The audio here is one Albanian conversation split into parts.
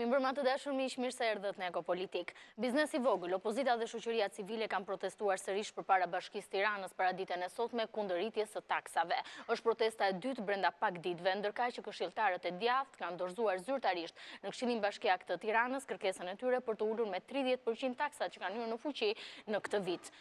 Mirëmbrëma të dashur miq, mirë se erdhët në Ekopolitik. Biznesi i vogël, opozita dhe shoqëria civile kanë protestuar sërish përpara Bashkisë Tiranës para ditën e sotme kundër rritjes së taksave. Është protesta e dytë brenda pak ditëve, ndërkaq që këshilltarët e djathtë kanë dorëzuar zyrtarisht në Këshillin Bashkiak të Tiranës kërkesën e tyre për të ulur me 30% taksat që kanë hyrë në fuqi në këtë vit.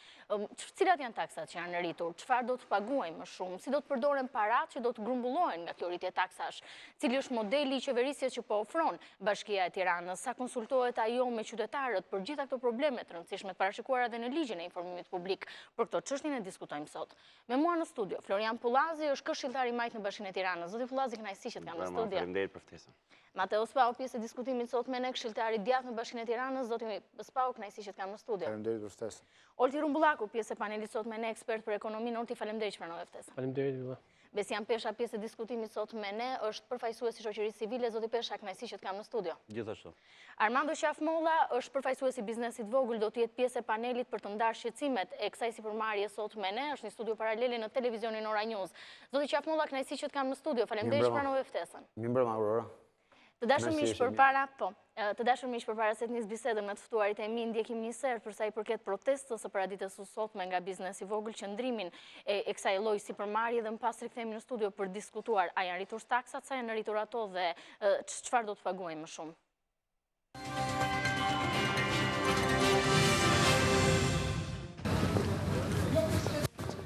Cilat janë taksat që janë rritur? Çfarë do të paguajmë më shumë? Si do të përdoren paratë që do të grumbullohen nga kjo rritje taksash? Cili është modeli i qeverisjes që po ofron Bashkia e Tiranës? Sa konsultohet ajo me qytetarët për gjitha këto probleme të rëndësishme të parashikuara dhe në ligjin e informimit publik? Për këto çështje ne diskutojmë sot. Me mua në studio Florian Pullazi është këshilltar i majtë në Bashkinë e Tiranës. Zoti Pullazi, kënaqësi që të kam në studio. Faleminderit për ftesën. Mateo Spau, pjesë e diskutimit sot me ne, këshilltari i djathtë në Bashkinë e Tiranës. Zoti Spau, kënaqësi që të kam në studio. Faleminderit për ftesën. Olti Rumbullaku, pjesë e panelit sot me ne, ekspert për ekonominë. Olti, faleminderit që pranove ftesën. Faleminderit juve. Besian Pesha, pjesë e diskutimit sot me ne, është përfaqësuesi i shoqërisë civile. Zoti Pesha, kënaqësi që të kam në studio. Gjithashtu. Armando Qafmolla është përfaqësuesi i biznesit vogël, do të jetë pjesë e panelit për të ndarë shqetësimet e kësaj sipërmarrje sot me ne, është në studio paralele në televizionin Ora News. Zoti Qafmolla, kënaqësi që të kam në studio. Faleminderit që pranove ftesën. Mirëmbrëma Aurora. Të dashur miq, përpara se të nis bisedën me të ftuarit e mi, ndjekim një serë për sa i përket protestës së paraditës së sotme nga biznesi i vogël, qëndrimin e kësaj lloji sipërmarrje dhe më pas rikthehemi në studio për diskutuar a janë rritur taksat, sa janë rritur ato dhe çfarë do të paguajmë më shumë.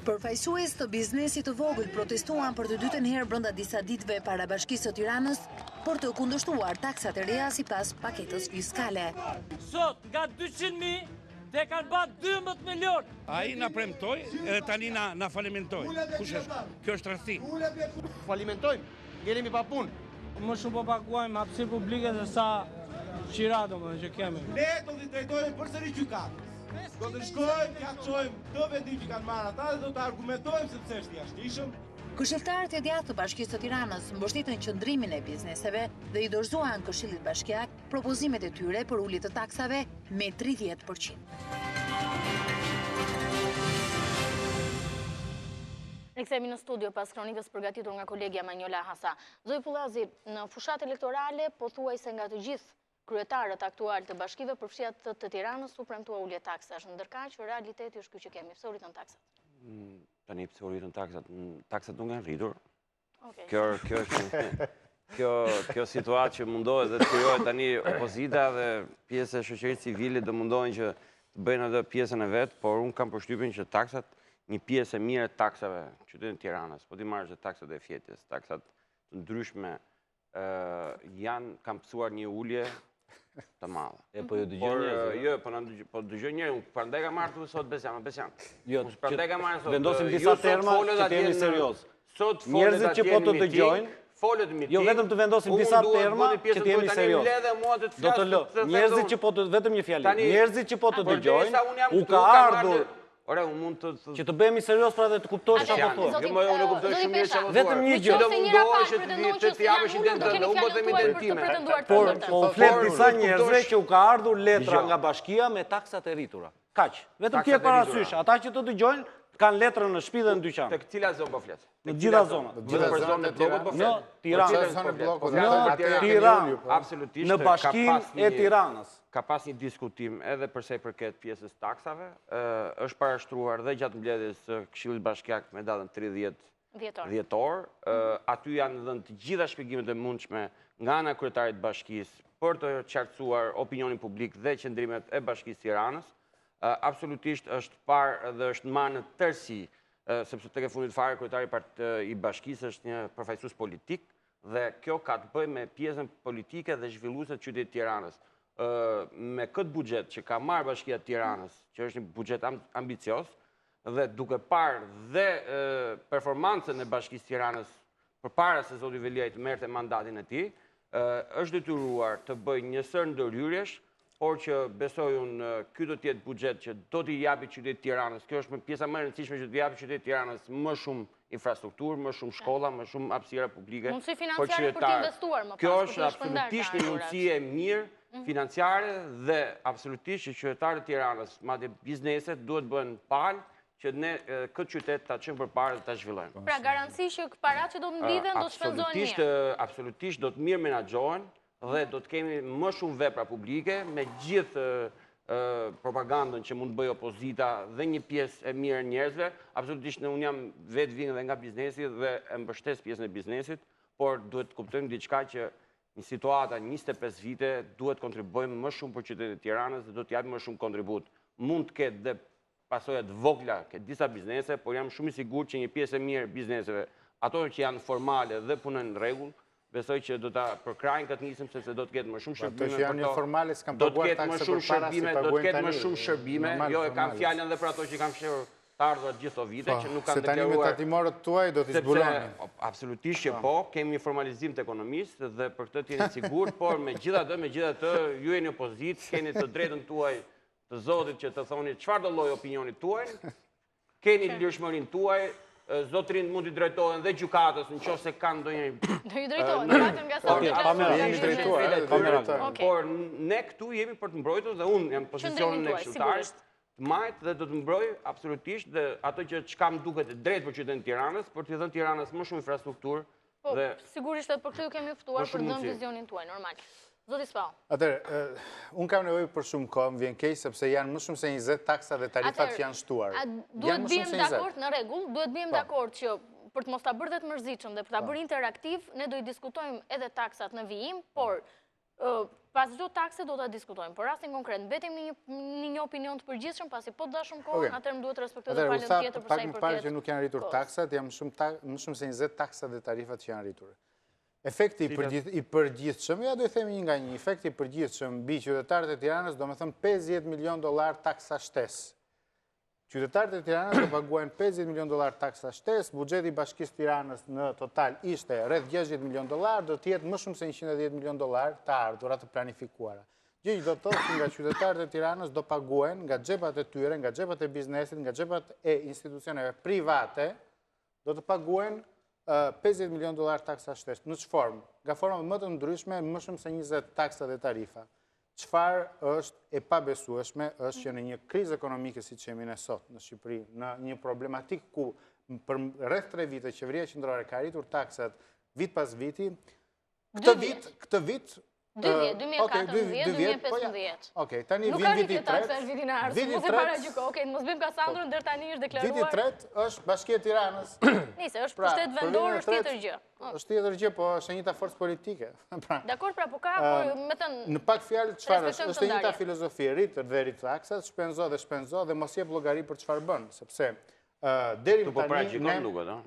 Përfaqësues të biznesit të vogël protestuan për të dytën herë brenda disa ditëve para Bashkisë së Tiranës për të kundërshtuar taksat e reja sipas paketës fiskale. Sot nga 200.000 dhe kanë bërë 12 milion. Ai na premtoi edhe tani na falimentoi. Kush është? Kjo është rasti. Falimentojmë, ngelemi pa punë. Më shumë po paguajmë hapësirë publike se sa qira domethënë që kemi. Ne do t'i drejtojmë përsëri gjykatës. Do të shkojmë, ja çojmë të vendim që kanë marrë ata dhe do të argumentojmë sepse është i jashtëshëm. Këshilltarët e djathtë të Bashkisë së Tiranës mbështetën qëndrimin e bizneseve dhe i dorëzuan Këshillit Bashkiak propozimet e tyre për ulje të taksave me 30%. Rikthehemi në studio pas kronikës përgatitur nga kolegja Manjola Hasa. Zoti Pullazi, në fushat elektorale pothuajse nga të gjithë kryetarët aktual të bashkive përfshihet të Tiranës u premtua ulje taksash, ndërkaq që realiteti është ky që kemi. Pse u rritën taksat? Tani pse u rritën taksat? Taksat nuk kanë rritur. Okej. Kjo situatë që mundohet dhe të krijohet tani opozita dhe pjesë e shoqërisë civile do mundohen që të bëjnë edhe pjesën e vet, por unë kam përshtypjen që taksat, një pjesë e mirë e taksave në qytetin e Tiranës, po ti marrësh taksat e fjetjes, taksat të ndryshme kanë pësuar një ulje të madhe. Po ju dëgjoj njerëz. Jo, po dëgjoj njerëz, prandaj ka marrë sot Besian. Jo, prandaj ka marrë sot. Vendosim disa terma që të jemi serioz. Sot njerëzit që po të dëgjojnë, folët miting. jo vetëm të vendosim disa terma që të jemi serioz. Do të lë, njerëzit që po të vetëm një fjalë. Njerëzit që po të dëgjojnë, u ka ardhur Ora, unë mund të... që të bëhemi serioz pra dhe të kuptosh çfarë po thua. Unë e kuptoj shumë mirë çfarë po thua. Vetëm një gjë. Do mundohesh të të japësh identitet, unë po them identitime. Por flet disa njerëzve që u ka ardhur letra nga bashkia me taksat e rritura. Kaq. Vetëm kjo parasysh, ata që të dëgjojnë kanë letrën në shtëpi dhe në dyqan. Tek cila zonë po flet? Në gjitha zonat. Gjithë për zonën e bllokut po flet. Në Tiranë. Në Tiranë. Absolutisht. Në Bashkinë e Tiranës. Ka pas një diskutim edhe përse i përket pjesës taksave, është parashtruar dhe gjatë mbledhjes së Këshillit Bashkiak me datën 30 dhjetor. Aty janë dhënë të gjitha shpjegimet e mundshme nga ana e kryetarit të bashkisë për të qartësuar opinionin publik dhe qendrimet e Bashkisë Tiranës. Absolutisht është parë dhe është marrë në tërësi, sepse tek e fundit fare kryetari i bashkisë është një përfaqësues politik dhe kjo ka të bëjë me pjesën politike dhe zhvilluese të qytetit Tiranës. Me këtë buxhet që ka marrë Bashkia e Tiranës, që është një buxhet ambicioz, dhe duke parë dhe performancën e Bashkisë Tiranës përpara se zoti Veliaj të merrte mandatin e tij, është detyruar të bëjë një sër ndërhyrjesh, por që besoj unë ky do të jetë buxhet që do t'i japi qytetit Tiranës. Kjo është pjesa më e rëndësishme që do t'i japi qytetit Tiranës më shumë infrastrukturë, më shumë shkolla, më shumë hapësira publike. Mundësi financiare për të investuar më pas. Kjo është absolutisht një mundësi e mirë financiare dhe absolutisht që qytetarët e Tiranës, madje bizneset duhet bëhen palë që ne këtë qytet ta çojmë përpara dhe ta zhvillojmë. Pra garanci që paratë që do të mblidhen do të shpenzohen mirë. Absolutisht do të mirë menaxhohen. dhe do të kemi më shumë vepra publike me gjithë propagandën që mund të bëjë opozita dhe një pjesë e mirë e njerëzve. Absolutisht unë jam vetë vinë dhe nga biznesi dhe e mbështes pjesën e biznesit, por duhet të kuptojmë diçka që një situata 25 vite duhet kontribuojmë më shumë për qytetin e Tiranës dhe do të japim më shumë kontribut. Mund të ketë dhe pasojat vogla, ketë disa biznese, por jam shumë i sigurt që një pjesë e mirë bizneseve, ato që janë formale dhe punën në rregull, besoj që do ta përkrajnë këtë nisëm sepse do të ketë më shumë shërbime për to. Do të ketë më shumë shërbime, do të ketë më shumë shërbime. Jo, e kam fjalën edhe për ato që kam fshehur të ardhurat gjithë këto vite që nuk kanë deklaruar. Se tani me tatimorët tuaj do t'i zbulonin. Absolutisht që po, kemi një formalizim të ekonomistë dhe për këtë t'jeni sigurt, por megjithatë, ju jeni opozitë, keni të drejtën tuaj të zotit që të thoni çfarë do lloj opinionit tuaj, keni lirshmërinë tuaj. Zotrin mund t'i drejtohen dhe gjykatës në qoftë se kanë ndonjë. Do i drejtohen, vetëm nga sa por ne këtu jemi për të mbrojtur dhe unë jam pozicionin e këshilltarit të majt dhe do të mbroj absolutisht dhe ato që çka më duket drejt për qytetin e Tiranës, për t'i dhënë Tiranës më shumë infrastrukturë. Po, sigurisht edhe për këtë ju kemi ftuar për të dhënë vizionin tuaj, normal. Zoti Spau. Atëherë, unë kam nevojë për shumë kohë, më vjen keq sepse janë më shumë se 20 taksa dhe tarifat që janë shtuar. Duhet bëjmë dakord në rregull, duhet bëjmë dakord që për të mos ta bërë dhe të mërzitshëm dhe për ta bërë interaktiv, ne do i diskutojmë edhe taksat në vijim, por pas çdo takse do ta diskutojmë. Por rastin konkret, mbetemi në një opinion të përgjithshëm, pasi po të dashëm kohën, atëherë duhet të respektojmë edhe palën tjetër për sa i përket. Pak më parë që nuk janë rritur taksat, janë më shumë se 20 taksa dhe tarifat që janë rritur. Efekti i përgjithshëm, ja do i themi një nga një, efekti i përgjithshëm mbi qytetarët e Tiranës do me thëmë $50 milion taksa shtesë. Qytetarët e Tiranës do paguajnë $50 milion taksa shtesë, buxheti i Bashkisë Tiranës në total ishte rreth $60 milion, do të jetë më shumë se $110 milion të ardhurat të planifikuara. Gjë që do të thotë që nga qytetarët e Tiranës do paguajnë nga xhepat e tyre, nga xhepat e biznesit, nga xhepat e institucioneve private, do të paguajnë $50 milion taksa shtesë. Në që formë? Nga forma më të ndryshme, më shumë se 20 taksa dhe tarifa. Çfarë është e pabesueshme është që në një krizë ekonomike si që jemi ne sot në Shqipëri, në një problematik ku për rreth 3 vite qeveria qendrore ka rritur taksat vit pas viti, këtë vit 2014-2015. Okej, tani vin viti 3. Viti 3. Okej, mos bëjmë Kassandrën deri tani është deklaruar. Viti 3 është Bashkia e Tiranës. Nice, është pushtet vendor, është tjetër gjë. Është tjetër gjë, po është njëta forcë politike. Dakor, pra po ka, me të në pak fjalë çfarë është? Është njëta filozofi, rrit dhe rrit taksat, shpenzo dhe mos jep llogari për çfarë bën, sepse deri tani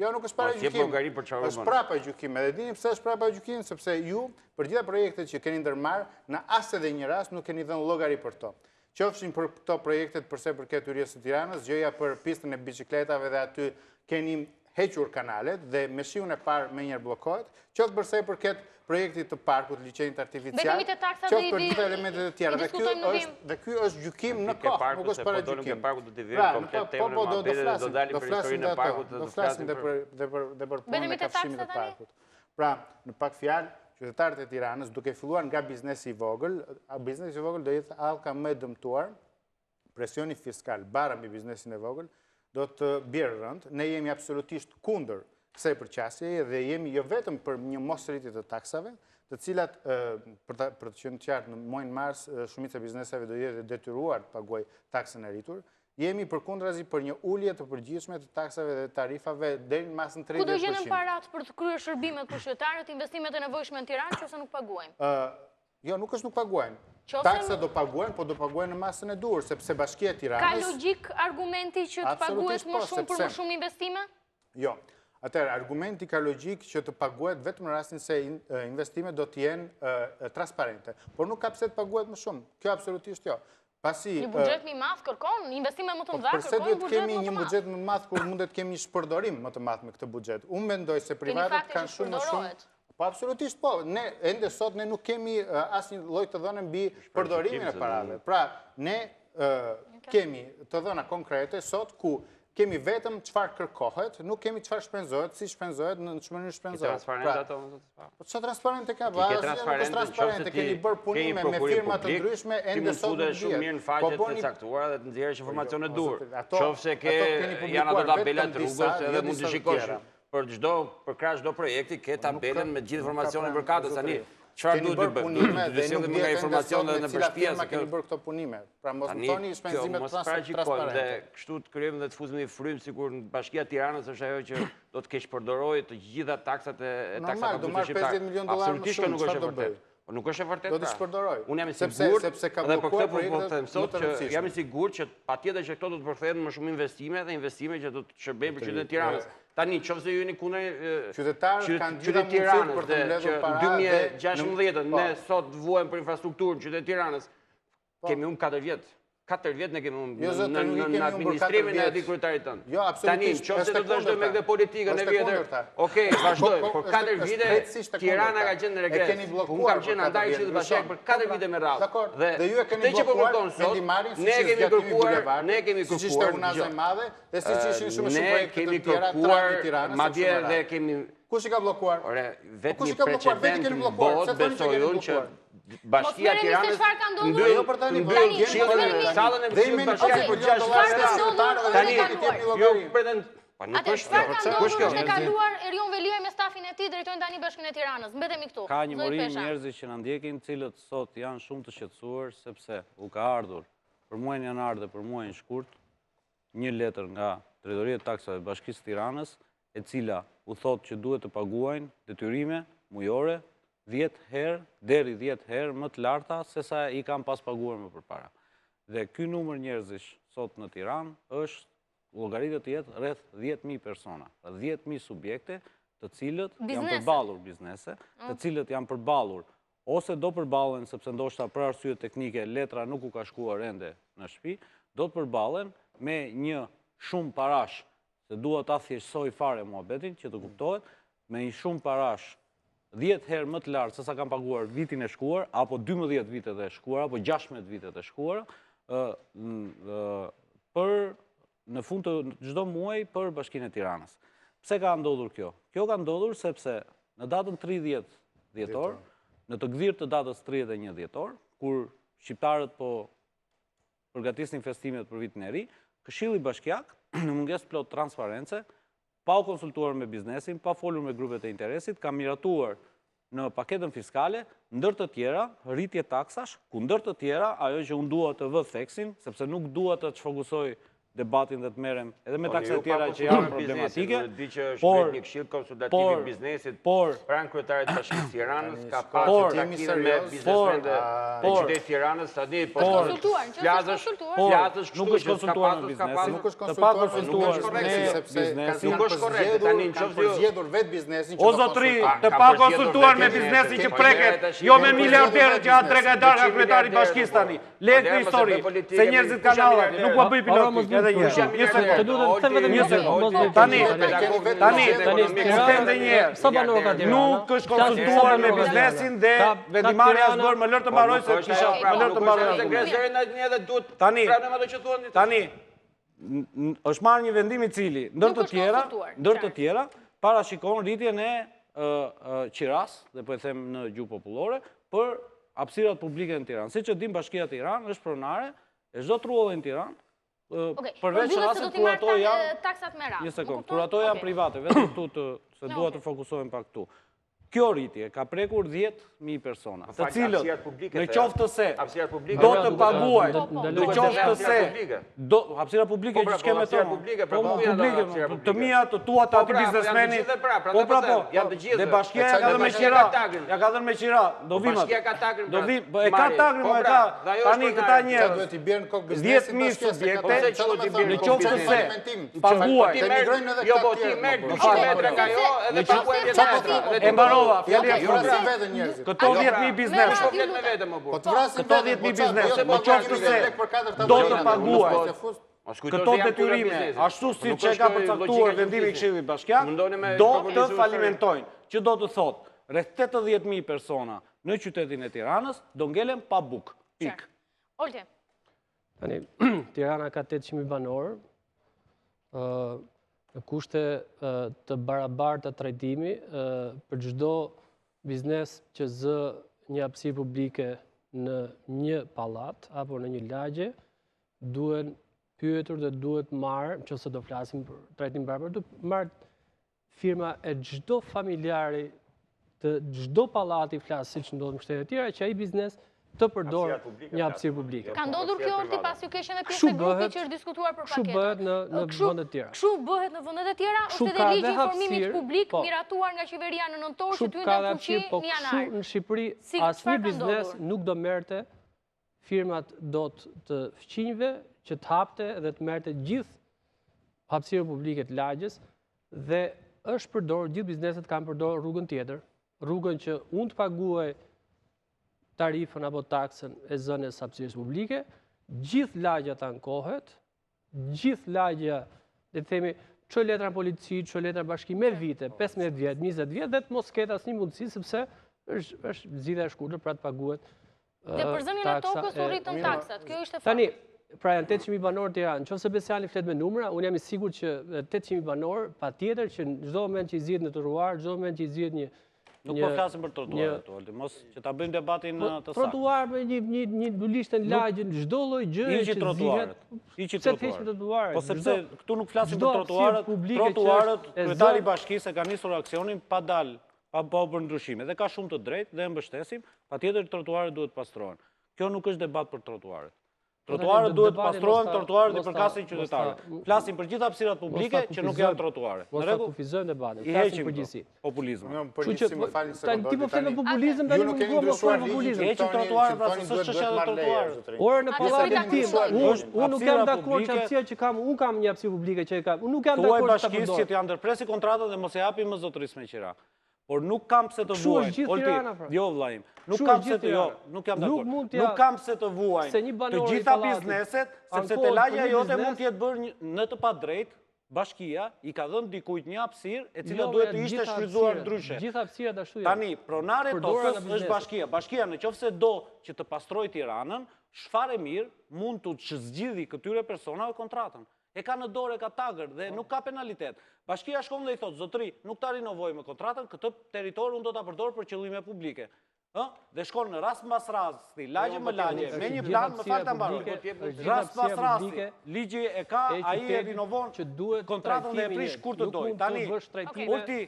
jo nuk është para gjykim. Është prapa gjykim. Edhe dini pse është prapa gjykim, sepse ju për gjitha projektet që keni ndërmarr në as edhe një rast nuk keni dhënë llogari për to. Qofshin për këto projektet përse përket Yryesë së Tiranës, gjëja për pistën e biçikletave dhe aty keni hequr kanalet dhe me shiun e parë më njëherë bllokohet, qoftë përse përket projektit të parkut, liçenit artificial, qoftë për gjitha elementet e tjera. Dhe ky është gjykim në kohë, nuk është para gjykim. Do flasim dhe për punën e kafshimit të parkut. Pra, në pak fjalë, qytetarët e Tiranës, duke filluar nga biznesi i vogël do jetë hallka më e dëmtuar, presioni fiskal bara mbi biznesin e vogël, do të bjerë rënd. Ne jemi absolutisht kundër kësaj përqasjeje dhe jemi jo vetëm për një mosrritje të taksave, të cilat, për të qenë qartë, në muajin mars, shumica e bizneseve do jetë detyruar të paguajë taksën e rritur. Jemi përkundrazi për një ulje të përgjithshme të taksave dhe tarifave deri në masën 30%. Ku do gjenden parat për të kryer shërbimet për qytetarët, investimet e nevojshme në Tiranë, ose nuk paguajnë? Jo, nuk është nuk paguajnë. Taksa do paguajnë, po do paguajnë në masën e duhur, sepse Bashkia e Tiranës... Ka logjik argumenti që të paguhet më shumë për më shumë investime? Jo. Atëherë, argumenti ka logjik që të paguhet vetëm në rastin se investimet do të jenë transparente. Por nuk ka pse të paguhet më shumë. Kjo absolutisht jo. Një buxhet më i madh kërkon, investime më të mëdha kërkon. Përse duhet kemi një buxhet më të madh kur mundet kemi një shpërdorim më të madh me këtë buxhet? Unë mendoj se privatët kanë shumë më shumë. Po absolutisht po. Ne ende sot ne nuk kemi asnjë lloj të dhënë mbi përdorimin e parave. Pra, ne kemi të dhëna konkrete sot ku kemi vetëm çfarë kërkohet, nuk kemi çfarë shpenzohet, si shpenzohet, në çfarë shpenzohet. Transparente ato. Po çfarë transparente ka? Transparente keni bërë punime me firma të ndryshme ende sot nuk dihet. Shumë mirë në faqet të caktuara dhe të nxjerrësh informacione dur. Qofse ke janë ato tabelat të rrugës edhe mund të shikosh. Për krah çdo projekti ke tabelën me gjithë informacionin përkatës tani. Çfarë keni duhet bërë të bëjmë? punime Duhet të dhe nuk sillim nga dihet informacione në në cilat bashkia firma keni bërë këto punime. Pra mos më thoni shpenzimet mos paraqikojmë dhe transparente. kështu të krijojmë dhe të fuzim një frym sikur në Bashkia e Tiranës është ajo që do të keq përdorojë të gjitha taksat e Normal, do marr 50 milion dollar më Absolutisht shumë, nuk është çfarë e do bëj? vërtetë. Po nuk është e vërtetë. Do t'i shpërdoroj. Unë jam i Sepse ka sigurt dhe për bllokuar këtë po projekte them sot më të që rëndësishme. jam i sigurt që patjetër që këto do të përkthehen më shumë investime dhe investime që do të shërbejnë për qytetin e Tiranës. Tani, nëse ju jeni kundër qytetarët kanë gjitha qytetit mundësitë për të Tiranës mbledhur para që në 2016 ne sot vuajmë për infrastrukturën qytetit Tiranës, kemi 4 vjet. 4 vjet ne kemi në administrimin e atij kryetarit tënd. Jo, absolutisht. Tani, nëse do të vazhdojmë me këtë politikën e vjetër, okej, vazhdojmë. Por 4 vite Tirana ka qenë në regres. Unë kam qenë antar i Këshillit Bashkiak për 4 vite me radhë. Dhe ju e keni bllokuar vendimarrjen siç ishte zgjatimi i bulevardit. Ne kemi siç ishte Unaza e Madhe dhe siç ishin shumë projekte të tjera trajni Tiranës. Madje dhe kemi kush i ka bllokuar? Ore, vetëm precedent në botë besoj unë që Bashkia e Tiranës jo për tani, sallën e Këshillit Bashkiak për 6 vjet. Tani ju pretend Atë çfarë ka ndodhur në kaluar Erion Velia me stafin e tij drejtojnë tani Bashkinë e Tiranës. Mbetemi këtu. Ka një morim njerëzish që na ndjekin, cilët sot janë shumë të shqetësuar sepse u ka ardhur për muajin janar dhe për muajin shkurt një letër nga Drejtoria e Taksave e Bashkisë Tiranës, e cila u thotë që duhet të paguajnë detyrime mujore 10 herë deri 10 herë më të larta se sa i kanë pas paguar më përpara. Dhe ky numër njerëzish sot në Tiranë është llogaritet të jetë rreth 10.000 persona, 10.000 subjekte të cilët janë përballur biznese, të cilët janë përballur ose do përballen sepse ndoshta për arsye teknike letra nuk u ka shkuar ende në shtëpi, do të përballen me një shumë parash, se dua ta thjeshtësoj fare muhabetin që të kuptohet, me një shumë parash 10 herë më të lartë se sa kanë paguar vitin e shkuar, apo 12 vitet e shkuar, apo 16 vitet e shkuar, për në fund të çdo muaji për Bashkinë e Tiranës. Pse ka ndodhur kjo? Kjo ka ndodhur sepse në datën 30 dhjetor, në të gdhirë të datës 31 dhjetor, kur shqiptarët po përgatisnin festimet për vitin e ri, Këshilli Bashkiak, në mungesë plot transparence, pa u konsultuar me biznesin, pa folur me grupet e interesit, ka miratuar në paketën fiskale, ndër të tjera, rritje taksash, ku ndër të tjera, ajo që unë dua të vë theksin, sepse nuk dua të çfokusoj debatin dhe të merrem edhe me taksat tjera që janë problematike. Di që është vetë një këshill konsultativ i biznesit, pranë kryetarit të Bashkisë Tiranës, ka pasur takime me biznesmenët e qytetit Tiranës, tani po flasësh, nuk është konsultuar me biznesin, nuk është konsultuar me biznesin, nuk është korrekt. Tani nëse përgjedhur vetë biznesin o zotri, të pa konsultuar me biznesin që preket, jo me miliarderët që atë trega darka kryetarit Bashkisë tani. Le këtë histori, se njerëzit kanë ardhur, nuk po bëj pilot. Nuk është konsultuar me biznesin dhe vendimarrja është bërë më lër të mbaroj se kisha më lër të mbaroj. Tani është marrë një vendim i cili ndër të tjera parashikon rritjen e qiras, dhe po e them në gjuhë popullore, për hapësirat publike në Tiranë. Siç e dim, Bashkia e Tiranës është pronare e çdo truolli në Tiranë. Përveç rastit kur ato janë kur ato janë private, vetëm këtu se dua të fokusohem pak këtu. Kjo rritje ka prekur 10.000 persona, të cilët në qoftë se do të paguajnë, në qoftë se hapësira publike që kemi tonë, të mia, të tua, të ati biznesmenit, po, dhe Bashkia ja ka dhënë me qira, do vimat, e ka tagrin, e ka, tani këta njerë, 10.000 subjekte, në qoftë se paguajnë, këto 10.000 biznes, këto 10.000 biznes, në qoftë se do të paguaj këto detyrime, ashtu si që ka përcaktuar vendimi i Këshillit Bashkiak, do të falimentojnë, që do të thotë, rreth 80.000 persona në qytetin e Tiranës do ngelen pa buk. Pik. Oltje. Tani, Tirana ka 800.000 banorë, në kushte të barabarta trajtimi për çdo biznes që zë një hapësirë publike në një pallat apo në një lagje, duhet pyetur dhe duhet marrë, nëse do flasim për trajtim barabar, duhet marrë firma e çdo familjari të çdo pallati flas siç ndodh në shtete të tjera, që ai biznes të përdor një hapësirë publike. Ka ndodhur kjo orti pas ju keqen e pjesë e grupit që është diskutuar për paketat. Kështu bëhet në vende të tjera. Kështu bëhet në vende të tjera, është edhe ligji i informimit publik miratuar nga qeveria në nëntor që ty ndër fuqi në janar. Kështu në Shqipëri asnjë biznes nuk do merrte, firmat do të fqinjve që të hapte dhe të merrte gjithë hapësirën publike të lagjes dhe është përdorur, gjithë bizneset kanë përdorur rrugën tjetër, rrugën që unë të paguaj tarifën apo taksën e zonës hapësirës publike, gjithë lagja të ankohet, gjithë lagja, dhe të themi, që letra polici, që letra bashki me vite, 15 vjetë, 20 vjetë, dhe të mos ketë asnjë mundësi, sepse është zgjidhja e shkurtër pra të paguhet taksa. Dhe për zënien e tokës u rritën taksat, kjo ishte fakti. Tani, pra janë 800.000 banorë të Tiranë, nëse Besiani flet me numra, unë jam i sigurt që 800.000 banorë, patjetër që në çdo moment që i zihet në trotuar, çdo moment që i zihet një Nuk po flasim për trotuaret, Olti, mos që ta bëjmë debatin të saktë. Trotuar me një lishtë në lagjën, çdo lloj gjëje që zihet. Hiqi trotuaret. Po sepse këtu nuk flasim për trotuaret, kryetari i bashkisë ka nisur aksionin pa dalë, pa bërë ndryshime dhe ka shumë të drejtë dhe e mbështesim, patjetër trotuaret duhet pastrohen. Kjo nuk është debat për trotuaret. Trotuarët duhet pastrohen, trotuarët i përkasin qytetarët. Flasim për gjithë hapësirat publike që nuk janë trotuare. Mos ta kufizojmë debatin, flasim përgjithësi. Populizëm. Ti po flet me populizëm, tani nuk do të fol populizëm. Heqim trotuarët, pra s'është çështja e trotuarëve. Ora në pallatin tim, unë nuk jam dakord që hapësia që kam, unë kam një hapësirë publike që e kam. Unë nuk jam dakord që ta përdor. Thuaj bashkisë që të janë ndërpresi kontratat dhe mos e japin më zotërisë me qira. Por nuk kam pse të vuajnë. Jo vllaim. Nuk kam pse të nuk jam dakord. Nuk kam pse të vuajnë. Të gjitha bizneset, sepse te lagja jote mund të jetë bërë në të padrejtë, bashkia i ka dhënë dikujt një hapësirë e cila duhet të ishte shfrytzuar ndryshe. Gjithë hapësirat ashtu janë. Tani, pronare tokës është bashkia. Bashkia nëse do që të pastrojë Tiranën, shfare mirë mund të zgjidhë këtyre personave kontratën. E ka në dorë, e ka tagër dhe nuk ka penalitet. Bashkia shkon dhe i thotë, zotëri, nuk ta rinovoj me kontratën, këtë territor unë do ta përdor për qëllime publike. Dhe shkon në rast mbas rasti, lagje më lagje, me një plan më fal ta mbaroj. Rast mbas rasti, ligji e ka, ai e rinovon kontratën dhe e prish kur të doj. Tani, Ulti,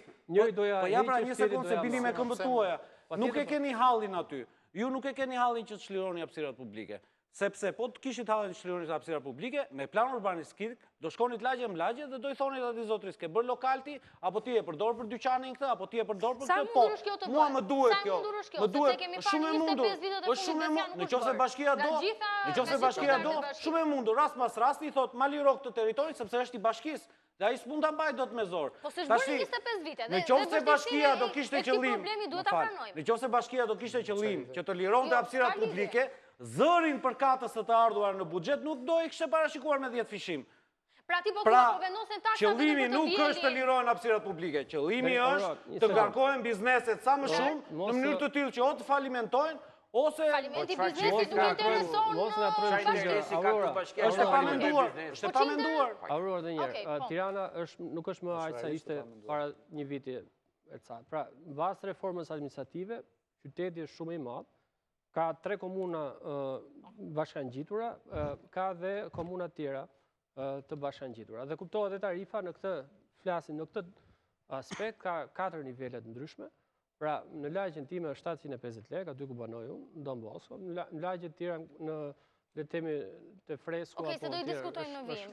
po ja pra një sekondë se bini me këmbët tuaja. Nuk e keni hallin aty. Ju nuk e keni hallin që të çlironi hapësirat publike. Sepse po të kishit hallin çlironi hapësirat publike, me plan urbanistik, do shkonit lagje më lagje dhe do i thonit atij zotris, ke bër lokalti, apo ti e përdor për dyqanin këtë, apo ti e përdor për këtë. Po, mua më duhet kjo. Më duhet, shumë e mundur. Është shumë e mundur. Nëse bashkia do, nëse bashkia do, shumë e mundur. Rast pas rasti i thot, ma liro këtë territorin sepse është i bashkisë. Dhe ai s'mund ta mbajë dot me zor. Po s'është bërë 25 vite. Nëse bashkia do kishte qëllim, nëse bashkia do kishte qëllim që të lironte hapësirat publike, zërin për katës të ardhuar në buxhet nuk do i kishte parashikuar me 10 fishim. Pra ti po thua po vendosen taksat qëllimi nuk është të lirohen hapësirat publike. Qëllimi është të ngarkohen bizneset sa më shumë në mënyrë të tillë që o të falimentojnë ose falimenti biznesit nuk intereson. Mos na trojë. Është pa menduar, është pa menduar. Aurora edhe një herë. Tirana nuk është më aq sa ishte para një viti e ca. Pra, mbas reformës administrative, qyteti është shumë i madh. Ka 3 komuna bashkangjitura, ka dhe komuna tjera të bashkangjitura. Dhe kuptohet e tarifa në këtë flasin, në këtë aspekt, ka 4 nivelet ndryshme. Pra, në lagjen time është 750 lekë, aty ku banoj unë, në Don Bosco. Në lagjet tjera në le të themi të fresku apo. Okej, se do i diskutojmë në vim.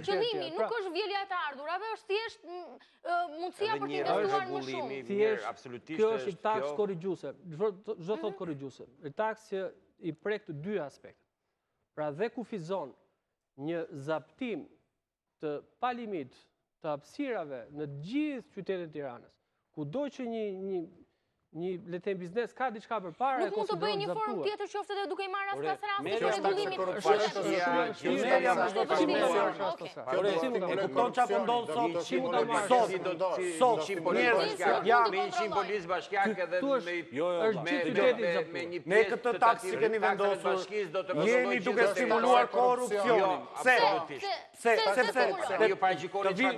Qëllimi nuk është vjelja e të ardhurave, është thjesht mundësia për të investuar më shumë. Thjesht kjo është i taks korrigjuese. Çdo thot korrigjuese. I taks që i prek të dy aspekte. Pra dhe kufizon një zaptim të palimit të hapësirave në gjithë qytetin e Tiranës. Kudo që një le të them biznes ka diçka përpara, nuk mund të bëjë një formë tjetër qoftë edhe duke i marrë as pas rastit të rregullimit. E kupton çfarë ndodh sot? Me një simbolizëm bashkiak edhe me këtë taksë që keni vendosur, jeni duke stimuluar korrupsionin.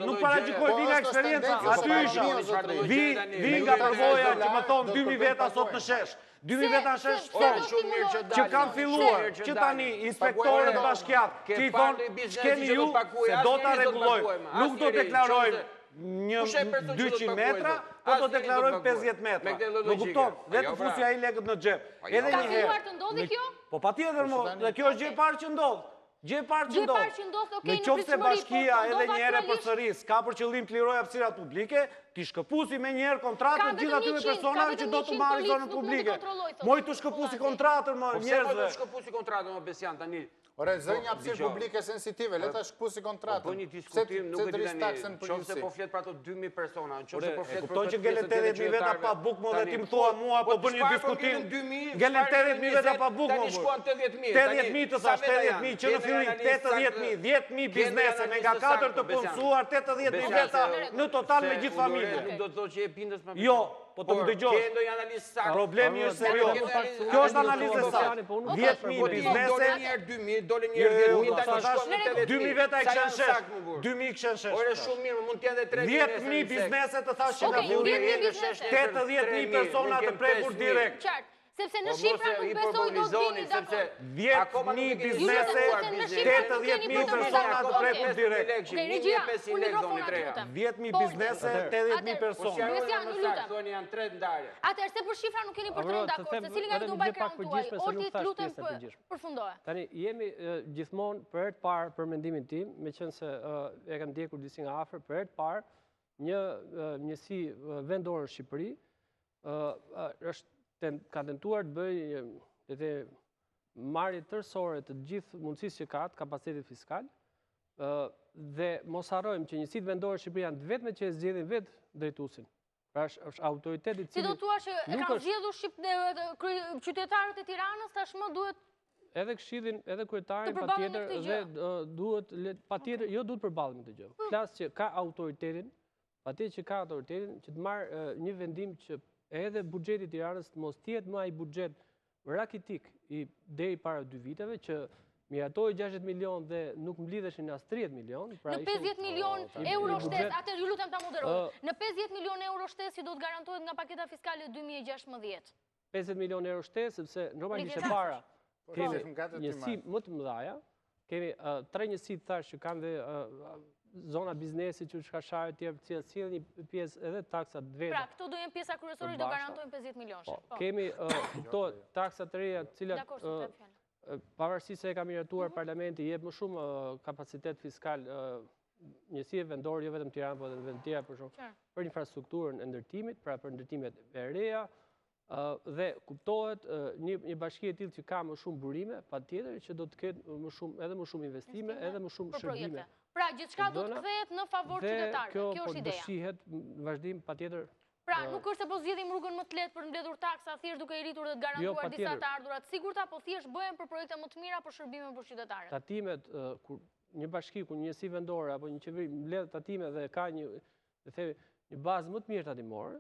Nuk paragjikoj vi nga eksperjenca, aty isha. Vi nga përvoja që më thonë 2000 veta sot në shesh. 2000 veta në shesh thonë që kanë filluar, që tani inspektorët bashkiat, që i thonë, shkeni ju se do të regulojmë. Nuk do të deklarojmë 200 metra, po të deklarojmë 50 metra. Në kupton, dhe të fusi ai legët në xhep. Edhe një herë. Ka filluar të ndodhi kjo? Po patjetër mo, dhe kjo është gjë e parë që ndodh. Gjë e parë që ndodh. Në qoftë se bashkia edhe një herë përsëris ka për qëllim të lirojë hapësirat publike, ti shkëpusi me një herë kontratën gjithë atyre personave që do të marrin zonën publike. Moj të shkëpusi kontratën më njerëzve. Po pse të shkëpusi kontratën më Besian tani? Ore, zënjë hapësirë publike sensitive, le ta shkëpusi kontratën. Po një diskutim nuk e di tani. Qoftë se po flet për ato 2000 persona, qoftë se po flet për kupton që ngelen 80.000 veta pa buk më dhe ti më thua mua po bën një diskutim. Ngelen 80.000 veta pa buk më. Tani shkuan 80.000. 80.000 të thash, 80.000 që në fillim 80.000, 10.000 biznese me nga 4 të punësuar, 80.000 veta në total me gjithë familjen. Nuk do të thotë që e bindës me. Jo, po të më dëgjosh. Ke ndonjë analizë saktë? Problemi është serioz. Kjo është analizë saktë. 10.000 biznese, dole një 10.000 tani shkuan në 80.000. 2.000 veta i këshën shesh. 2.000 këshën shesh. Ore shumë mirë, mund t'jenë dhe 10.000 biznese të thash që nga fillim. 80.000 persona të prekur direkt. Sepse në shifra nuk besoj do të vini dakord. 10.000 biznese, 80.000 persona të prekur direkt. 10.000 biznese, 80.000 persona. Janë 3 ndarje. Atëherë se për shifra nuk keni për të rënë dakord, se cili nga këto background tuaj, Olti lutem përfundoje. Tani jemi gjithmonë për herë të parë për mendimin tim, meqense e kam ndjekur disi nga afër, për herë të parë një njësi vendore në Shqipëri ka tentuar të bëjë marrje tërësore të gjithë mundësisë që ka të kapacitetit fiskal, dhe mos harrojmë që njësitë vendore në Shqipëri janë të vetme që e zgjedhin vetë drejtuesin. Pra është autoriteti i cili. Si do thua që e kanë zgjedhur qytetarët e Tiranës, tashmë duhet edhe këshillin, edhe kryetarin patjetër dhe duhet patjetër jo duhet përballen me këtë gjë. Flas që ka autoritetin, patjetër që ka autoritetin që të marrë një vendim që edhe buxheti i Tiranës të mos tjetë më ai buxhet rakitik deri para 2 viteve që miratoi 60 milion dhe nuk mblidheshin as 30 milion. Në 50 milion euro shtesë, atëherë ju lutem ta moderojmë. Në 50 milion euro shtesë që do të garantohet nga paketa fiskale 2016. 50 milion euro shtesë sepse normalisht e para kemi njësi më të mëdha, kemi 3 njësi të thash që kanë dhe zona biznesi që shka sharë tjerë cilë cilë një pjesë edhe taksat veta. Pra, këto do jenë pjesa kryesore që do garantojnë 50 milion. Kemi këto taksat të reja cilat pavarësisht se e ka miratuar parlamenti jep më shumë kapacitet fiskal njësie vendore, jo vetëm Tiranë, po edhe vende tjera për shumë për infrastrukturën e ndërtimit, pra për ndërtimet e reja, dhe kuptohet një bashki e tillë që ka më shumë burime, patjetër që do të ketë edhe më shumë investime, edhe më shumë shërbime. Pra, gjithçka do të kthehet në favor qytetarëve. Kjo është ideja. Dhe kjo po dëshihet në vazhdim patjetër. Pra, nuk është se po zgjedhim rrugën më të lehtë për mbledhur taksa, thjesht duke i rritur dhe të garantuar disa të ardhurat sigurta, po thjesht bëhen për projekte më të mira për shërbime për qytetarët. Tatimet, një bashki ku një njësi vendore apo një qeveri mbledh tatime dhe ka një bazë më të mirë tatimore,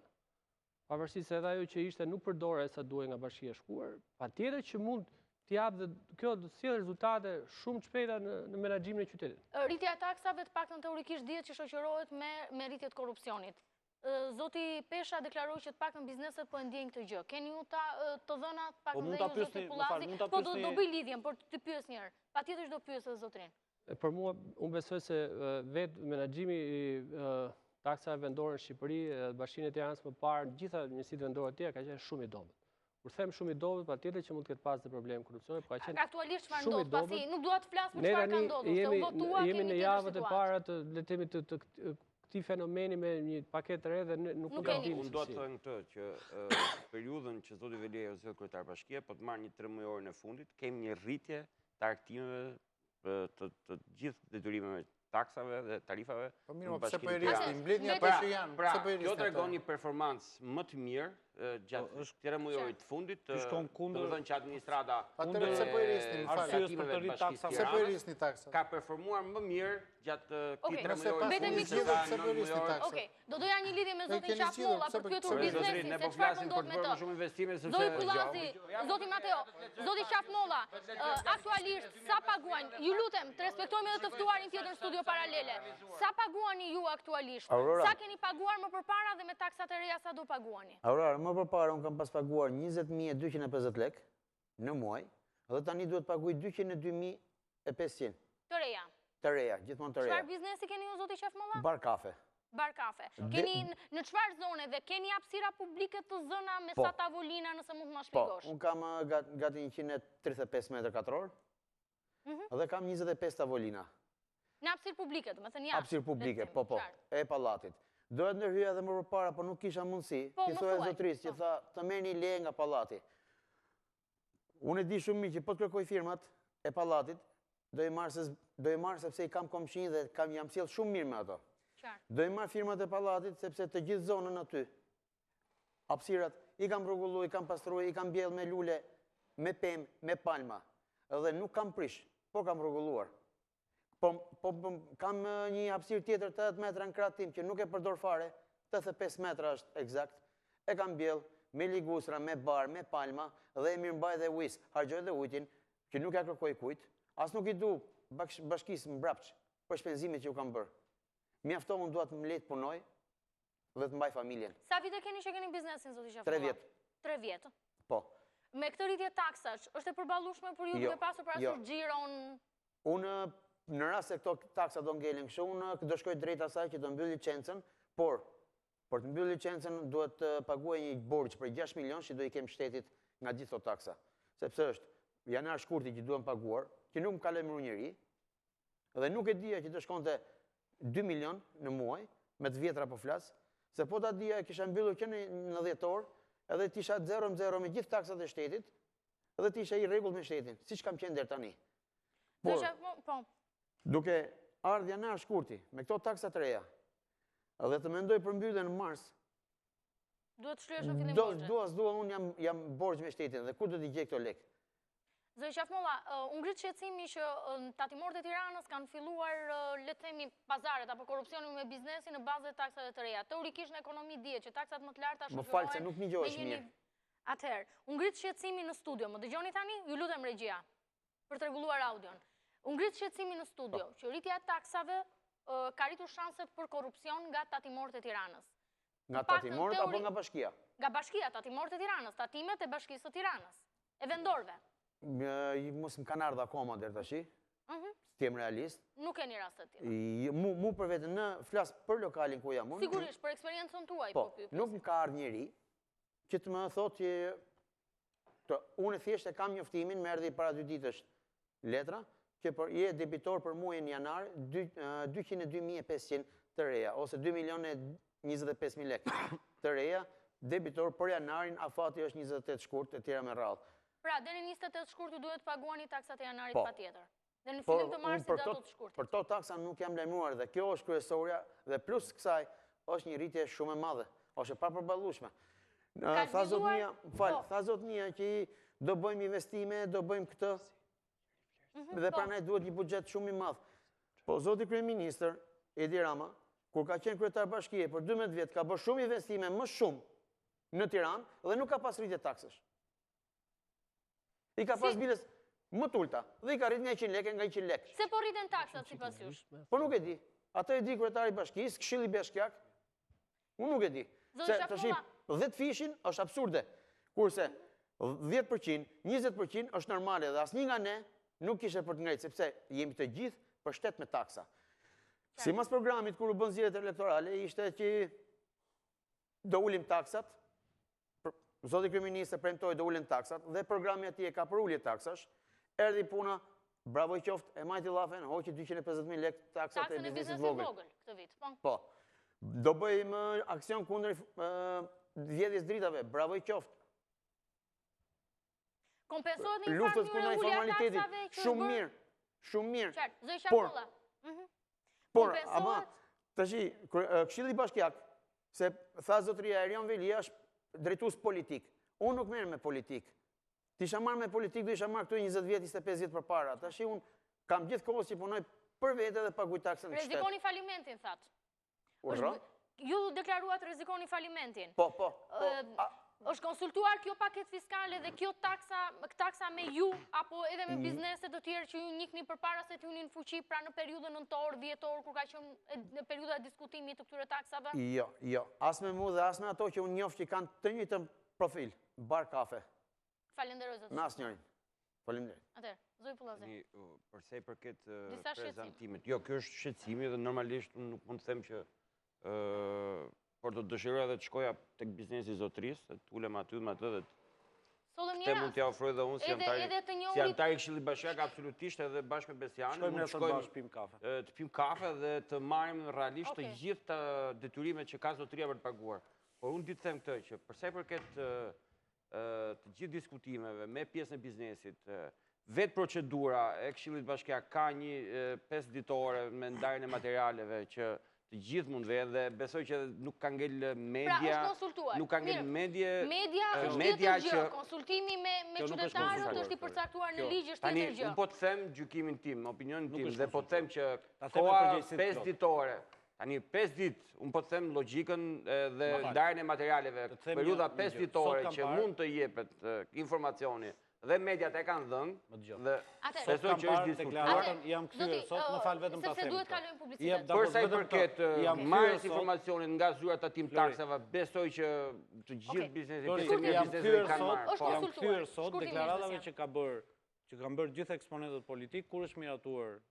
pavarësisht se edhe ajo që ishte nuk përdore sa duhej nga Bashkia e Shkuar, patjetër që mund të japë dhe kjo do të sjellë rezultate shumë të shpejta në menaxhimin e qytetit. Rritja e taksave të paktën teorikisht dihet që shoqërohet me rritje të korrupsionit. Zoti Pesha deklaroi që të paktën bizneset po e ndjejnë këtë gjë. Keni ju të dhëna të paktën dhe ju zoti Pullazi, po do bëj lidhjen, por të pyes një herë. Patjetër që do pyes edhe zotrin. Për mua, unë besoj se vetë menaxhimi i taksave vendore në Shqipëri, Bashkinë e Tiranës më parë, gjitha njësitë vendore të tjera ka qenë shumë i dobët. Kur them shumë i dobët, patjetër që mund të ketë pas dhe problem korrupsioni, por ka qenë aktualisht çfarë ndodh, pasi nuk dua të flas për çfarë ka ndodhur, se u votua jemi në javët e para të le të themi të këtij fenomeni me një paketë re dhe nuk ka dimë. Unë do të them këtë që periudhën që zoti Veliaj ose kryetar bashkie, po të marrë një 13 orën e fundit, kemi një rritje të arktimeve të gjithë detyrimeve taksave dhe tarifave. Po mirë, pse po i rrisni? Mbledhni ato që janë. Pra, kjo tregon një performancë më të mirë gjatë këtyre muajve të fundit. Domethënë që administrata pse po i rrisni? Arsyes për të rritur taksat. Pse po i rrisni taksat? Ka performuar më mirë gjatë këtij 3 muajve. Vetëm i gjithë pse po i rrisni taksat. Okej, do doja një lidhje me zotin Qafmolla për të pyetur biznesin se çfarë ndodh me të. Shumë investime sepse Zoti Pullazi, zoti Mateo, zoti Qafmolla, aktualisht sa paguajnë? Ju lutem, të respektojmë edhe të ftuarin tjetër në studio paralele. Sa paguani ju aktualisht? Sa keni paguar më përpara dhe me taksat e reja sa do paguani? Aurora, më përpara unë kam pas paguar 20.250 lek në muaj, dhe tani duhet paguaj 202.500. Të reja. Të reja, gjithmonë të reja. Çfarë biznesi keni ju zoti Qafmolla? Bar kafe. Bar kafe. Keni në çfarë zone dhe keni hapësira publike të zëna me sa tavolina nëse mund të ma shpjegosh? Po, unë kam gati 135 metrë katror dhe kam 25 tavolina. Në hapësirë publike, do me thënë jashtë? Hapësirë publike, po, e palatit. Dohet ndërhyja edhe më përpara, po nuk kisha mundësi. Ti thua e zotris, që tha të merr një leje nga pallati. Unë e di shumë mirë që po të kërkoj firmat e pallatit, do i marr sepse i kam komshin dhe jam sjell shumë mirë me ato. Do i marr firmat e pallatit sepse të gjithë zonën aty. Hapësirat i kam rregulluar, i kam pastruar, i kam bjell me lule, me pemë, me palma. Edhe nuk kam prish, po kam rregulluar. Po kam një hapësirë tjetër 80 metra në krah tim që nuk e përdor fare, 85 metra është eksakt. E kam bjell me ligustra, me bar, me palma dhe e mirëmbaj dhe ujis. Harxoj dhe ujin që nuk ja kërkoj kujt. As nuk i du bashkisë mbrapsht për shpenzimet që u kam bërë. Mjaftohën duhet të më lehtë punoj dhe të mbaj familjen. Sa vite keni që keni biznesin, zoti Qafullah? 3 vjet. 3 vjet? Po. Me këtë rritje taksash, është e përballueshme për ju duke pasur parasysh xhiron? Unë në rast se këto taksa do ngelen kështu, unë do shkoj drejt asaj që do mbyll licencën, por për të mbyll licencën duhet të paguaj një borxh për 6 milion që do i kem shtetit nga gjithë këto taksa. Sepse është janar shkurti që duhem paguar, që nuk më ka lëmëruar njëri, dhe nuk e dija që të shkonte 2 milion në muaj, me të vjetra po flas, se po ta dija e kisha mbyllur që në dhjetor, edhe tisha 0-0 me gjithë taksat e shtetit, edhe tisha i rregull me shtetin, siç kam qenë deri tani. Por, duke ardhur janar shkurti, me këto taksa të reja, edhe të mendoj për mbylljen në mars, duhet të shlyesh në fillim borxhin. Dua, unë jam borxh me shtetin, dhe ku do t'i gjej këto lek? Zoti Qafullah, u ngrit shqetësimi që tatimorët e Tiranës kanë filluar, le të themi, pazaret apo korrupsionin me biznesin në bazë të taksave të reja. Teorikisht në ekonomi dihet që taksat më të larta shoqërohen. Më fal se nuk ngjohesh mirë. Atëherë, u ngrit shqetësimi në studio. Më dëgjoni tani? Ju lutem regjia për të rregulluar audion. U ngrit shqetësimi në studio që rritja e taksave ka rritur shanset për korrupsion nga tatimorët e Tiranës. Nga tatimorët apo nga bashkia? Nga bashkia, tatimorët e Tiranës, tatimet e Bashkisë së Tiranës, e vendorëve. Mos më kanë ardhur akoma deri tash. T'jem realist. Nuk keni raste të tilla. Mu për veten flas për lokalin ku jam unë. Sigurisht, për eksperiencën tuaj po pyet. Nuk më ka ardhur njëri që të më thotë që unë thjesht e kam njoftimin, më erdhi para 2 ditësh letra që je debitor për muajin janar 202.500 të reja ose 2.025.000 lekë të reja, debitor për janarin, afati është 28 shkurt e tjera me radhë. Pra, deri në 28 shkurt ju duhet paguani taksat e janarit patjetër. Dhe në fillim të marsit dhe ato të shkurtit. Për to taksa nuk jam lajmëruar dhe kjo është kryesorja dhe plus kësaj është një rritje shumë e madhe, është e papërballueshme. Tha zotnia që do bëjmë investime, do bëjmë këtë, dhe pranaj duhet një buxhet shumë i madh. Po zoti kryeministër Edi Rama, kur ka qenë kryetar bashkie për 12 vjet, ka bërë shumë investime më shumë në Tiranë dhe nuk ka pas rritje taksash. I ka pas biles më tulta dhe i ka rrit nga 100 lekë nga 100 lekë. Se po rriten taksat sipas jush? Po nuk e di. Atë e di kryetari i bashkisë, këshilli bashkiak. Unë nuk e di. Se tash 10 fishin është absurde. Kurse 10%, 20% është normale dhe asnjë nga ne nuk kishte për të ngritur sepse jemi të gjithë për shtet me taksa. Sipas programit kur u bën zgjedhjet elektorale ishte që do ulim taksat. Zoti kryeministër premtoi do ulen taksat dhe programi atje ka për ulje taksash. Erdhi puna, bravo i qoftë, e majti llafen, hoqi 250.000 lekë taksat e biznesit vogël këtë vit, po. Po. Do bëjmë aksion kundër vjedhjes dritave, bravo i qoftë. Kompensohet një farë një ulja taksave që shumë mirë, shumë mirë. Qartë, zoti Qafullah. Por, ama, tashi, Këshilli Bashkiak, se tha zotëria Erion Velia është drejtues politik. Unë nuk merrem me politik. Ti isha marrë me politik, do isha marrë këtu 20 vjet, 25 vjet përpara. Tash unë kam gjithë kohës që punoj për vete dhe paguaj taksën në shtet. Rrezikoni falimentin, thatë. Ju deklaruat rrezikoni falimentin. Po. Është konsultuar kjo paket fiskale dhe kjo taksa me ju, apo edhe me bizneset të tjerë që ju njihni përpara se t'ju në fuqi pra në periudhën nëntor, dhjetor, kur ka qenë në periudha diskutimit të këtyre taksave? Jo. As me mu dhe as me ato që unë njoh që kanë të njëjtën profil, bar kafe. Falenderoj zot. Me asnjërin. Faleminderit. Atëherë, zoti Pullazi. Për sa i përket prezantimit. Jo, kjo është shqetësimi dhe normalisht unë nuk mund të them që por do të dëshiroja dhe të shkoja tek biznesi zotrisë, të ulem aty më atë dhe të mund t'ja ofroj dhe unë si antar i Këshillit Bashkiak absolutisht edhe bashkë me Besianin. Shkojmë të pim kafe dhe të marrim realisht të gjithë të detyrimet që ka zotëria për të paguar. Por unë ditë them këtë që përsa i përket të gjithë diskutimeve me pjesën e biznesit, vetë procedura e Këshillit Bashkiak ka një 5 ditore me ndarjen e materialeve që të gjithë mund vetë dhe besoj që nuk ka ngel media. Pra, është konsultuar. Nuk ka ngel media. Media është tjetër gjë. Konsultimi me qytetarët është i përcaktuar në ligj, është tjetër gjë. Tani, unë po të them gjykimin tim, opinionin tim, dhe po të them që koha 5 ditore, tani 5 ditë, unë po të them logjikën dhe ndarjen e materialeve, periudha 5 ditore që mund të jepet informacioni, dhe mediat e kanë dhënë, dhe besoj që është diskutuar. Jam kthyer sot, më fal vetëm ta them. Sepse duhet kalojmë publicitet. Përsa i përket marrjes informacionit nga zyrat e tim taksave, besoj që të gjithë biznesit kanë marrë. Jam kthyer sot deklaratave që kanë bërë gjithë eksponentët politik kur është miratuar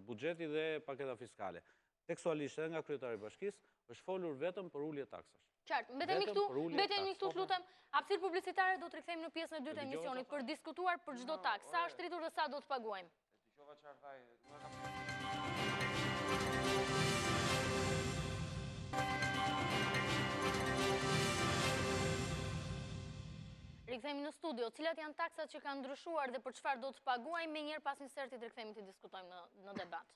buxheti dhe paketa fiskale. Tekstualisht edhe nga kryetari i bashkisë është folur vetëm për ulje taksash. Qartë, mbetemi këtu, lutem, hapësirë publicitare do të rikthejmë në pjesën e dytë e emisionit për diskutuar për çdo taksë, sa është rritur dhe sa do të paguajmë. Rikthejmë në studio, cilat janë taksat që kanë ndryshuar dhe për çfarë do të paguajmë, me njëherë pas insertit rikthejmë të diskutojmë në debat.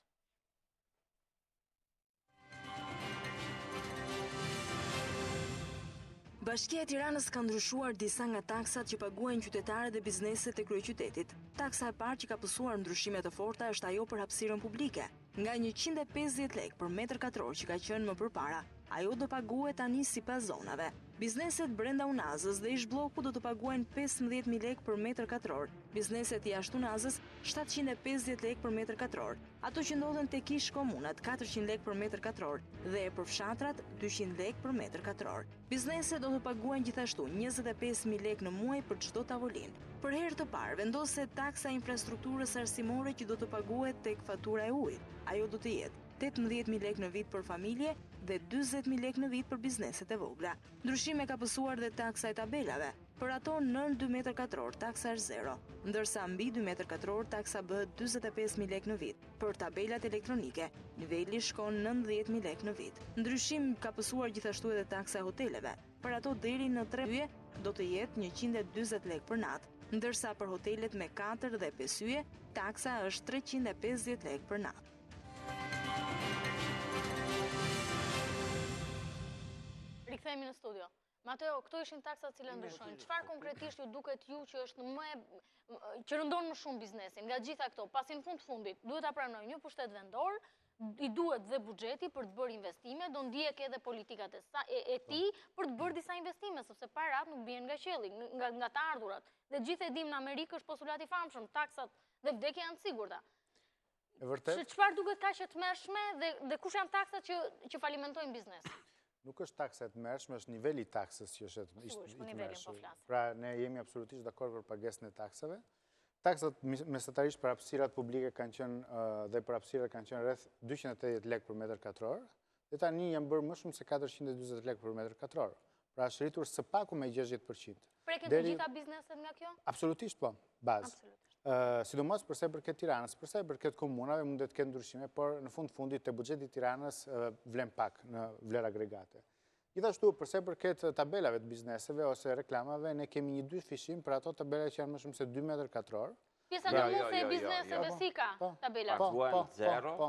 Bashkia e Tiranës ka ndryshuar disa nga taksat që paguajnë qytetarët dhe bizneset e kryeqytetit. Taksa e parë që ka pësuar ndryshime të forta është ajo për hapësirën publike. Nga 150 lek për metër katror që ka qenë më përpara, ajo do paguhet tani sipas zonave. Bizneset brenda Unazës dhe ish bloku do të paguajnë 15.000 lek për metër katror. Bizneset jashtë Unazës 750 lek për metër katror. Ato që ndodhen tek ish komunat 400 lek për metër katror dhe për fshatrat 200 lek për metër katror. Bizneset do të paguajnë gjithashtu 25.000 lek në muaj për çdo tavolinë. Për herë të parë vendoset taksa infrastrukturës arsimore që do të paguhet tek fatura e ujit. Ajo do të jetë 18.000 lek në vit për familje dhe 20.000 lek në vit për bizneset e vogla. Ndryshime ka pësuar dhe taksa e tabelave. Për ato nën 2 metër katror taksa është 0, ndërsa mbi 2 metër katror taksa bëhet 45.000 lek në vit. Për tabelat elektronike, niveli shkon 90.000 lek në vit. Ndryshim ka pësuar gjithashtu edhe taksa e hoteleve. Për ato deri në 3 yje do të jetë 140 lek për natë, ndërsa për hotelet me 4 dhe 5 yje taksa është 350 lek për natë. Rikthehemi në studio. Mateo, këto ishin taksat që ndryshojnë. Çfarë konkretisht ju duket ju që është që rëndon më shumë biznesin? Nga gjitha këto, pasi në fundit, duhet ta pranojë një pushtet vendor, i duhet dhe buxheti për të bërë investime, do ndjek edhe politikat e tij për të bërë disa investime, sepse parat nuk bien nga qielli, nga të ardhurat. Dhe gjithë e dim në Amerikë është postulat i famshëm, taksat dhe vdekja janë të sigurta. E vërtet? Çfarë duket kaq të tmerrshme dhe kush janë taksat që falimentojnë biznesin? Nuk është taksa e tmerrshme, është niveli i taksës që është i tmerrshëm. Pra, ne jemi absolutisht dakord për pagesën e taksave. Taksat mesatarisht për hapësirat publike kanë qenë dhe për hapësirat kanë qenë rreth 280 lek për metër katror, dhe tani janë bërë më shumë se 420 lek për metër katror. Pra, është rritur së paku me 60%. Preket të gjitha bizneset nga kjo? Absolutisht po, bazë. Sidomos përsa i përket Tiranës, përsa i përket komunave mund të ketë ndryshime, por në fundit të buxheti i Tiranës vlen pak në vlerë agregate. Gjithashtu, përsa i përket tabelave të bizneseve ose reklamave, ne kemi një 2 fishim për ato tabela që janë më shumë se 2 metër katror. Pjesa dërmuese e bizneseve si ka tabela? Paguajnë 0,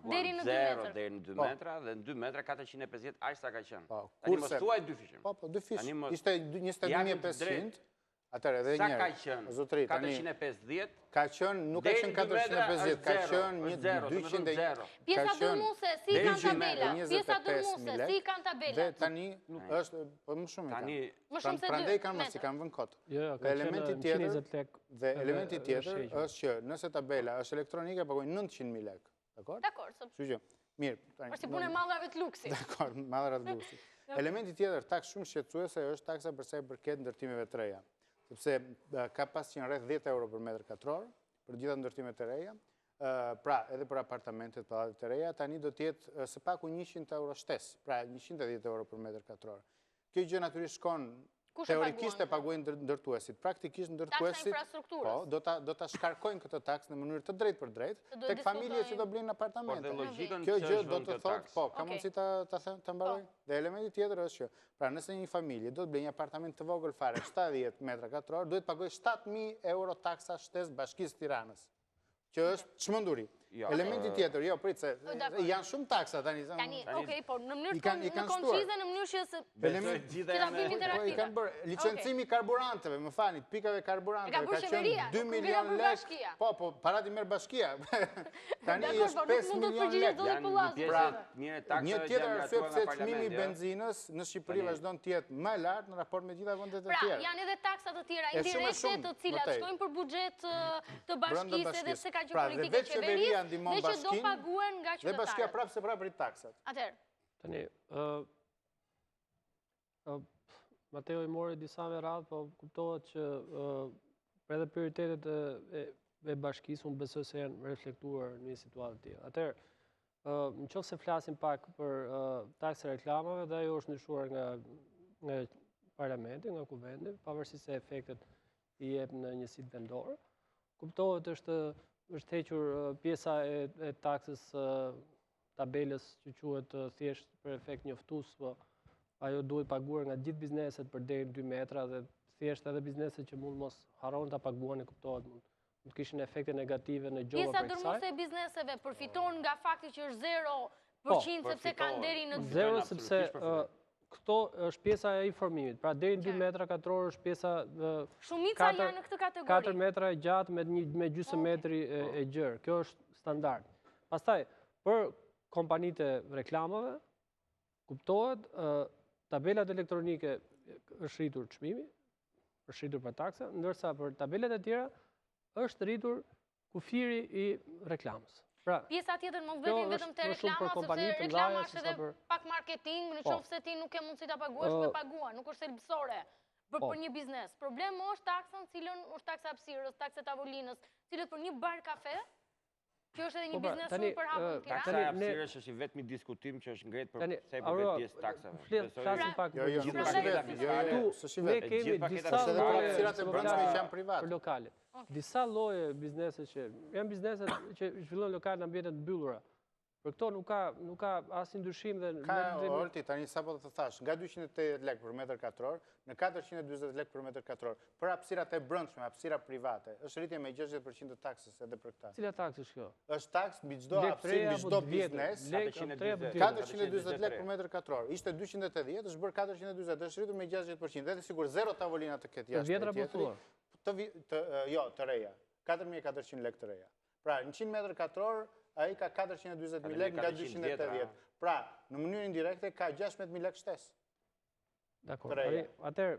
deri në 2 metra dhe në 2 metra 450 aq sa ka qenë. Tani mos thuaj 2 fishim. Po, 2 fishim. Ishte 22.500. Atëre, edhe njerë. Sa ka qënë? 450? Ka qënë, nuk ka qënë 450, ka qënë 200. Pjesa dërmuese, si kanë tabela? Pjesa dërmuese, si kanë tabela? Dhe tani është, për më shumë i kanë. Prandej kanë mos i kanë vën kot. Dhe elementi tjetër është që nëse tabela është elektronike, pagojnë 900.000 lek. Dakor? Dakor. Mirë. Është si punë e madrave të luksit. Dakor, madrave të luksit. Elementi tjetër, taks shumë shqetësuese, është taksa përsa i përket ndërtimeve të reja. Sepse ka pas qenë rreth 10 euro për metër katror, për gjitha ndërtimet e reja, Pra, edhe për apartamentet, pallatet e reja, tani do tjetë së paku 100 euro shtes, pra 110 euro për metër katror. Kjo gjë natyrisht shkon teorikisht e paguajnë ndërtuesit. Praktikisht ndërtuesit do ta shkarkojnë këtë taks në mënyrë të drejtë për drejtë tek familjet që do blinë apartamente. Kjo gjë do të thotë, po, ka mundësi ta mbaroj? Dhe elementi tjetër është që, pra nëse një familje do të blejë një apartament të vogël fare 70 metra katror, duhet pagoj 7.000 euro taksa shtes Bashkisë Tiranës, që është çmenduri. Elementi tjetër, jo, prit se janë shumë taksa tani. Tani, okej, por në mënyrë koncize, në mënyrë që ta bëjmë interaktive. I kanë bërë licencimi karburanteve, më falni, pikave karburanteve, ka qenë 2 milion lekë. Po, parat i merr bashkia. Tani është 5 milion lekë. Një tjetër arsye pse çmimi i benzinës në Shqipëri vazhdon të jetë më lart në raport me gjitha vendet e tjera. Pra, janë edhe taksa të tjera indirekte të cilat shkojnë për buxhet të bashkisë edhe pse ka gjë politike qeverisë. Dhe që do paguen nga qytetarët. Dhe bashkia prapë se prapë rrit taksat. Atëherë. Tani, Mateo i mori disa me radhë, po kuptohet që edhe prioritetet e bashkisë unë besoj se janë reflektuar në një situatë të tillë. Atëherë, në qoftë se flasim pak për taksën e reklamave, dhe ajo është ndryshuar nga parlamenti, nga kuvendi, pavarësisht se efektet i jep në njësitë vendore. Kuptohet është hequr pjesa e taksës tabelës që quhet thjesht për efekt njoftues, po ajo duhet paguar nga gjithë bizneset për deri 2 metra dhe thjesht edhe bizneset që mund mos harron ta paguani, kuptohet, mund të kishin efekte negative në gjoba për kësaj. Pjesa dërmuese e bizneseve përfiton nga fakti që është 0% sepse kanë deri në 0 sepse këto është pjesa e informimit. Pra deri në 2 metra katror është pjesa shumica janë në këtë kategori. 4 metra e gjatë me gjysmë metri e gjerë. Kjo është standard. Pastaj, për kompanitë e reklamave, kuptohet, tabelat elektronike është rritur çmimi, është rritur për taksa, ndërsa për tabelat e tjera është rritur kufiri i reklamës. Pjesa tjetër mos vetëm te reklama, sepse reklama është edhe pak marketing, në qoftë se ti nuk ke mundësi ta paguash, po e paguan, nuk është thelbësore për një biznes. Problemi është taksën, cilën është taksa hapësirës, taksa tavolinës, cilët për një bar kafe, që është edhe një biznes shumë për hapën në Tiranë. Taksa e hapësirës është i vetmi diskutim që është ngretë për se për vetë pjesë taksave. Flasim pak ne kemi disa për lokale. Disa lloje biznese që janë bizneset që zhvillojnë lokale në ambiente të mbyllura. Për këto nuk ka asnjë ndryshim dhe Olti tani sapo të thash, nga 280 lekë për metër katror në 440 lekë për metër katror. Për hapësirat e brendshme, hapësira private, është rritje me 60% të taksës edhe për këtë. Cila taksë është kjo? Është taksë mbi çdo hapësirë, mbi çdo biznes. 440 lekë për metër katror. Ishte 280, është bërë 440, është rritur me 60%. Edhe sigur 0 tavolina të ketë jashtë. Vjetra po thua? Jo, të reja. 4.400 lekë të reja. Pra, 100 metër katror, ai ka 420.000 lekë nga 280. Pra, në mënyrë indirekte ka 16.000 lekë shtes. Dakor. Atëherë,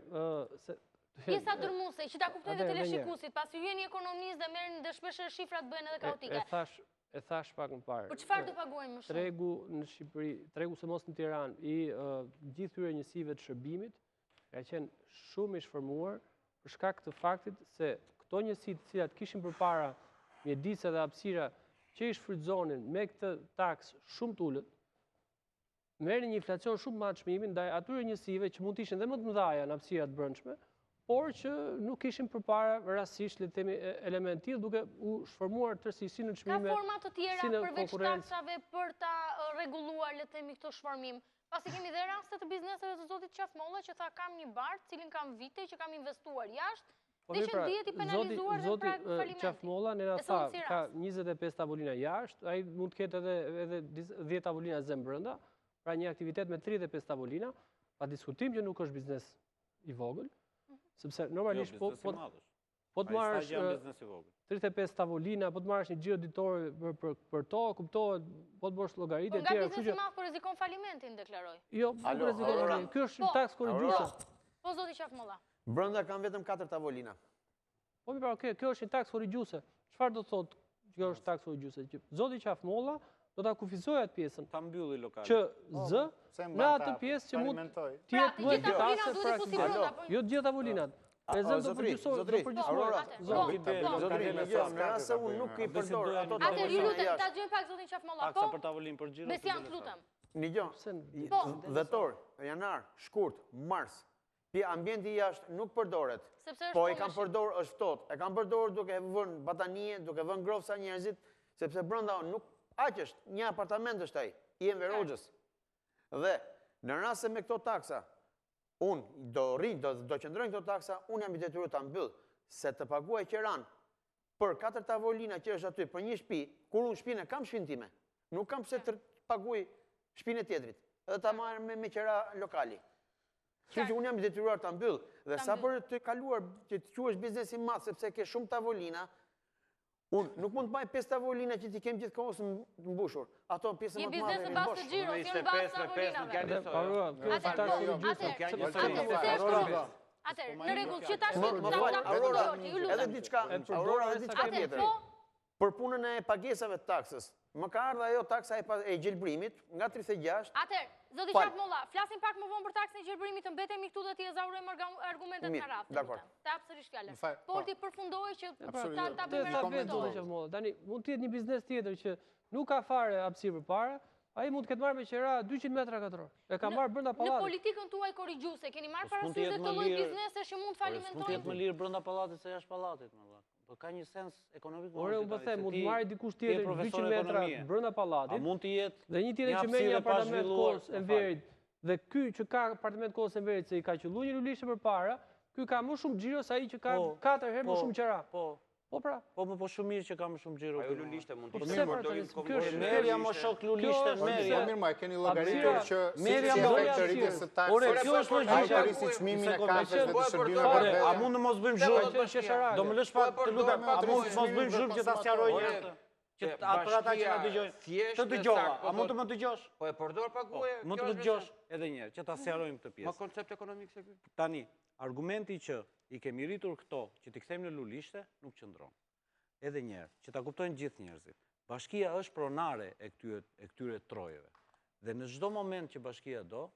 pjesa dërmuese, që ta kuptojnë dhe teleshikuesit, pasi hyjnë ekonomistë dhe merren dhe shpesh shifrat bëhen edhe kaotike. E thash pak më parë. Për çfarë do paguajmë më shumë? Tregu në Shqipëri, tregu se mos në Tiranë, i gjithë këtyre njësive të shërbimit ka qenë shumë i shformuar për shkak të faktit se këto njësitë të cilat kishin përpara mjedise dhe hapësira që i shfrytëzonin me këtë taksë shumë të ulët, merrin një inflacion shumë më të çmimit ndaj atyre njësive që mund të ishin dhe më të mëdha në hapësira të brendshme, por që nuk kishin përpara rastësisht le të themi element tillë duke u shformuar tërësisht në çmime. Ka forma të tjera përveç taksave për ta rregulluar le të themi këtë shformim. Pasi kemi dhe raste të bizneseve të zotit Qafmolla që tha kam një bar, cilin kam vite që kam investuar jashtë, dhe që ndihet i penalizuar dhe pra falimenti. Qafmolla në tha ka 25 tavolina jashtë, ai mund të ketë edhe 10 tavolina zemë brenda, pra një aktivitet me 35 tavolina, pa diskutim që nuk është biznes i vogël, sepse normalisht po të marrësh 35 tavolina, po të marrësh një xhiro ditore për to, kuptohet, po të bësh llogaritë e tjera. Nga biznesi i madh po rrezikon falimentin, deklaroj. Jo, nuk rrezikon falimentin. Ky është taks korrigjuese. Po zoti Qafmolla. Brenda kanë vetëm 4 tavolina. Po mi pra, kjo është një taks korrigjuese. Çfarë do thotë kjo është taks korrigjuese? Zoti Qafmolla do ta kufizojë atë pjesën. Ta mbylli lokalin. Që në atë pjesë që mund të jetë më efikase pra jo të gjitha tavolinat. E zëmë të përgjusojë. Zotri, në rrasë unë nuk i përdor ato Atër, ju lutem, ta gjëjmë pak zotin Qafmolla. Taksa për tavolinë për xhiro. Besian, të lutem. Një gjo, dhëtor, janar, shkurt, mars, pi ambienti jashtë nuk përdoret, po i kam përdor është ftohtë, e kam përdor duke vënë batanie, duke vënë grofsa njerëzit, sepse brenda nuk aq është, një apartament është ai, i Enverogës. Dhe në rast se me këto taksa, unë do qëndrojnë këto taksa, unë jam i detyruar ta mbyll, se të paguaj qiran për 4 tavolina që është aty për një shtëpi, kur unë shtëpinë kam shtëpinë time, nuk kam pse të paguaj shtëpinë e tjetrit, edhe ta marr me qira lokali. Kështu që unë jam i detyruar ta mbyll, dhe sa për të kaluar që të quhesh biznes i madh sepse ke shumë tavolina, unë nuk mund të mbaj 5 tavolina që ti kem gjithkohës të mbushur. Ato pjesën më të madhe në bazë të xhiros, jo në bazë të tavolinave. Atëherë, në rregull, që tash edhe diçka tjetër. Për punën e pagesave të taksës, më ka ardhur ajo taksa e gjelbrimit nga 36. Atëherë, zoti Qafmolla, flasim pak më vonë për taksën e gjelbrimit, të mbetemi këtu dhe t'i ezaurojmë argumentet në radhë. Dakor. Ta hap sërish fjalën. Por ti përfundoi që ta bëjmë. Tani mund të jetë një biznes tjetër që nuk ka fare hapësirë përpara, ai mund të ketë marrë me qira 200 metra katror. E ka marrë brenda pallatit. Në politikën tuaj korrigjuese, keni marrë parasysh të lloj biznese që mund të falimentojnë? Mund të jetë më lirë brenda pallatit se jashtë pallatit, më valla. Po ka një sens ekonomik. Ore, unë po them, mund të marrë dikush tjetër 200 metra brenda pallatit. Mund të jetë dhe një tjetër që merr një apartament Kos Enverit dhe ky që ka apartament Kos Enverit se i ka qelluar një lulishte përpara, ky ka më shumë xhiro se ai që ka 4 herë më shumë qira. Po pra. Po më shumë mirë që ka më shumë xhiro. Ajo lulishte mund të ishte. Merja më shok lulishte, merja. Mirë, ma e keni llogaritur që merja si efekt të rritjes së taksës. Ore, kjo është logjika. Ai si çmimin e kafes dhe të shërbimeve. A mund të mos bëjmë zhurmë? Do më lësh pak të lutem, a mund të mos bëjmë zhurmë që ta sqaroj një atë? Që për ata që na dëgjojnë. Të dëgjova, a mund të më dëgjosh? Po e përdor paguaj. Mund të më dëgjosh edhe një herë që ta sqarojmë këtë pjesë. Ma koncept ekonomik se ky. Tani, argumenti që i kemi rritur këto, që t'i kthejmë në lulishte, nuk qëndron. Edhe njerë, që ta kuptojnë gjithë njerëzit. Bashkia është pronare e këtyre trojeve. Dhe në çdo moment që bashkia do,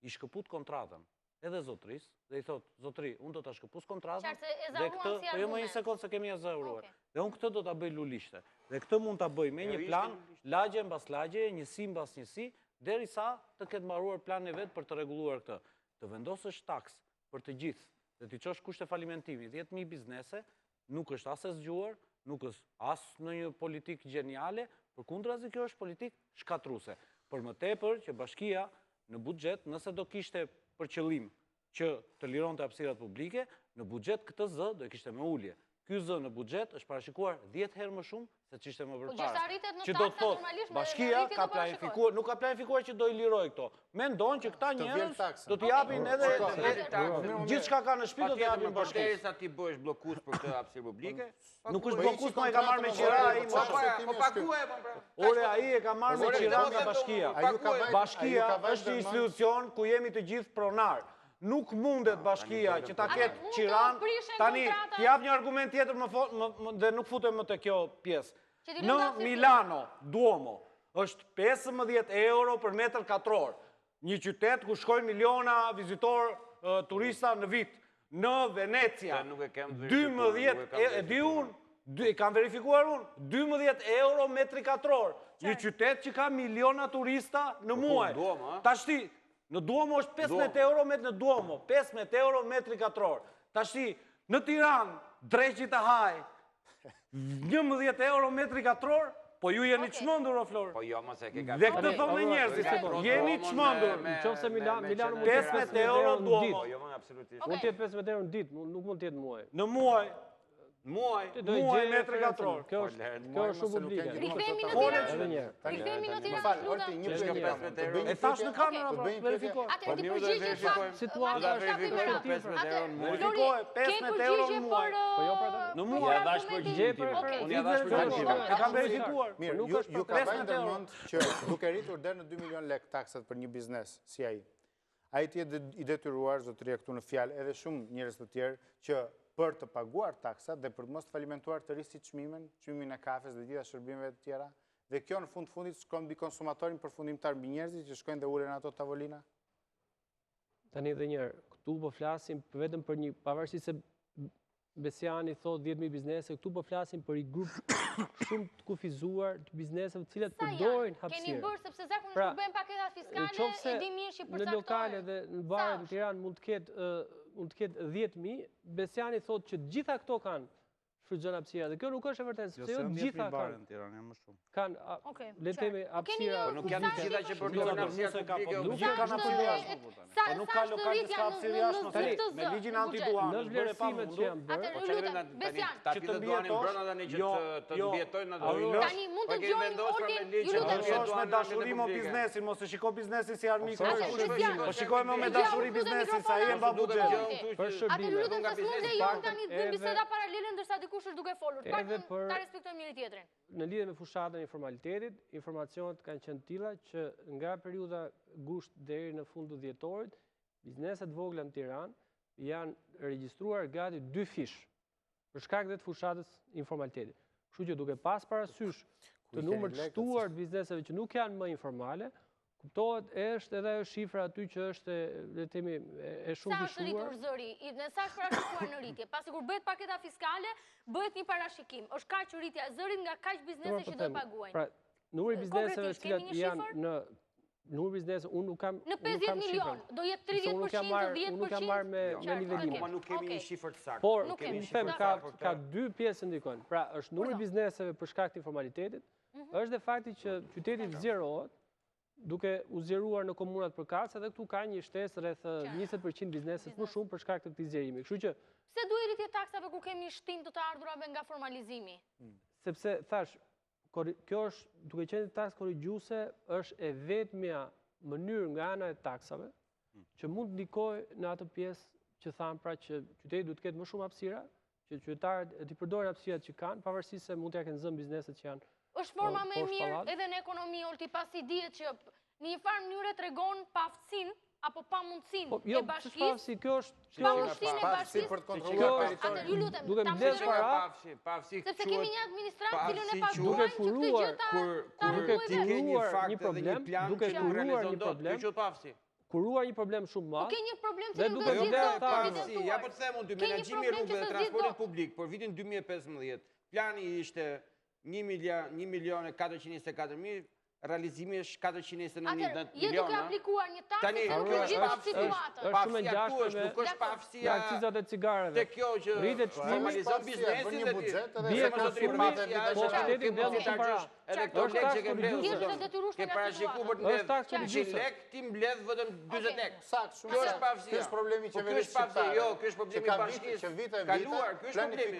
i shkëput kontratën, edhe zotris, dhe i thot, zotri, unë do ta shkëpus kontratën, dhe këtë, po jo më një sekundë se kemi ezauruar, dhe unë këtë do ta bëj lulishte. Dhe këtë mund ta bëj me një plan, lagje mbas lagje, njësi mbas njësi, derisa të ketë mbaruar planin e vet për të rregulluar këtë. Të vendosësh taks për të gjithë, dhe t'i çosh kushte falimentimit, 10.000 biznese, nuk është as e zgjuar, nuk është as në një politikë gjeniale, përkundrazi kjo është politikë shkatruese. Për më tepër që bashkia në buxhet, nëse do kishte për qëllim që të lironte hapësirat publike, në buxhet këtë zë do e kishte me ulje. Ky zë në buxhet është parashikuar 10 herë më shumë se ç'ishte më përpara. Që do të thotë, bashkia ka planifikuar, nuk ka planifikuar që do i lirojë këto. Mendon që këta njerëz do t'i japin edhe gjithçka ka në shtëpi do t'i japin bashkisë. Derisa ti bëhesh bllokues për këtë hapësirë publike, nuk është bllokues, po e ka marrë me qira ai. Po paguaj po pra. Ore, ai e ka marrë me qira nga bashkia. Bashkia është një institucion ku jemi të gjithë pronar. Nuk mundet bashkia që ta ketë qiran, tani t'jap një argument tjetër dhe nuk futem më të kjo pjesë. Në Milano, Duomo, është 15 euro për metër katror. Një qytet ku shkojnë miliona vizitor turista në vit. Në Venecia, 12 euro metri katror. Një qytet që ka miliona turista në muaj. Tashti, në Duomo është 15 euro metri në Duomo, 15 euro metri katror. Tashti, në Tiranë, dreqit e haj, 11 euro metri katror, po ju jeni çmendur o Flor. Po jo, mos e ke gabim. Dhe këtë thonë njerëzit, jeni çmendur. Nëse Milano mund të 15 euro në ditë. Jo, absolutisht. Mund të jetë 15 euro në ditë, nuk mund të jetë muaj. Në muaj. Muaj metri katror. Kjo është shumë publike. Rikthehemi në Tiranë. E thash në kamera pra, verifiko. Atë ti përgjigjesh pak situata është Flori, 15 euro në muaj. Po jo pra. Në muaj ja dash përgjigje. Unë ja dash përgjigje. E kam verifikuar. Mirë, ju ka vënë ndërmend që duke rritur deri në 2 milion lek taksat për një biznes si ai. Ai ti i detyruar zotëria këtu në fjalë edhe shumë njerëz të tjerë që për të paguar taksat dhe për të mos falimentuar të rrisit çmimin e kafes dhe gjitha shërbimeve të tjera. Dhe kjo në fundit shkon mbi konsumatorin përfundimtar mbi njerëzit që shkojnë dhe ulen ato tavolina. Tani edhe një herë, këtu po flasim vetëm për një, pavarësisht se Besiani thot 10.000 biznese, këtu po flasim për i grup shumë të kufizuar të bizneseve të cilat përdorin hapësirë. Keni bërë sepse zakonisht kur bëjmë paketa fiskale, e di mirë që në lokale dhe në bare në Tiranë mund të ketë 10.000, Besiani thot që gjitha këto kanë shfrytëzon hapësira dhe kjo nuk është e vërtetë, sepse jo gjitha kanë në Tiranë, janë më shumë. Kanë le të themi hapësira. Po nuk janë të gjitha që përdorin hapësira publike. Nuk kanë hapësira. Po nuk ka lokal që ka hapësirë jashtë me ligjin antiduan, është bërë pa mundur. Tani të duanin brenda tani që të mbijetojnë ato. Tani mund të dëgjojmë ju lutem. Është me dashuri mo biznesin, mos e shiko biznesin si armik. Po shikojmë me dashuri biznesin sa i mba buxhet. Për shërbime. Atë lutem të mund të tani bëjmë biseda paralele ndërsa dikush është duke folur. Ta respektojmë njëri tjetrin. Në lidhje me fushatën e informalitetit, informacionet kanë qenë tilla që nga periudha gusht deri në fund të dhjetorit, bizneset vogla në Tiranë janë regjistruar gati 2 fish për shkak të fushatës informalitetit. Kështu që duke pas parasysh të numër të shtuar të bizneseve që nuk janë më informale, kuptohet është edhe shifra aty që është le të themi e shumë fishuar. Sa është rritur zëri? Në sa është parashikuar në rritje? Pasi kur bëhet paketa fiskale, bëhet një parashikim. Është kaq rritja e zërit nga kaq biznese që do paguajnë. Pra, numri bizneseve që janë në numri bizneseve unë nuk kam në 50 milion, do jetë 30%, 10%. Unë nuk kam marrë me nivelimin. Po nuk kemi një shifër të saktë. Por, them ka 2 pjesë ndikojnë. Pra, është numri bizneseve për shkak të informalitetit, është dhe fakti që qyteti zgjerohet duke u zgjeruar në komunat përkatëse dhe këtu ka një shtesë rreth 20% bizneset më shumë për shkak të këtij zgjerimi. Kështu që pse duhet rritje taksave kur kemi shtim të ardhurave nga formalizimi? Sepse thash, kjo është duke qenë taksë korrigjuese, është e vetmja mënyrë nga ana e taksave që mund të ndikojë në atë pjesë që thamë pra që qyteti duhet të ketë më shumë hapësira, që qytetarët të përdorin hapësirat që kanë, pavarësisht se mund t'ia kenë zënë bizneset që janë. Është forma më e mirë edhe në ekonomi, Olti, pasi dihet që në një farë mënyrë tregon paaftësinë apo pamundësinë e bashkisë. Kjo është pamundësinë e bashkisë për të kontrolluar territorin. Ju lutem, duke mbledh para, sepse kemi një administratë cilën e duke furuar një problem, duke kuruar një problem, kuruar një problem shumë madh. Ke një problem që do të jetë ja po të them unë menaxhimi i rrugëve dhe transportit publik për vitin 2015, plani ishte 1.424.000, realizimi është 429 miliona. Je duke aplikuar një taksë në gjithë situatën. Është shumë e ngjashme nuk është paaftësia akcizat e cigareve. Te kjo që formalizon biznesin dhe bie konsumi, po shteti mbledh shumë para. Edhe këto lekë që ke mbledhur, ke parashikuar për të mbledhur 100 lekë, ti mbledh vetëm 40 lekë. Sakt, shumë. Kjo është paaftësia. Ky është problemi i qeverisë shqiptare. Jo, ky është problemi i bashkisë. Që vite kaluar, ky është problemi.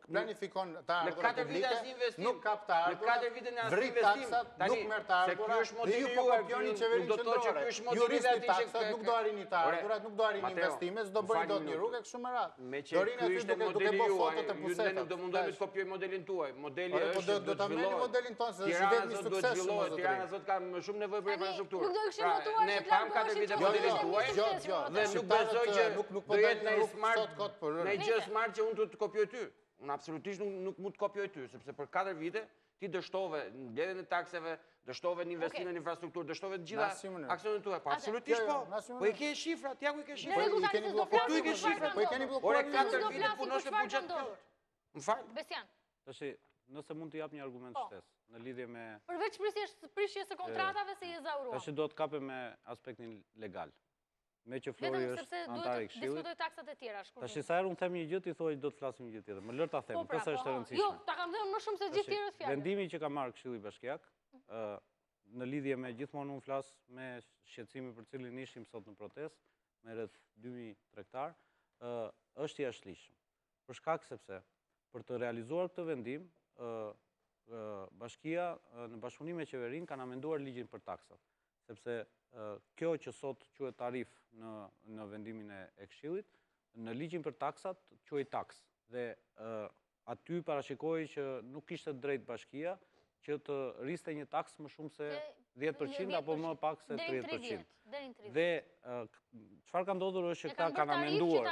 Planifikon të ardhurat publike, nuk kap të ardhurat. Në 4 vite në vrit taksat, nuk merr të ardhurat. Dhe ju po kopjoni qeverinë qendrore. Ju rrisni taksat, nuk do arrini të ardhurat, nuk do arrini investime, s'do bëni dot një rrugë kështu me radhë. Do rini aty duke bërë foto të pusetave. Ju do mundojmë të kopjojmë modelin tuaj. Modeli është do ta merrni modelin tonë se është vetëm i suksesshëm. Tirana sot ka më shumë nevojë për infrastrukturë. Nuk do të kishim votuar ne pam 4 vite modelin tuaj. Dhe nuk besoj që do jetë në smart në gjë smart që unë të kopjoj ty. Unë absolutisht nuk mund të kopjoj ty, sepse për 4 vite ti dështove në mbledhjen e takseve, dështove në investime në infrastrukturë, dështove të gjitha aksionet tuaja. Po absolutisht po. Po i ke shifrat, ja ku i ke shifrat. Po tu i ke shifrat. Po i keni bllokuar. Ore 4 vite punosh në buxhet. M'fal. Besian. Tash, nëse mund të jap një argument shtesë në lidhje me përveç prishjes së kontratave se je zauruar. Tash do të kapem me aspektin legal. Me që Flori është antar i Këshillit. Diskutoj taksat e tjera shkurtim. Tash sa herë unë them një gjë ti thua do të flasim një gjë tjetër. Më lër ta them, pse është e rëndësishme. Jo, ta kam dhënë më shumë se gjithë tjerët fjalë. Vendimi që ka marrë Këshilli Bashkiak në lidhje me gjithmonë unë flas me shqetësimin për cilin ishim sot në protestë, me rreth 2000 tregtar, është i jashtëligjshëm. Për shkak sepse për të realizuar këtë vendim, Bashkia në bashkëpunim me qeverinë kanë amenduar ligjin për taksat, sepse kjo që sot quhet tarif në vendimin e Këshillit, në ligjin për taksat quhet taks dhe aty parashikoi që nuk kishte drejt Bashkia që të rriste një taks më shumë se 10% apo më pak se 30%. Dhe çfarë ka ndodhur është që këta kanë amenduar.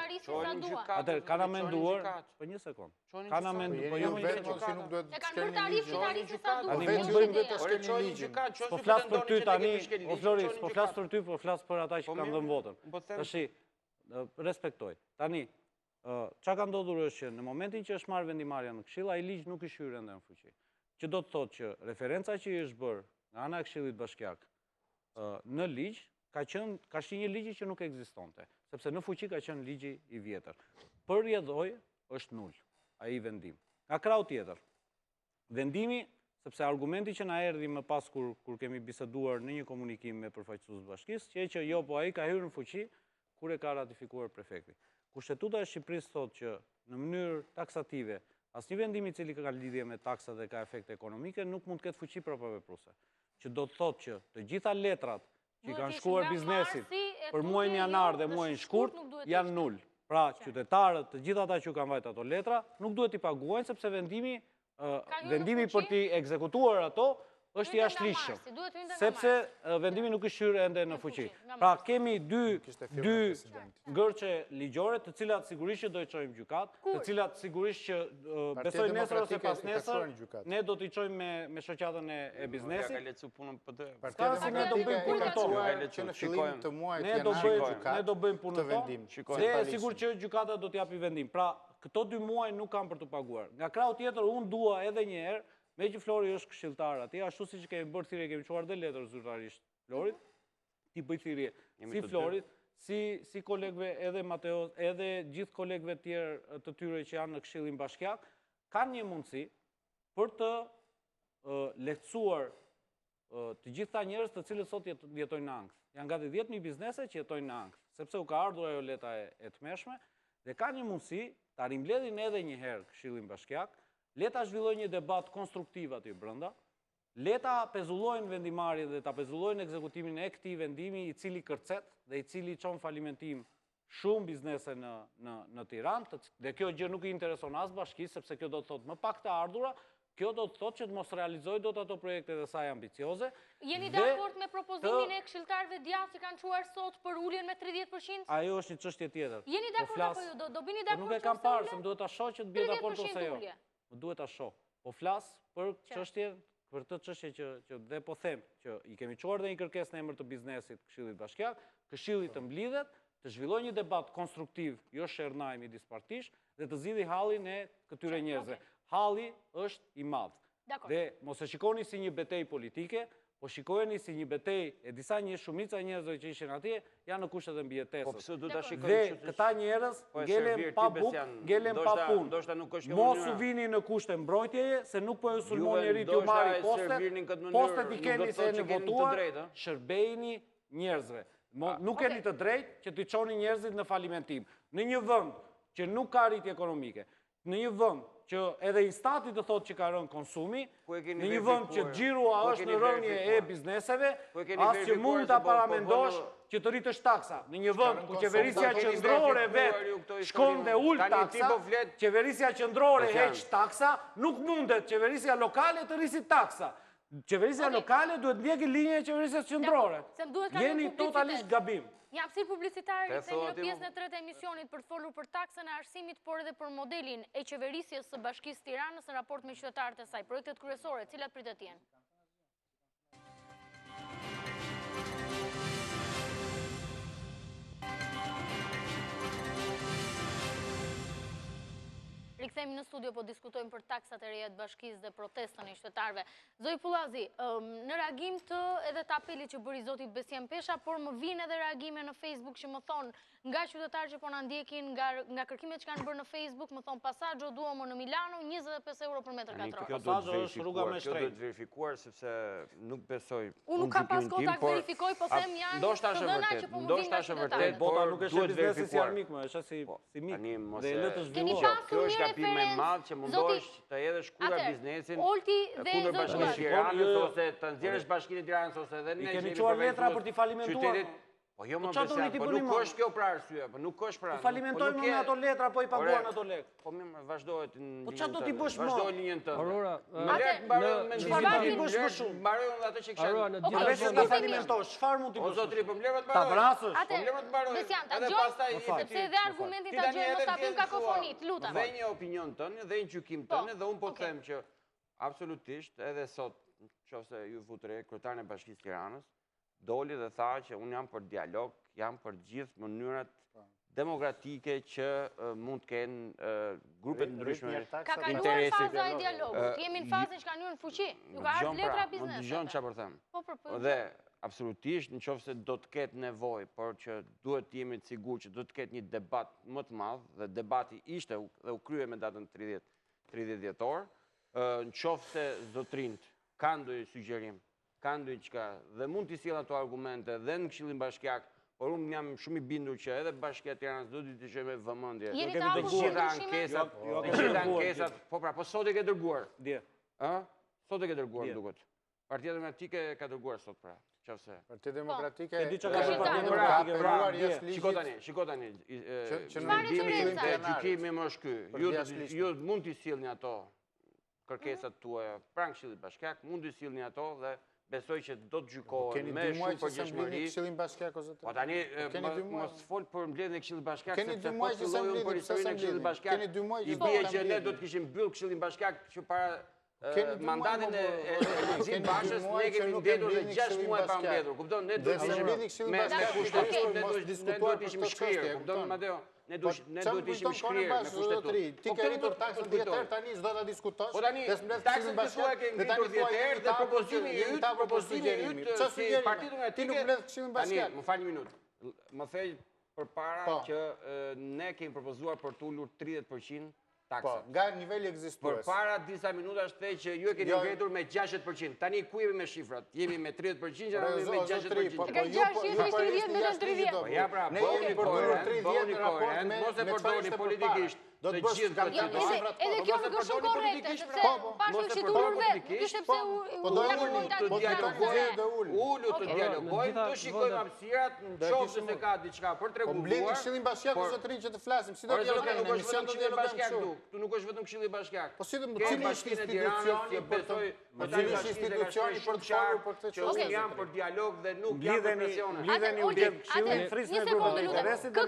Atëherë kanë amenduar, po një sekond. Kanë amenduar, po jo më një sekond. E kanë bërë tarifin sa duhet. Tani mund bëjmë vetë shkelin ligjin. Po flas për ty tani, o Floris, po flas për ty, po flas për ata që kanë dhënë votën. Tashi respektoj. Tani Qa ka ndodhur është që në momentin që është marrë vendimarrja në Këshill, ai ligj nuk është hyrë ende në fuqi. Që do të thotë që referenca që i është bërë nga ana e Këshillit Bashkiak në ligj ka qenë një ligj që nuk ekzistonte, sepse në fuqi ka qenë ligji i vjetër. Për rjedhoj është nul ai vendim. Nga krau tjetër, vendimi, sepse argumenti që na erdhi më pas kur kemi biseduar në një komunikim me përfaqësues të bashkisë, që jo, po ai ka hyrë në fuqi kur e ka ratifikuar prefekti. Kushtetuta e Shqipërisë thotë që në mënyrë taksative, asnjë vendim i cili ka lidhje me taksa dhe ka efekte ekonomike nuk mund të ketë fuqi propavepruese. Që do të thotë që të gjitha letrat që i kanë shkuar biznesit për muajin janar dhe muajin shkurt janë nul. Pra, qytetarët, të gjitha ata që kanë vajt ato letra, nuk duhet i paguajnë sepse vendimi për t'i ekzekutuar ato është i jashtëligjshëm, sepse vendimi nuk është hyrë ende në fuqi. Pra, kemi dy gërçe ligjore, të cilat sigurisht që do i çojmë gjykat, të cilat sigurisht që besoj nesër ose pas nesër, ne do t'i çojmë me shoqatën e biznesit. Ka lecu punën PD. Ska se ne do bëjmë punën tonë. Që në fillim të muajit Ne do bëjmë punën tonë. Dhe sigur që gjykata do t'japi vendim. Pra, këto 2 muaj nuk kam për të paguar. Nga krau tjetër, unë dua edhe një herë, me që Flori është këshilltar atje, ashtu si që kemi bërë thirrje, kemi çuar dhe letër zyrtarisht Florit, ti bëj thirrje si Florit, si kolegëve edhe Mateos, edhe gjithë kolegëve tjerë të tyre që janë në Këshillin Bashkiak, kanë një mundësi për të lehtësuar të gjitha njerëz të cilët sot jetojnë në ankth. Janë gati 10.000 biznese që jetojnë në ankth, sepse u ka ardhur ajo leta e tmeshme, dhe kanë një mundësi ta rimbledhin edhe një herë Këshillin Bashkiak. Leta zhvillojnë një debat konstruktiv aty brenda, leta pezullojnë vendimarrjen dhe ta pezullojnë ekzekutimin e këtij vendimi i cili kërcet dhe i cili çon falimentim shumë biznese në Tiranë, dhe kjo gjë nuk i intereson as bashkisë, sepse kjo do të thotë më pak të ardhura, kjo do të thotë që të mos realizojë dot ato projekte dhe saj ambicioze. Jeni dakord me propozimin e këshilltarëve djathtë që kanë çuar sot për uljen me 30%? Ajo është një çështje tjetër. Jeni dakord apo jo? Do bini dakord? Nuk e kam parë, se më duhet ta shoh që të bie dakord ose jo. Më duhet ta shoh. Po flas për të çështje që dhe po them që i kemi çuar dhe një kërkesë në emër të biznesit Këshillit Bashkiak, Këshilli të mblidhet, të zhvillojë një debat konstruktiv, jo shernaj midis partish, dhe të zgjidhë hallin e këtyre njerëzve. Halli është i madh. Dhe mos e shikoni si një betejë politike, po shikojeni si një betejë e disa shumica njerëzve që ishin atje janë në kushtet e mbijetesës. Po pse do ta shikojmë Dhe këta njerëz ngelen pa bukë, ngelen pa punë. Mos u vini në kushte mbrojtjeje, se nuk po ju sulmon njeri t'ju marri postet i keni se në votuar, shërbejni njerëzve. Nuk keni të drejtë që t'i çoni njerëzit në falimentim. Në një vend që nuk ka rritje ekonomike, në një vend që edhe i stati të thotë që ka rënë konsumi, në një vend që xhirua është në rënje e bizneseve, as që mund ta paramendosh që të rritësh taksa. Në një vend ku qeverisja qendrore vetë shkon dhe ul taksa, qeverisja qendrore heq taksa, nuk mundet qeverisja lokale të rrisit taksa. Qeverisja lokale duhet ndjekë linja e qeverisjes qendrore. Jeni totalisht gabim. Një hapësirë publicitare rikthehemi në pjesën e tretë e emisionit për të folur për taksën e arsimit, por edhe për modelin e qeverisjes së Bashkisë Tiranës në raport me qytetarët e saj, projektet kryesore, cilat pritet të jenë. Rikthehemi në studio, po diskutojmë për taksat e reja të bashkisë dhe protestën e qytetarëve. Zoj Pullazi, në reagim të edhe të apelit që bëri zoti Besjem Pesha, por më vinë edhe reagime në Facebook që më thonë nga qytetarë që po na ndjekin, nga kërkimet që kanë bërë në Facebook, më thonë Passaggio Duomo në Milano, 25 euro për metër katror. Passaggio është rruga më shtrenjtë. Kjo do të verifikuar sepse nuk besoj. Unë nuk kam pas kohë ta verifikoj, po them janë të dhëna që po më vinë nga qytetarët. Bota nuk është biznesi si armik më, është si mik. Dhe le të zhvillohet. Kjo është gabim më i madh që mundohesh të hedhësh kundër biznesin. Olti dhe Bashkinë e Tiranës ose të nxjerrësh Bashkinë e Tiranës ose edhe ne. I keni çuar letra për t'i falimentuar. Po jo më besoj, po nuk është kjo për arsye, po nuk është për arsye. Po falimentojmë me ato letra, po i paguan ato lekë. Po më vazhdohet në Po çfarë do t'i bësh më? Vazhdoj linjën tënde. Aurora, çfarë do t'i bësh më shumë? Mbarojmë ato që kishin. Aurora, në gjithë ta falimentosh, çfarë mund t'i bësh? O zotri, po mbledh të ta vrasësh. Po mbledh të mbaroj. Edhe pastaj sepse edhe argumentin ta gjej mos ta bëjmë kakofonit, lutem. Dhe një opinion tënd, dhe një gjykim tënd, dhe un po them që absolutisht edhe sot, nëse ju futre kryetari i Bashkisë Tiranës, doli dhe tha që unë jam për dialog, jam për gjithë mënyrat demokratike që mund të kenë grupet ndryshme Ka kaluar faza e dialogut, jemi në fazën që ka njërë në fuqi, ju ka ardhë letra bizneseve. Dëgjon që për them. Dhe absolutisht në qoftë se do të ketë nevojë, por që duhet të jemi të sigurt që do të ketë një debat më të madh, dhe debati ishte dhe u krye me datën 30 dhjetor, në qoftë se zotrinjt kanë ndonjë sugjerim, kanë ndonjë çka dhe mund të sjellin ato argumente dhe në Këshillin Bashkiak, por unë jam shumë i bindur që edhe Bashkia e Tiranës do të shojë me vëmendje. Të gjitha ankesat, po sot e ke dërguar. Sot e ke dërguar duket. Partia Demokratike ka dërguar sot pra. Partia Demokratike shiko tani. Gjykimi më është ky. Ju mund t'i sillni ato kërkesat tuaja pranë Këshillit Bashkiak, mund t'i sillni ato dhe besoj që do të gjykohen me shumë përgjithshmëri. Këshillin Bashkiak ose po tani mos fol për mbledhjen e Këshillit Bashkiak, sepse po filloi unë për historinë e Këshillit Bashkiak. I bie që ne do të kishim mbyll Këshillin Bashkiak që para mandatin e Lexit Bashës, ne kemi mbetur dhe 6 muaj pa mbledhur. Kupton? Ne do të ishim me kushtetuar, ne do të ishim shkrirë. Kupton, Mateo? Ne duhet të ishim shkrirë me kushtetuar. Ti ke rritur taksën 10 herë, tani s'do ta diskutosh. Po tani taksën tuaj ke ngritur 10 herë dhe propozimi yt si Partia Demokratike nuk mbledh Këshillin Bashkiak. Tani, më fal një minutë. Më thej përpara që ne kemi propozuar për të ulur 30% taksa. Nga niveli ekzistues. Përpara disa minutash thej që ju e keni ngritur me 60%. Tani ku jemi me shifrat? Jemi me 30% që jemi me 60%. Ka 60 me 30. Po ja pra, bëni koherent, mos e përdorni politikisht. Do të bësh edhe kjo nuk është shumë korrekte, sepse pashën që durur vetë, nuk sepse ullu të dialogojnë, të shikojmë hapësirat, në qoftë se ka diçka për treguar. Po mbledhni Këshillin Bashkiak ose zotrinj që të flasim, si do të dialogojmë në emision të dialogojmë këtu. Tu nuk është vetëm Këshilli Bashkiak. Po si do të cili është institucioni për të folur për këtë që unë jam për dialog dhe nuk jam për presione. Mblidheni u bjem Këshillin frisë në grupet e interesit dhe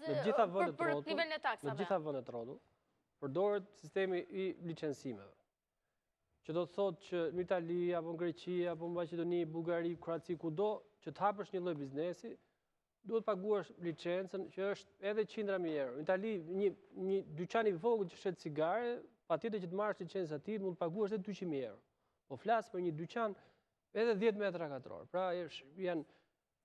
me Në gjitha vëndet rrotull, përdoret sistemi i licencimeve. Që do të thotë që në Itali, apo në Greqi, apo në Maqedoni, Bullgari, Kroaci, kudo, që të hapësh një lloj biznesi, duhet paguash licencën që është edhe 100.000 euro. Në Itali, një dyqan i vogël që shet cigare, patjetër që të marrësh licencën e tij, mund të paguash edhe 200.000 euro. Po flas për një dyqan edhe 10 metra katror. Pra janë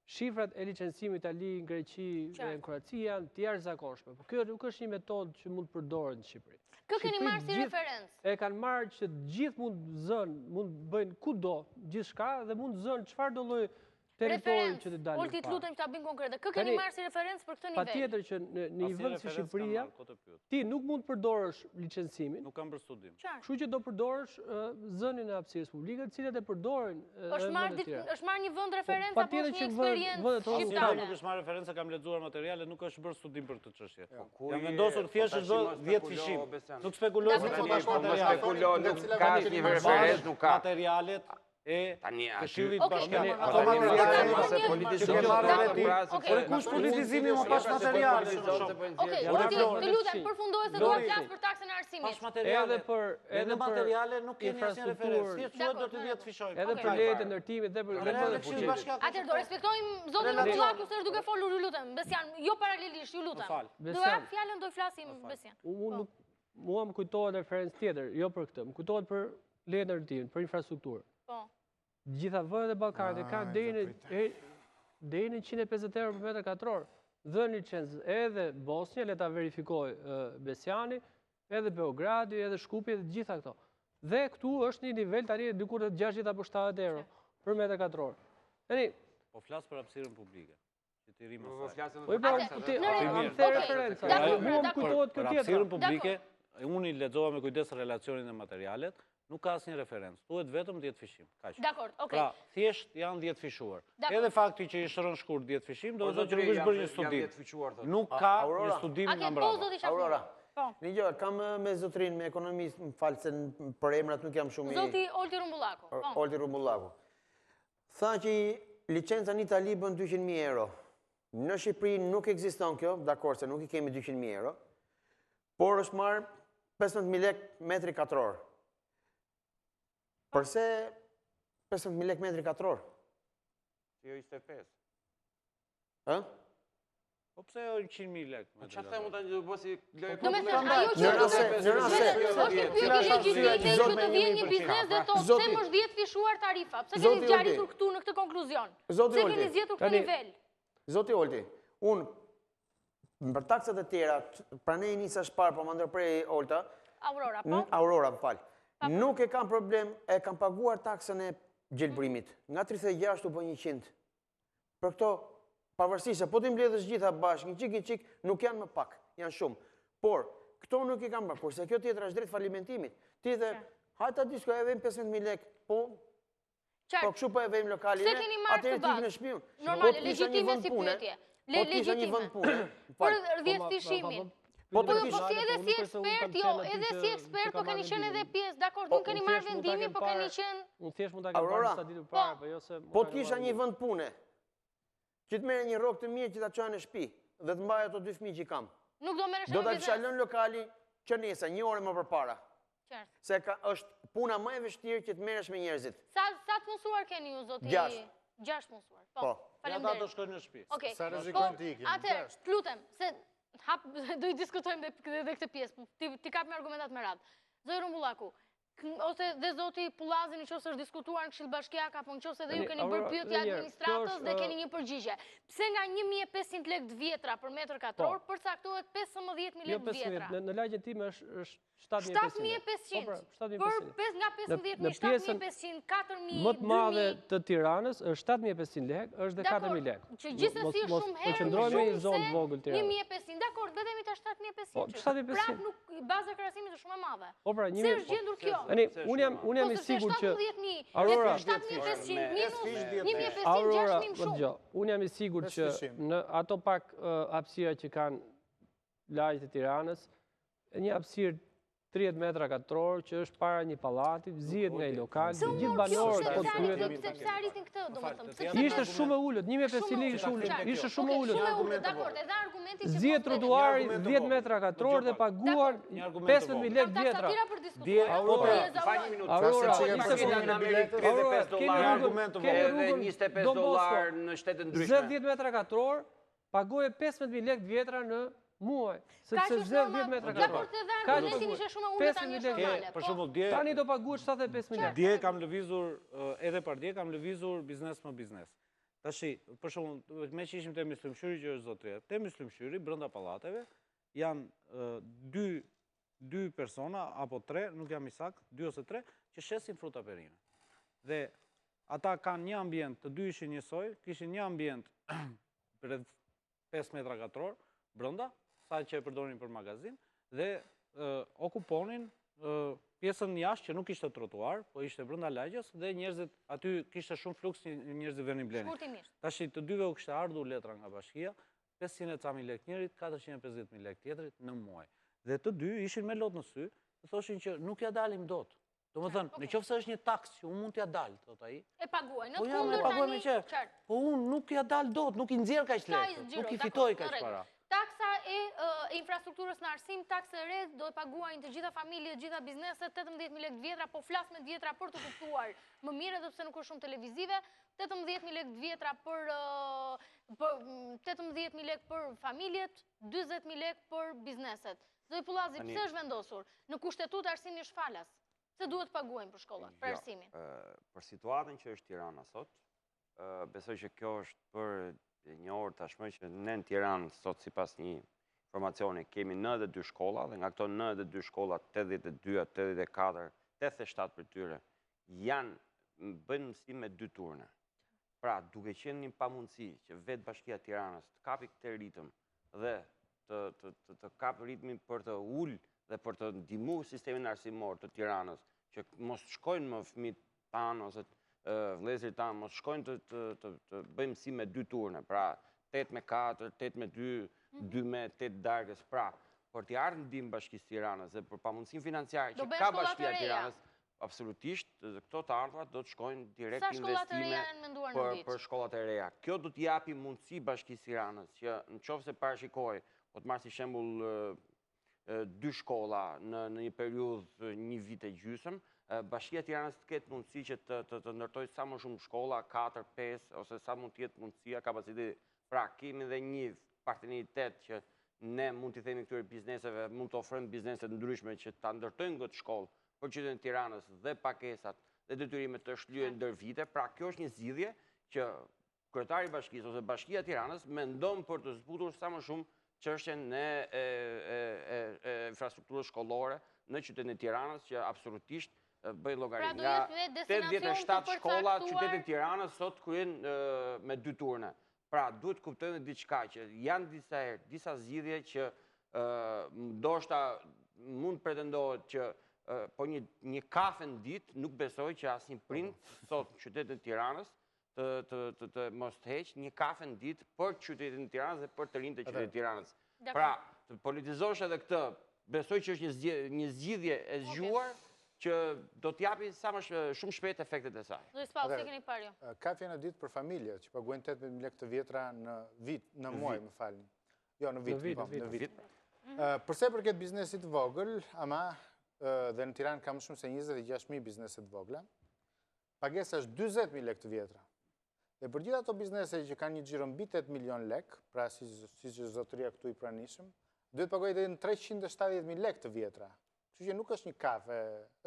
shifrat e licencimit Itali, në Greqi, në Kroaci janë të jashtëzakonshme. Po kjo nuk është një metodë që mund të përdoret në Shqipëri. Kë keni marrë si referencë? E kanë marrë që gjithë mund bëjnë kudo, gjithçka dhe mund zënë çfarë do lloj territori që të dalin. Olti, të lutem që ta bëjmë konkrete. Kë keni marrë si referencë për këtë nivel? Patjetër që në një vend si Shqipëria, ti nuk mund të përdorësh licencimin. Nuk kam për studim. Kështu që do përdorësh zënien e hapësirës publike, të cilat e përdorin. Është marrë një vend referencë apo është një eksperiencë shqiptare? Nuk është marrë referencë, kam lexuar materiale, nuk është bërë studim për këtë çështje. Jam vendosur thjesht të 10 fishim. Nuk spekuloj se po tash materialet e Këshillit Bashkiak. Ato kush politizimi më pas materiale. Okej, të lutem, përfundoj se dua të flas për taksën e arsimit. Edhe materiale nuk keni asnjë referencë. Thjesht duhet do të 10 fishojmë. Edhe për lejet e ndërtimit dhe për lejet e fuqisë. Atëherë do respektojmë zotin Abdullaku se është duke folur, ju lutem. Besian, jo paralelisht, ju lutem. Do jap fjalën, do i flasim Besian. Mua më kujtohet referencë tjetër, jo për këtë. Më kujtohet për lejet e ndërtimit, për infrastrukturë. Po. Gjitha vendet e Ballkanit kanë deri në 150 euro për metër katror. Dhënë licencë edhe Bosnia, le ta verifikoj Besiani, edhe Beogradi, edhe Shkupi, edhe gjitha këto. Dhe këtu është një nivel tani dikur të 60 apo 70 euro për metër katror. Tani po flas për hapësirën publike. Që ti rrim asaj. Po am the referencë. Mua më kujtohet kjo tjetër. Hapësirën publike, unë i lexova me kujdes relacionin e materialet. Nuk ka asnjë referencë. Thuhet vetëm 10 fishim. Kaq. Dakor, okay. Pra, thjesht janë 10 fishuar. Edhe fakti që i shërën shkurt 10 fishim, do të thotë që nuk është bërë një studim. Nuk ka një studim nga mbrapa. Aurora. Një gjë, kam me zotrin, me ekonomist, më falë se për emrat nuk jam shumë i... Zoti Olti Rumbullaku. Olti Rumbullaku. Tha që licenca në Itali bën 200.000 euro. Në Shqipëri nuk ekziston kjo, dakor se nuk i kemi 200.000 euro, por është marrë 15.000 lek metri katror. Përse 15.000 lek metri katror? Jo 25. Po pse o 100.000 lek? Qa themu të një bësi lojë Do me thënë, ajo që është legjitime që të vjen një biznes dhe thotë, pse më është 10 fishuar tarifa? Pse keni zgjaritur këtu në këtë konkluzion? Pse keni zgjetur këtë nivel? Zoti Olti, unë për taksat e tjera, pra ne nisa shparë, po më ndërprej Olta, Aurora, po? Aurora, më falë. Nuk e kam problem, e kam paguar taksën e gjelbrimit. Nga 36 u po 100. Për këto, pavarësisht se po të mbledhësh gjitha bashkë, një qik, nuk janë më pak, janë shumë. Por, këto nuk i kam bërë, kurse kjo tjetër është drejt falimentimit. Ti dhe, hajta disko e vejmë 15.000 lek, po kështu po e vejmë lokalin, atër e t'ikë në shpion. Normale, legjitime si pyetje. Legjitime. Për 10 fishimin. Po si edhe si ekspert, edhe si ekspert, po keni qenë edhe pjesë, dakord, nuk keni marrë vendimi, po keni qenë... Unë thjesht mund ta kem parë sa ditur para, po jo se... Po t'kisha një vend pune, që t'merë një rrok të mirë që t'a qanë në shtëpi, dhe t'mbaj ato 2 fëmijë që kam. Nuk do merresh do t'a kisha lënë lokali që nese, 1 orë më përpara. Se është puna më e vështirë që t'merresh me njerëzit. Sa të mësuar keni ju, zoti? 6 mësuar. Po, faleminderit. Ja do shkojnë në shtëpi. Okej. Sa rrezikojnë të ikin? Atëherë, lutem, se do i diskutojmë dhe këtë pjesë, ti kap me argumentat me radhë. Zoti Rumbullaku, ose dhe zoti Pullazi në qoftë është diskutuar në Këshill Bashkiak apo në qoftë edhe ju keni bërë pyetje administratës dhe keni një përgjigje. Pse nga 1.500 lekë të vjetra për metër katror përcaktohet 15.000 lekë të vjetra? Në lagjen time është 7.500. 7.500. Nga 15.000, 7.500, 4.000, më të madhe të Tiranës është 7.500 lekë, është dhe 4.000 lekë. Që gjithsesi është shumë herë më shumë se 1.500. Dakor, vetëm ta 7.500. Prap nuk baza krahasimit është shumë e madhe. Se është gjendur kjo? Unë jam i sigurt që Aurora 7.500 minus 1.500 6.000 shumë. Unë jam i sigurt që në ato pak hapësira që kanë lagjet e Tiranës, një hapësirë 30 metra katror që është para një pallati, zihet nga i lokal, gjithë banorët po pyeten. Pse arritin këtë, domethënë? Ishte shumë e ulët, 1.500 lekë ishte ulët. Ishte shumë e ulët. Dakor, edhe argumenti që zihet trotuari 10 metra katror dhe paguar 15.000 lekë vjetra. $25 në shtetet ndryshme. 10 metra katror pagoje 15.000 lekë vjetra në muaj, sepse zë 10 metra katror. Ka që ishte shumë ullë tani është normale. Për shembull, dje tani do paguash 75.000 lekë. Dje kam lëvizur edhe për dje kam lëvizur biznes më biznes. Tashi, për shembull, me që ishim te Myslimshyri që është zotëria. Te Myslimshyri brenda pallateve janë dy persona apo 3, nuk jam i sakt, 2 ose 3 që shesin fruta perime. Dhe ata kanë një ambient, të dy ishin njësoj, kishin një ambient për 5 metra katror brenda, sa që e përdorin për magazin, dhe okuponin pjesën jashtë që nuk ishte trotuar, po ishte brenda lagjes, dhe njerëzit aty kishte shumë fluks njerëzit venin blenin. Tashi të dyve u kishte ardhur letra nga bashkia, 500.000 lekë njërit, 450.000 lekë tjetrit në muaj. Dhe të dy ishin me lot në sy, të thoshin që nuk ja dalim dot. Domethënë, në qoftë se është një taks që unë mund t'ja dal, thot ai. E paguaj, në kundër tani. Po unë nuk ja dal dot, nuk i nxjerr kaq lekë, nuk i fitoj kaq para. Taksa e infrastrukturës në arsim, taksa e re do e paguajnë të gjitha familjet, gjitha bizneset, 18.000 lekë vjetra, po flas me vjetra për të kuptuar më mirë edhe pse nuk është shumë televizive, 18.000 lekë vjetra për 18.000 lekë për familjet, 20.000 lekë për bizneset. Zoti Pullazi, pse është vendosur në kushtetut arsimi shfalas? Se duhet paguajnë për shkollat, për arsimin? Për situatën që është Tirana sot, besoj që kjo është për një orë tashmë që ne në Tiranë sot sipas një informacioni kemi 92 shkolla dhe nga këto 92 shkolla 82, 84, 87 për tyre janë bëjnë mësim me 2 turne. Pra, duke qenë një pamundësi që vetë Bashkia e Tiranës të kapi këtë ritëm dhe të kapë ritmin për të ullë dhe për të ndihmu sistemin arsimor të Tiranës, që mos shkojnë më fëmijët tanë ose vëllezërit tanë, mos shkojnë të bëjmë mësim me 2 turne, pra 8 me 4, 8 me 2, 2 me 8 darkës, pra, për t'i ardhë ndihmë Bashkisë Tiranës dhe për pamundësinë financiare që ka Bashkia e Tiranës, absolutisht, këto të ardhurat do të shkojnë direkt investime për shkollat e reja. Kjo do t'i japi mundësi Bashkisë Tiranës, që në qoftë se parashikoj, po të marrë si shembull 2 shkolla në një periudhë 1 vit e gjysmë, Bashkia e Tiranës të ketë mundësi që të ndërtojë sa më shumë shkolla, 4, 5, ose sa mund të jetë mundësia, kapaciteti Pra, kemi dhe një partneritet që ne mund të themi këtyre bizneseve, mund të ofrojmë bizneset ndryshme që ta ndërtojnë këtë shkollë për qytetin e Tiranës dhe pakesat dhe detyrimet të shlyen ndër vite. Pra, kjo është një zgjidhje që kryetari i bashkisë ose Bashkia e Tiranës mendon për të zbutur sa më shumë çështjen e infrastrukturës shkollore në qytetin e Tiranës, që absolutisht bëj llogari nga 87 shkolla qytetin e Tiranës sot kryen me 2 turne. Pra, duhet kuptojmë diçka që janë disa zgjidhje që ndoshta mund pretendohet që po një kafe në ditë nuk besoj që asnjë prind sot në qytetin e Tiranës të mos heqë një kafe në ditë për qytetin e Tiranës dhe për të rinjtë e qytetit e Tiranës. Pra, të politizosh edhe këtë, besoj që është një zgjidhje e zgjuar që do t'japi sa më shumë shpejt efektet e saj. Luis Paul, si keni parë ju? Kafe në ditë për familje, që paguajnë 18.000 lekë të vjetra në vit, në muaj, më falni. Jo, në vit. Përse përket biznesit vogël, ama dhe në Tiranë kam shumë se 26.000 bizneset vogla, pagesa është 20.000 lekë të vjetra. Dhe për gjitha ato biznese që kanë një xhiro mbi 8 milion lekë, pra si që zotëria këtu i pranishëm, duhet pagojë edhe në 370.000 lekë të vjetra. Që nuk është një kafe,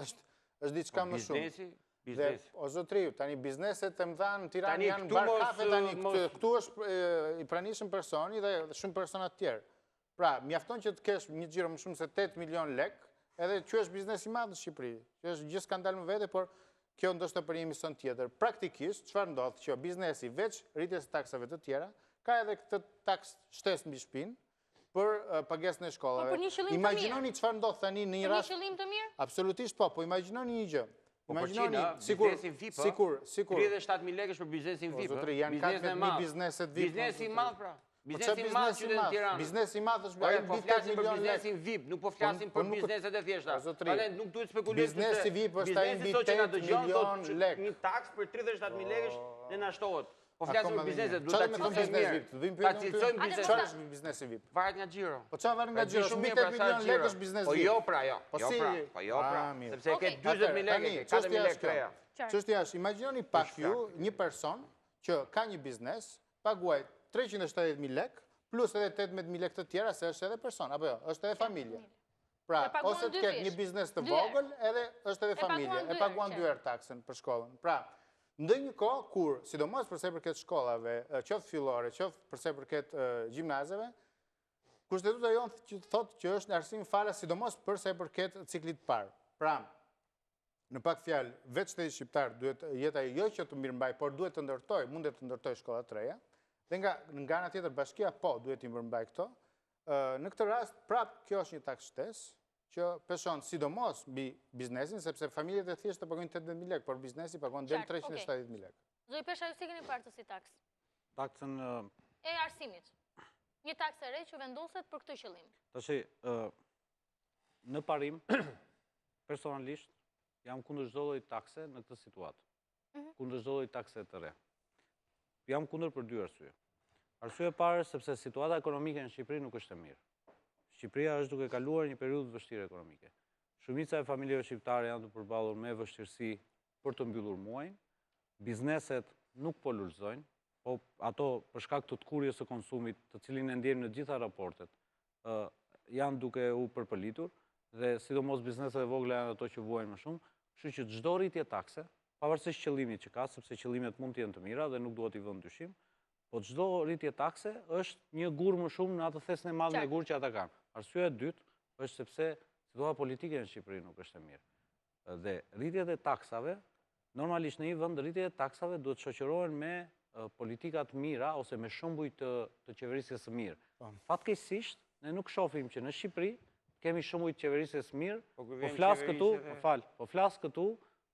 është diçka më shumë. Biznesi. O zotriu, tani bizneset të mëdha në Tiranë janë bar kafe, tani këtu është i pranishëm personi dhe shumë personat tjerë. Pra, mjafton që të kesh një xhiro më shumë se 8 milion lekë, edhe që është biznes i madh në Shqipëri. Që është gjithë skandal më vete, por kjo ndoshta për një emision tjetër. Praktikisht, çfarë ndodh që biznesi veç rritjes së taksave të tjera, ka edhe këtë taks shtesë mbi shtëpinë për pagesën e shkollave. Imagjinoni çfarë ndodh tani në një rast. Për një qëllim të mirë? Absolutisht po imagjinoni një gjë. Imagjinoni biznesin VIP. 37.000 lekë për biznesin VIP. Bizneset VIP. Biznesi i madh pra. Biznesi i madh qytetit të Tiranës. Biznesi i madh është po flasim për biznesin VIP, nuk po flasim për bizneset e thjeshta. Prandaj nuk duhet spekulojmë. Biznesi VIP është ai mbi 8 milion lekë. Një taks për 37.000 lekësh ne na shtohet. Po flasim për bizneset, duhet ta cilësojmë. Ta cilësojmë biznesin. Çfarë është biznesi VIP? Varet nga xhiro. Po çfarë varet nga xhiro? Mbi 8 milion lekë është biznes VIP. Po jo pra, jo. Po jo pra. Sepse ke 40.000 lekë, 40.000 lekë treja. Çështja është, imagjinoni pak ju një person që ka një biznes, paguaj 370.000 lekë, plus edhe 18.000 lekë të tjera, se është edhe person, apo jo, është edhe familje. Pra, ose të ketë një biznes të vogël, edhe është edhe familje, e paguan 2 herë taksën për shkollën. Pra, ndë një kohë, kur, sidomos përse përket shkollave, qoftë fillore, qoftë përse përket gjimnazeve, kushtetuta jonë thotë që është në arsim fala, sidomos përse përket ciklit parë. Pra, në pak fjalë, veç shteti shqiptar duhet jeta jo që të mirëmbaj, por duhet të ndërtoj, mundet të ndërtoj shkollat të reja. Dhe nga ana tjetër bashkia po duhet të mirëmbaj këto. Në këtë rast, prap kjo është një taks shtesë që peshon sidomos mbi biznesin, sepse familjet e thjeshtë pagojnë 18.000 lekë, por biznesi pagon deri 370.000 lekë. Zoj Pesha, ju si keni parë të si taks? Taksën e arsimit. Një taks e re që vendoset për këtë qëllim. Tashi, në parim, personalisht, jam kundër çdo lloji takse në këtë situatë. Kundër çdo lloji takse të re. Jam kundër për 2 arsye. Arsye e parë sepse situata ekonomike në Shqipëri nuk është e mirë. Shqipëria është duke kaluar një periudhë vështirë ekonomike. Shumica e familjeve shqiptare janë të përballur me vështirësi për të mbyllur muajin. Bizneset nuk po lulëzojnë, po ato për shkak të kurjes së konsumit, të cilin e ndjejmë në gjitha raportet, janë duke u përpëlitur dhe sidomos bizneset e vogla janë ato që vuajnë më shumë, kështu që çdo rritje takse, pavarësisht qëllimit që ka, sepse qëllimet mund të jenë të mira dhe nuk duhet i vënë dyshim, po çdo rritje takse është një gur më shumë në atë thesën e madhe e gur që ata kanë. Arsyeja e dytë është sepse situata politike në Shqipëri nuk është e mirë. Dhe rritjet e taksave, normalisht në një vend rritjet e taksave duhet shoqërohen me politika të mira ose me shembuj të qeverisjes së mirë. Fatkeqësisht, ne nuk shohim që në Shqipëri kemi shembuj të qeverisjes së mirë, po flas këtu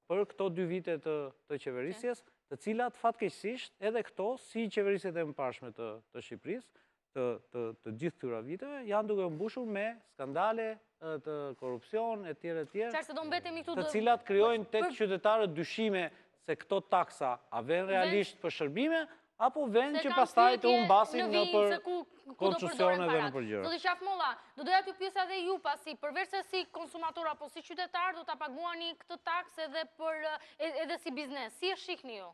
për këto 2 vite të qeverisjes, të cilat fatkeqësisht edhe këto, si qeverisjet e mëparshme të Shqipërisë, të gjithë këtyra viteve, janë duke mbushur me skandale të korupcion, e tjere. Të cilat krijojnë tek qytetarët dyshime se këto taksa a vjen realisht për shërbime, apo vjen që pastaj të humbasin në për koncesionet dhe në përgjëra. Do të Qafmolla, do doja t'ju pyesja edhe ju pasi, përveç se si konsumator apo si qytetar, do ta paguani këtë taksë edhe si biznes. Si e shihni ju?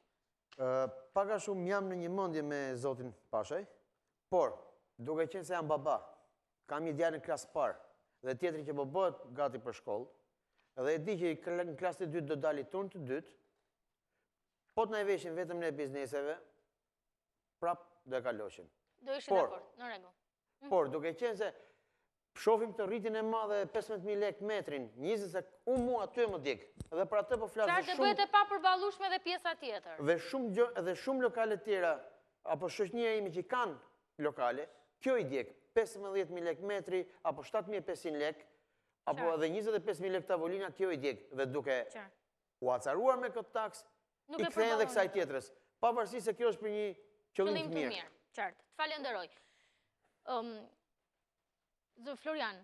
Pak a shumë jam në një mendje me zotin Pashaj, Por, duke qenë se jam baba, kam një djalë në klasë parë, dhe tjetëri që po bëhet gati për shkollë, dhe e di që në klasë të dytë do dali turn të dytë, po të na i veshin vetëm në bizneseve, prap do e kaloshim. Do ishi dakord, në rregull. Por, duke qenë se shofim të rritin e madhe 15.000 lek metrin, 20 se unë mua aty e më dik, dhe për atë po flasë Qartë bëhet e pa përballueshme dhe pjesa tjetër. Dhe shumë lokale tjera, apo shoqënia ime që kanë lokale, kjo i djek 15.000 lek metri, apo 7.500 lek, apo edhe 25.000 lek tavolina, kjo i djek. Dhe duke u acaruar me këtë taks, i kthejnë dhe kësaj tjetrës. Pavarësisht se kjo është për një qëllim të mirë. Qartë, të falenderoj. Zë Florian,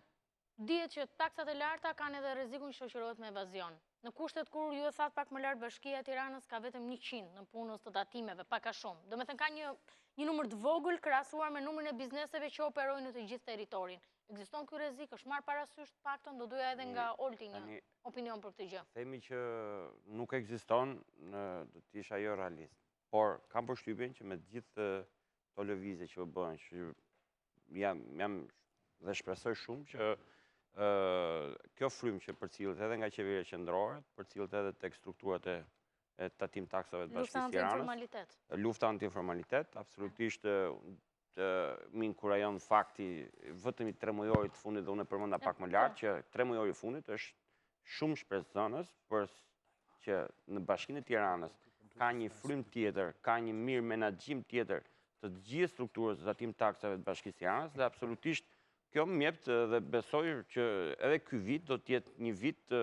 dihet që taksat e larta kanë edhe rrezikun që shoqërohet me evazion. Në kushtet kur ju e thatë pak më lartë Bashkia e Tiranës ka vetëm 100 në punës të datimeve, pak a shumë. Do me thënë ka një numër të vogël krahasuar me numrin e bizneseve që operojnë në të gjithë territorin. Ekziston ky rrezik, është marrë parasysh të paktën, do doja edhe nga Olti një opinion për këtë gjë. Themi që nuk ekziston, do të isha jo realist. Por kam përshtypjen që me të gjithë to lëvizje që bëhen, që jam dhe shpresoj shumë që kjo frymë që përcillet edhe nga qeveria qendrore, përcillet edhe tek strukturat e tatim taksave të Bashkisë Tiranës. Lufta anti-informalitet, absolutisht më inkurajon fakti vetëm i 3 mujorit të fundit, dhe unë e përmenda pak më lart që 3 mujorit të fundit është shumë shpresëdhënës për që në Bashkinë e Tiranës ka një frymë tjetër, ka një mirë menaxhim tjetër të gjithë strukturës të tatim taksave të Bashkisë Tiranës, dhe absolutisht kjo më mjept dhe besoj që edhe ky vit do të jetë një vit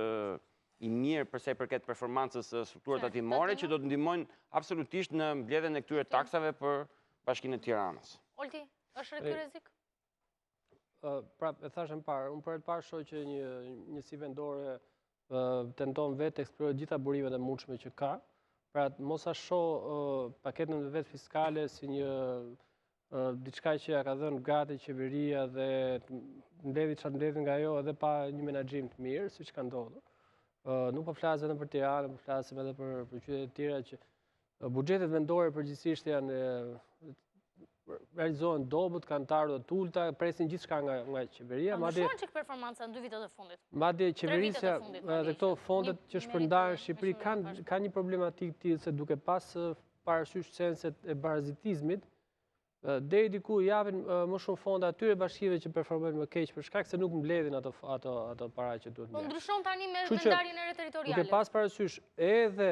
i mirë përsa i përket performancës strukturët tatimore që do të ndihmojnë absolutisht në mbledhjen e këtyre taksave për Bashkinë e Tiranës. Olti, është ky rrezik? Prap, e thashë më parë, unë për e parë shoh që njësi vendore tenton vetë të eksplorojë gjitha burimet e mundshme që ka, pra mos a shoh paketën e vetë fiskale si një diçka që ja ka dhënë gati qeveria dhe mbledhi çfarë mbledhi nga ajo edhe pa një menaxhim të mirë, siç ka ndodhur. Nuk po flas vetëm për Tiranë, po flasim edhe për qytete të tjera që buxhetet vendore përgjithsisht janë realizohen dobët, kanë të ardhur të ulta, presin gjithçka nga qeveria. Ndryshon çik performanca në 2 vitet e fundit. Madje qeverisja dhe këto fondet që shpërndahen në Shqipëri kanë një problematikë tillë se duke pas parasysh senset e barazitizmit, deri diku japin më shumë fonda atyre bashkive që performojnë më keq për shkak se nuk mbledhin ato para që duhet mbledh. Po ndryshon tani me vendarjen e re territoriale. Duke pas parasysh edhe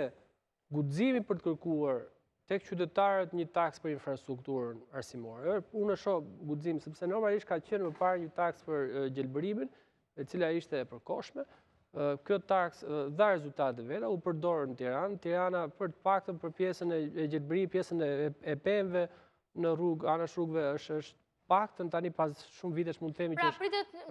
guximi për të kërkuar tek qytetarët një taks për infrastrukturën arsimore. Unë shoh guxim sepse normalisht ka qenë më parë një taks për gjelbërimin, e cila ishte e përkohshme. Kjo taks dha rezultate veta, u përdor në Tiranë. Tirana për të paktën për pjesën e gjelbërimit, pjesën e pemëve në rrugë, anash rrugëve është paktën tani pas shumë vitesh mund të themi që